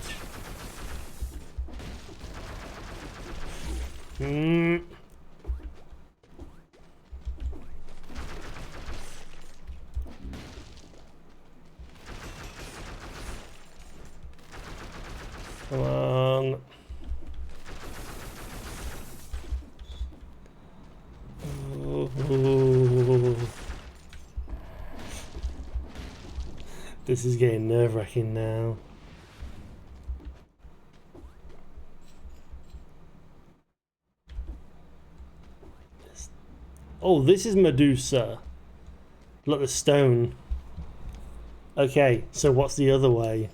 Come on. Ooh. This is getting nerve-wracking now. Oh, this is Medusa. Look, the stone. Okay, so what's the other way?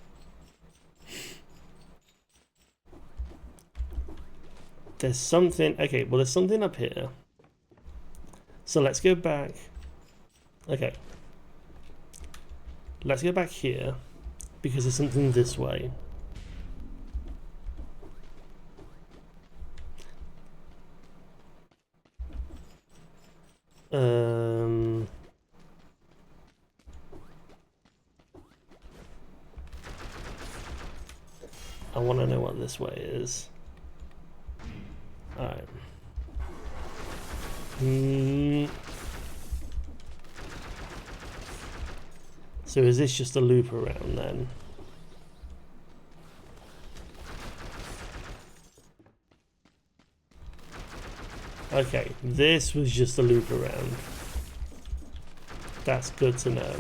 There's something... Okay, well, there's something up here. So let's go back. Okay. Let's go back here because there's something this way. I want to know what this way is. Alright. So is this just a loop around then? Okay, this was just a loop around. That's good to know.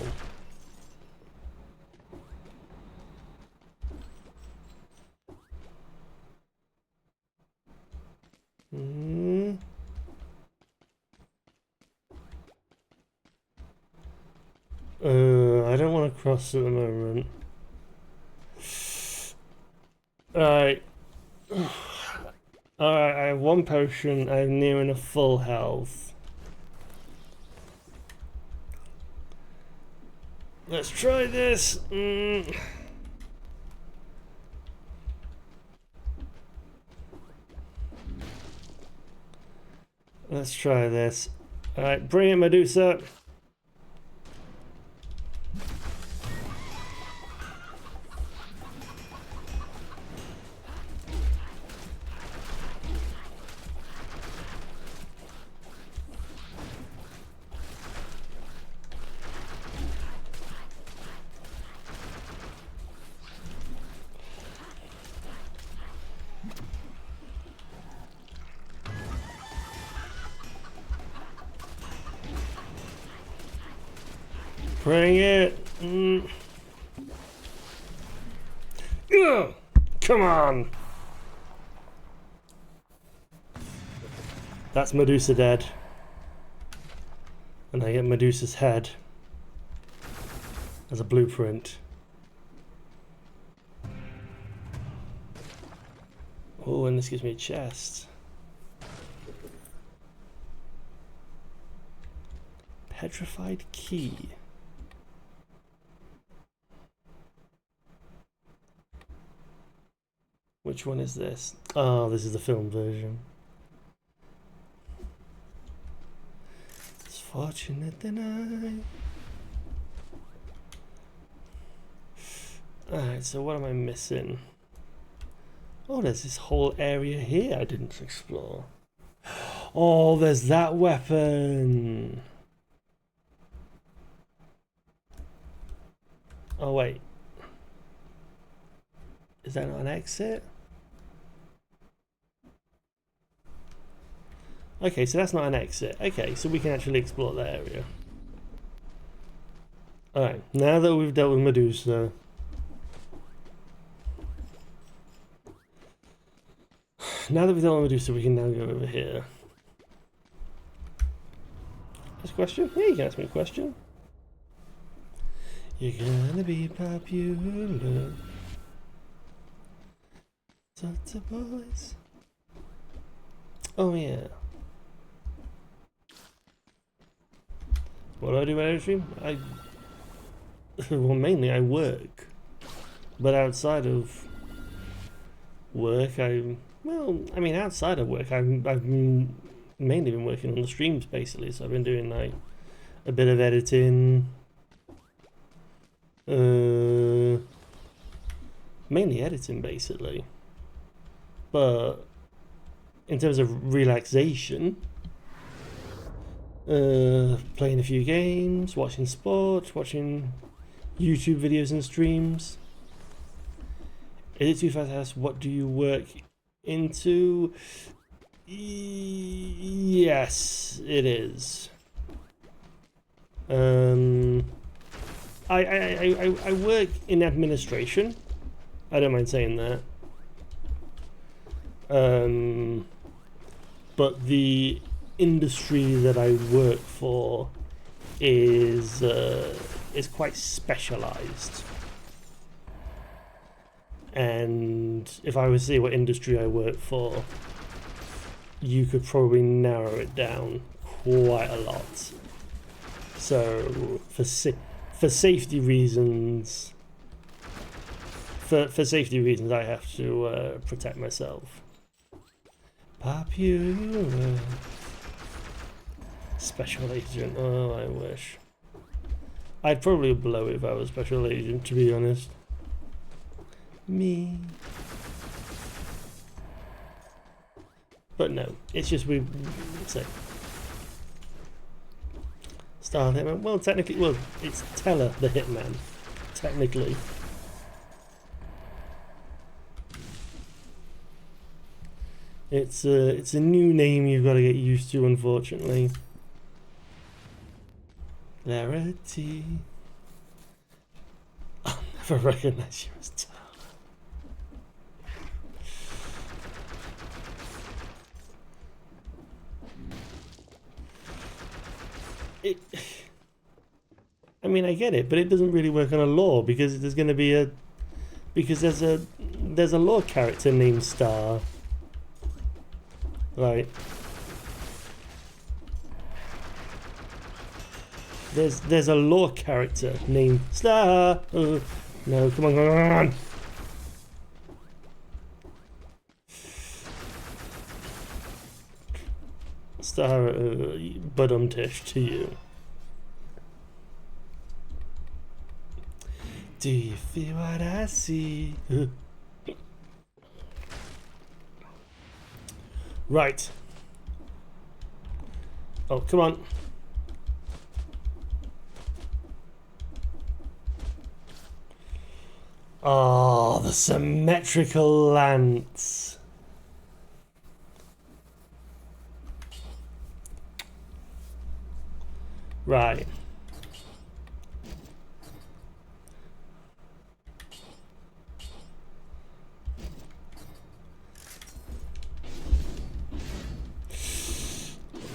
I don't want to cross at the moment. Alright. Alright, I have one potion. I'm nearing a full health. Let's try this. Let's try this. Alright, bring it, Medusa. Bring it. Ugh, come on. That's Medusa dead. And I get Medusa's head as a blueprint. Oh, and this gives me a chest. Petrified key. Which one is this? Oh, this is the film version. It's fortunate than I. Alright, so what am I missing? Oh, there's this whole area here I didn't explore. Oh, there's that weapon. Oh, wait. Is that not an exit? Okay, so that's not an exit. Okay, so we can actually explore that area. Alright, now that we've dealt with Medusa, we can now go over here. Ask a question? Yeah, you can ask me a question. You're gonna be popular. Lots of boys. Oh yeah. What do I do when I stream? Well, mainly I work, but outside of work, outside of work, I've mainly been working on the streams basically. So I've been doing like a bit of editing, mainly editing basically. But in terms of relaxation, playing a few games, watching sport, watching YouTube videos and streams. Is it too fast to ask what do you work into? Yes, it is. I work in administration. I don't mind saying that. But the industry that I work for is quite specialized. And if I was to say what industry I work for, you could probably narrow it down quite a lot. So for safety reasons, for safety reasons, I have to protect myself. Popular special agent. Oh, I wish. I'd probably blow it if I was special agent, to be honest. Me. But no, it's just we say Star Hitman. Well, technically, well, it's Teller the Hitman, technically. It's a new name you've got to get used to, unfortunately. Clarity. I'll never recognize you as Teller. I mean, I get it, but it doesn't really work on a lore because there's going to be there's a lore character named Star, right? There's a lore character named Star. No, come on. Star, tish to you. Do you feel what I see? Right. Oh, come on. Oh, the symmetrical lance. Right.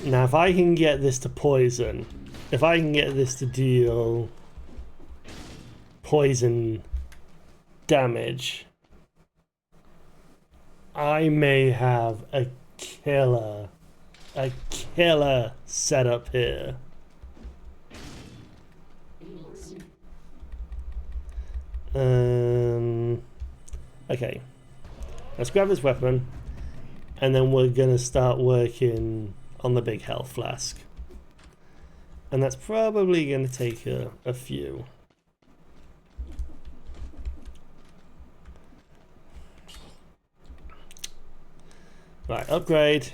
Now, if I can get this to poison, if I can get this to deal poison damage, I may have a killer setup here. Okay, let's grab this weapon, and then we're gonna start working on the big health flask, and that's probably gonna take a few. Right, upgrade.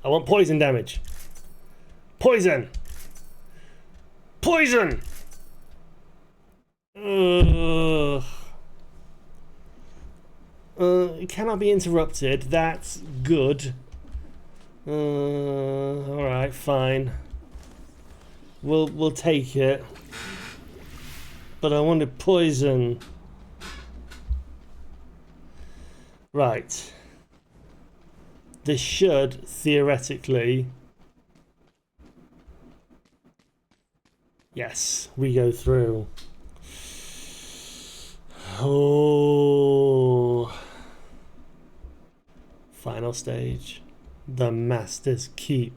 I want poison damage. Poison! Poison! It cannot be interrupted. That's good. Alright, fine. We'll take it. But I wanted poison. Right. This should, theoretically... Yes, we go through. Oh. Final stage. The Master's Keep.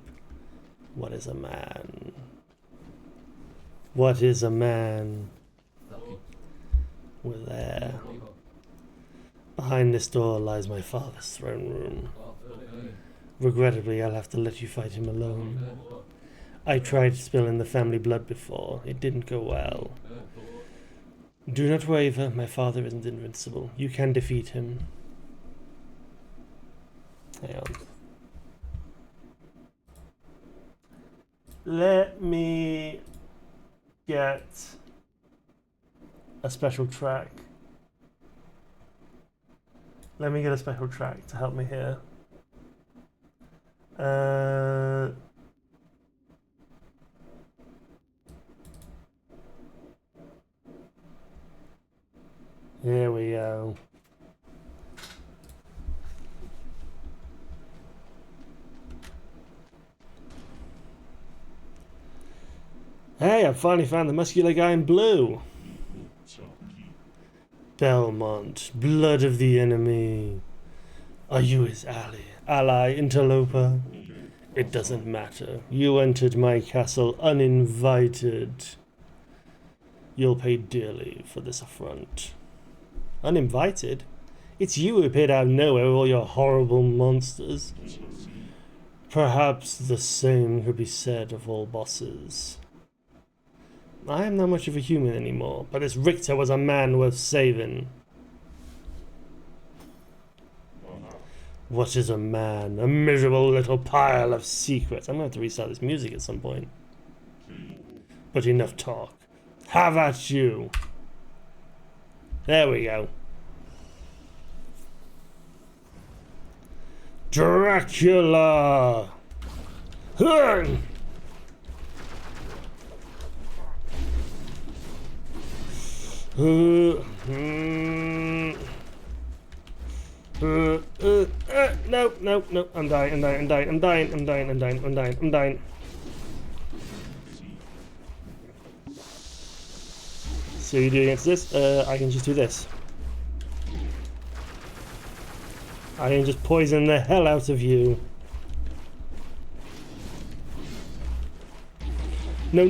What is a man? What is a man? We're there. Behind this door lies my father's throne room. Regrettably, I'll have to let you fight him alone. I tried spilling the family blood before. It didn't go well. Do not waver. My father isn't invincible. You can defeat him. Hang on. Let me get a special track. Let me get a special track to help me here. Here we go. Hey, I finally found the muscular guy in blue. Belmont, blood of the enemy. Are you his ally, interloper? It doesn't matter. You entered my castle uninvited. You'll pay dearly for this affront. Uninvited? It's you who appeared out of nowhere with all your horrible monsters. Perhaps the same could be said of all bosses. I am not much of a human anymore, but this Richter was a man worth saving. What is a man? A miserable little pile of secrets. I'm going to have to restart this music at some point. But enough talk. Have at you. There we go. Dracula! No, I'm dying. So you do against this? I can just do this. I can just poison the hell out of you. No.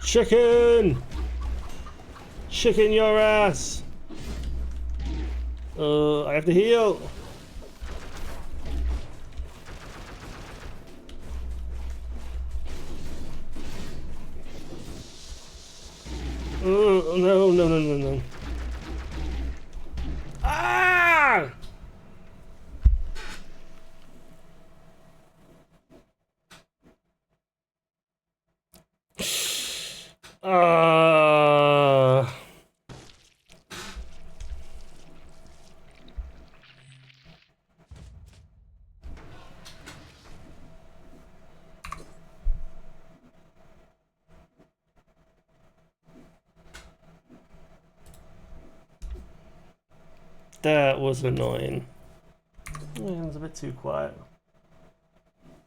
Chicken! Chicken your ass! I have to heal. No. Ah! That was annoying. Yeah, it was a bit too quiet.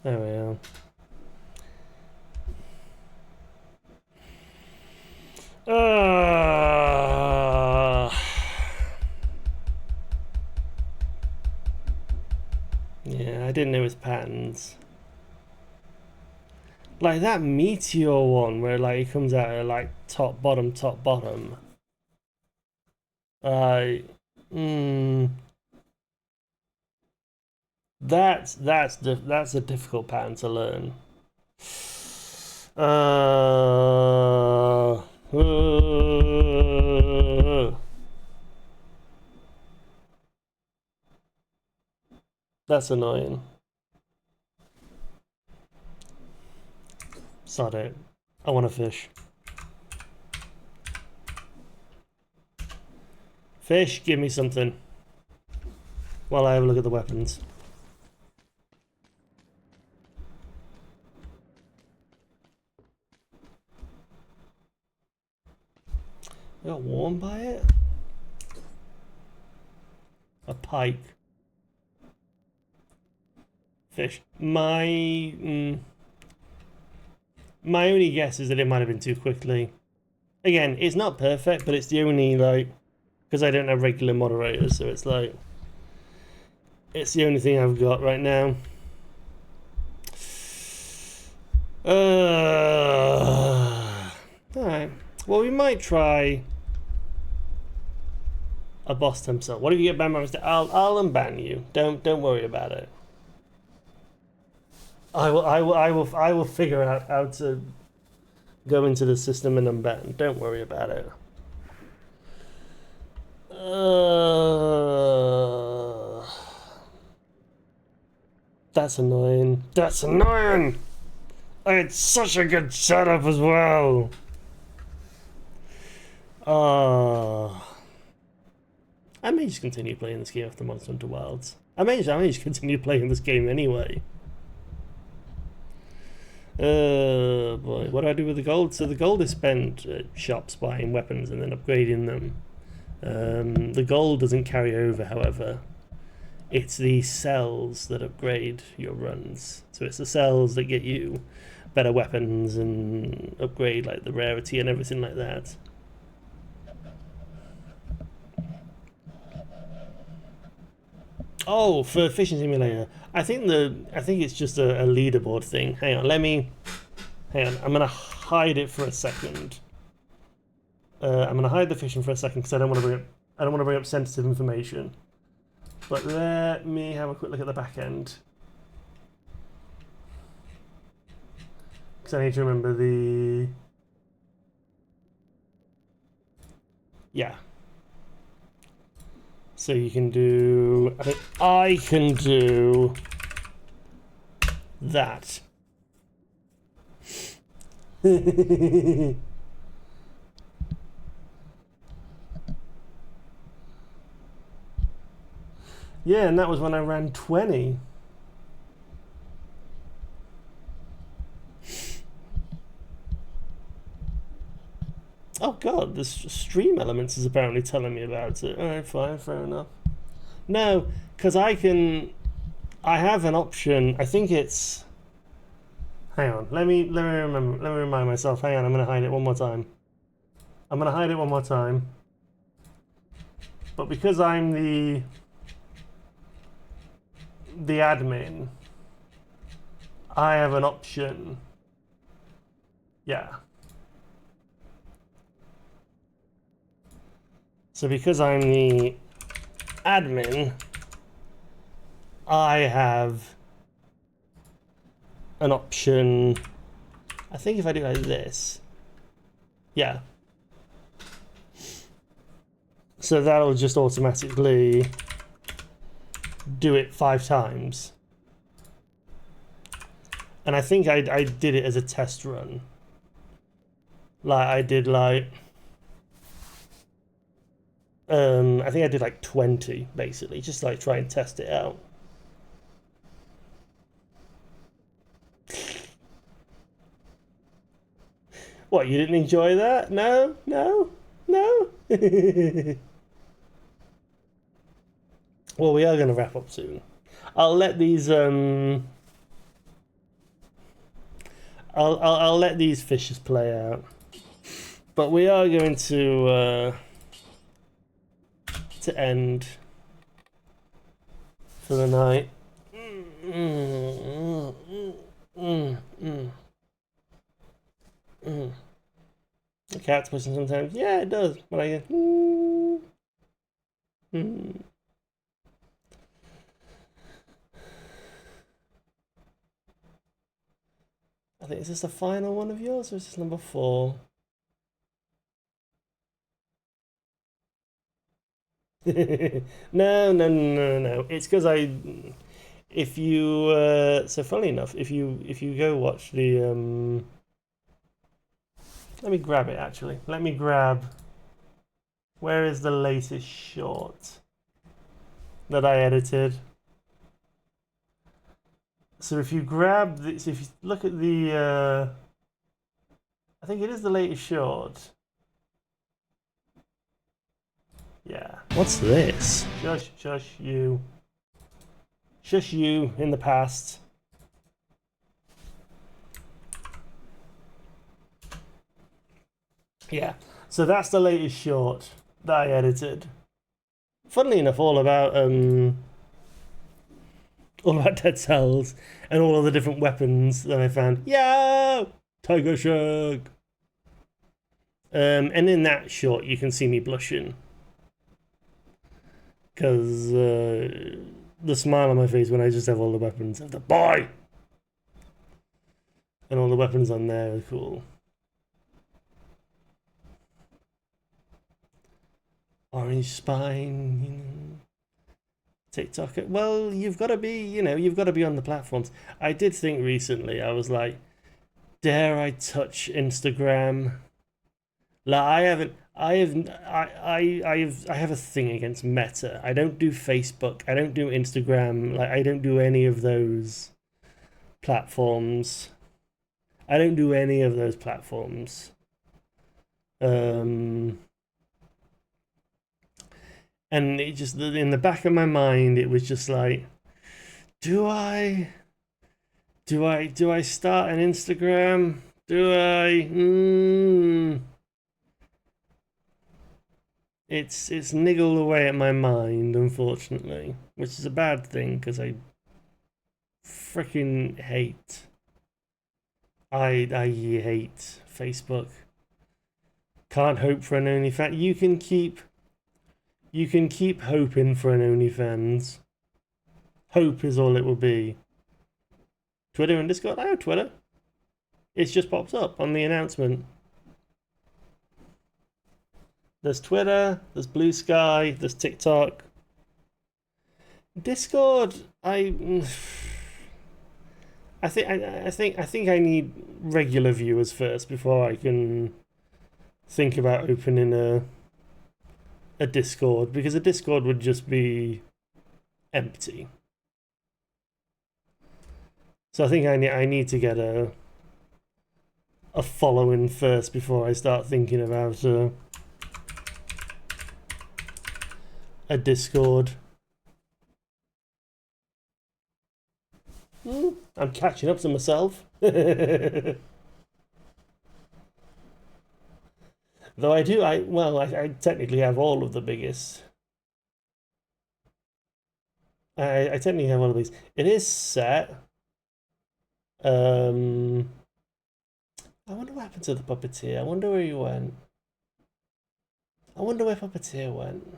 There we are. Yeah, I didn't know his patterns. Like that meteor one where like he comes out of like top bottom. That's a difficult pattern to learn. That's annoying. Sod it. I want a fish. Fish, give me something. While I have a look at the weapons. I got warmed by it? A pike. Fish. My only guess is that it might have been too quickly. Again, it's not perfect, but it's the only, like, because I don't have regular moderators, so it's like, it's the only thing I've got right now. Alright. Well, we might try a boss himself. What if you get banned by mistake? I'll unban you. Don't worry about it. I will figure out how to go into the system and unban. Don't worry about it. That's annoying. That's annoying! I had such a good setup as well. I may just continue playing this game after Monster Hunter Wilds. I may just continue playing this game anyway. Boy, what do I do with the gold? So the gold is spent at shops buying weapons and then upgrading them. The gold doesn't carry over, however, It's the cells that upgrade your runs. So it's the cells that get you better weapons and upgrade like the rarity and everything like that. Oh, for Fishing Simulator, I think it's just a leaderboard thing. Hang on, I'm gonna hide it for a second. I'm gonna hide the fishing for a second because I don't want to bring up sensitive information. But let me have a quick look at the back end. Because I need to remember the... Yeah. So you can do... I think I can do... that. Yeah, and that was when I ran 20. Oh god, the Stream Elements is apparently telling me about it. Alright, fine, fair enough. No, because I have an option. I think it's... Hang on, let me remember. Let me remind myself. Hang on, I'm gonna hide it one more time. But because I'm the admin, I have an option. Yeah. So because I'm the admin, I have an option. I think if I do like this, yeah. So that'll just automatically do it 5 times. And I think I did it as a test run. Like I did like... I think I did like 20 basically, just like try and test it out. What, you didn't enjoy that? No? Well, we are going to wrap up soon. I'll let these I'll let these fishes play out. But we are going to end for the night. The cat's pushing sometimes. Yeah, it does. But I get... I think, is this the final one of yours or is this number 4? No. It's because if you so funnily enough, if you go watch the let me grab it actually. Let me grab, where is the latest short that I edited? So if you grab this, if you look at the I think it is the latest short. Yeah. What's this? Shush you. Shush you in the past. Yeah. So that's the latest short that I edited. Funnily enough, all about Dead Cells and all of the different weapons that I found. Yo! Tiger Shark! And in that short, you can see me blushing. Because the smile on my face when I just have all the weapons of the boy! And all the weapons on there are cool. Orange Spine, you know. TikTok. Well, you've got to be on the platforms. I did think recently, I was like, dare I touch Instagram? Like I have a thing against Meta. I don't do Facebook. I don't do Instagram. Like I don't do any of those platforms. And it just, in the back of my mind, it was just like, do I start an Instagram? Do I? It's niggled away at my mind, unfortunately, which is a bad thing because I freaking hate. I hate Facebook. Can't hope for an OnlyFans. You can keep hoping for an OnlyFans. Hope is all it will be. Twitter and Discord. I have Twitter. It's just popped up on the announcement. There's Twitter, there's Blue Sky, there's TikTok. Discord, I think I need regular viewers first before I can think about opening a Discord, because a Discord would just be empty. So I think I need to get a following first before I start thinking about a Discord. I'm catching up to myself. Though I technically have all of the biggest. I technically have all of these. It is set. I wonder what happened to the Puppeteer. I wonder where he went. I wonder where Puppeteer went.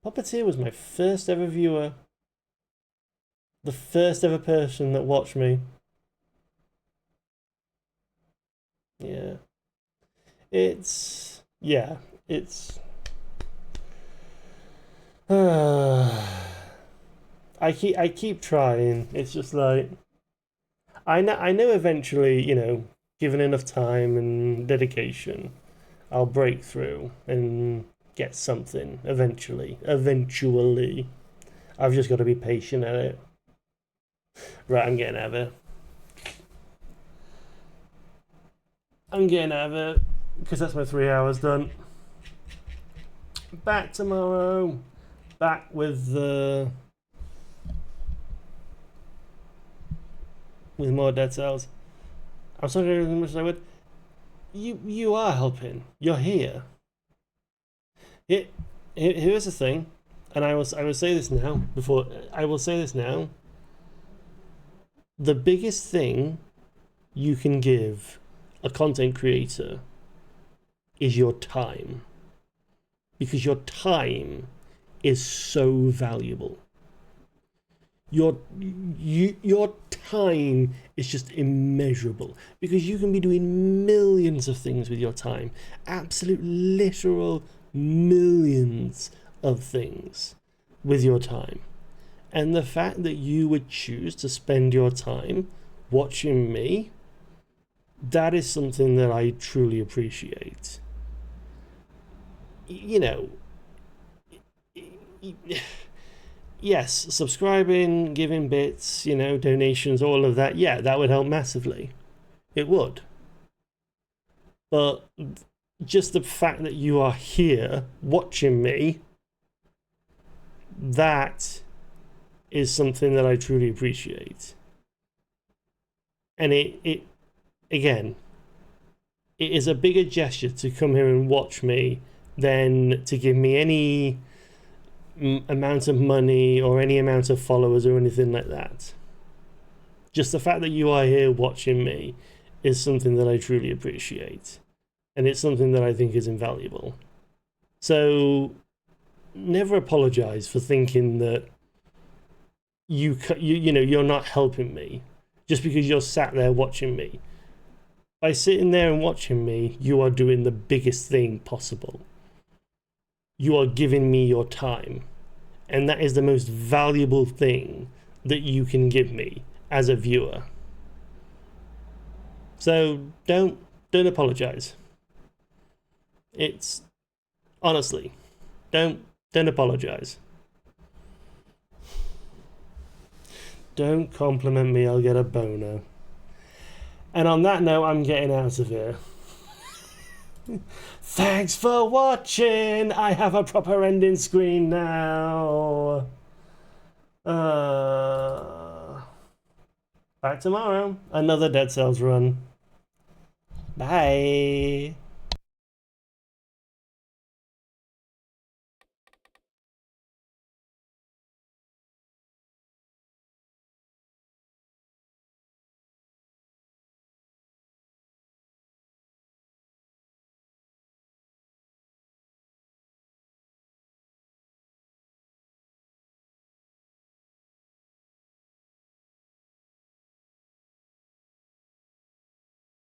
Puppeteer was my first ever viewer. The first ever person that watched me. Yeah. It's... I keep trying. It's just like... I know eventually, given enough time and dedication, I'll break through and get something eventually. I've just got to be patient at it. Right, I'm getting out of it. Because that's my 3 hours done. Back tomorrow. Back with more Dead Cells. I'm sorry as much as I would. You are helping. You're here. Here's the thing, and I will say this now. The biggest thing you can give a content creator is your time, because your time is so valuable. Your time is just immeasurable, because you can be doing millions of things with your time, absolute literal millions of things with your time. And the fact that you would choose to spend your time watching me, that is something that I truly appreciate. Yes, subscribing, giving bits, donations, all of that, yeah, that would help massively. It would. But just the fact that you are here watching me, that is something that I truly appreciate. And it is a bigger gesture to come here and watch me than to give me any amount of money or any amount of followers or anything like that. Just the fact that you are here watching me is something that I truly appreciate, and it's something that I think is invaluable. So never apologize for thinking that you're not helping me just because you're sat there watching me. By sitting there and watching me, you are doing the biggest thing possible. You are giving me your time, and that is the most valuable thing that you can give me as a viewer. So don't apologize. It's honestly, don't apologize. Don't compliment me, I'll get a boner. And on that note, I'm getting out of here. Thanks for watching. I have a proper ending screen now. Back tomorrow. Another Dead Cells run. Bye.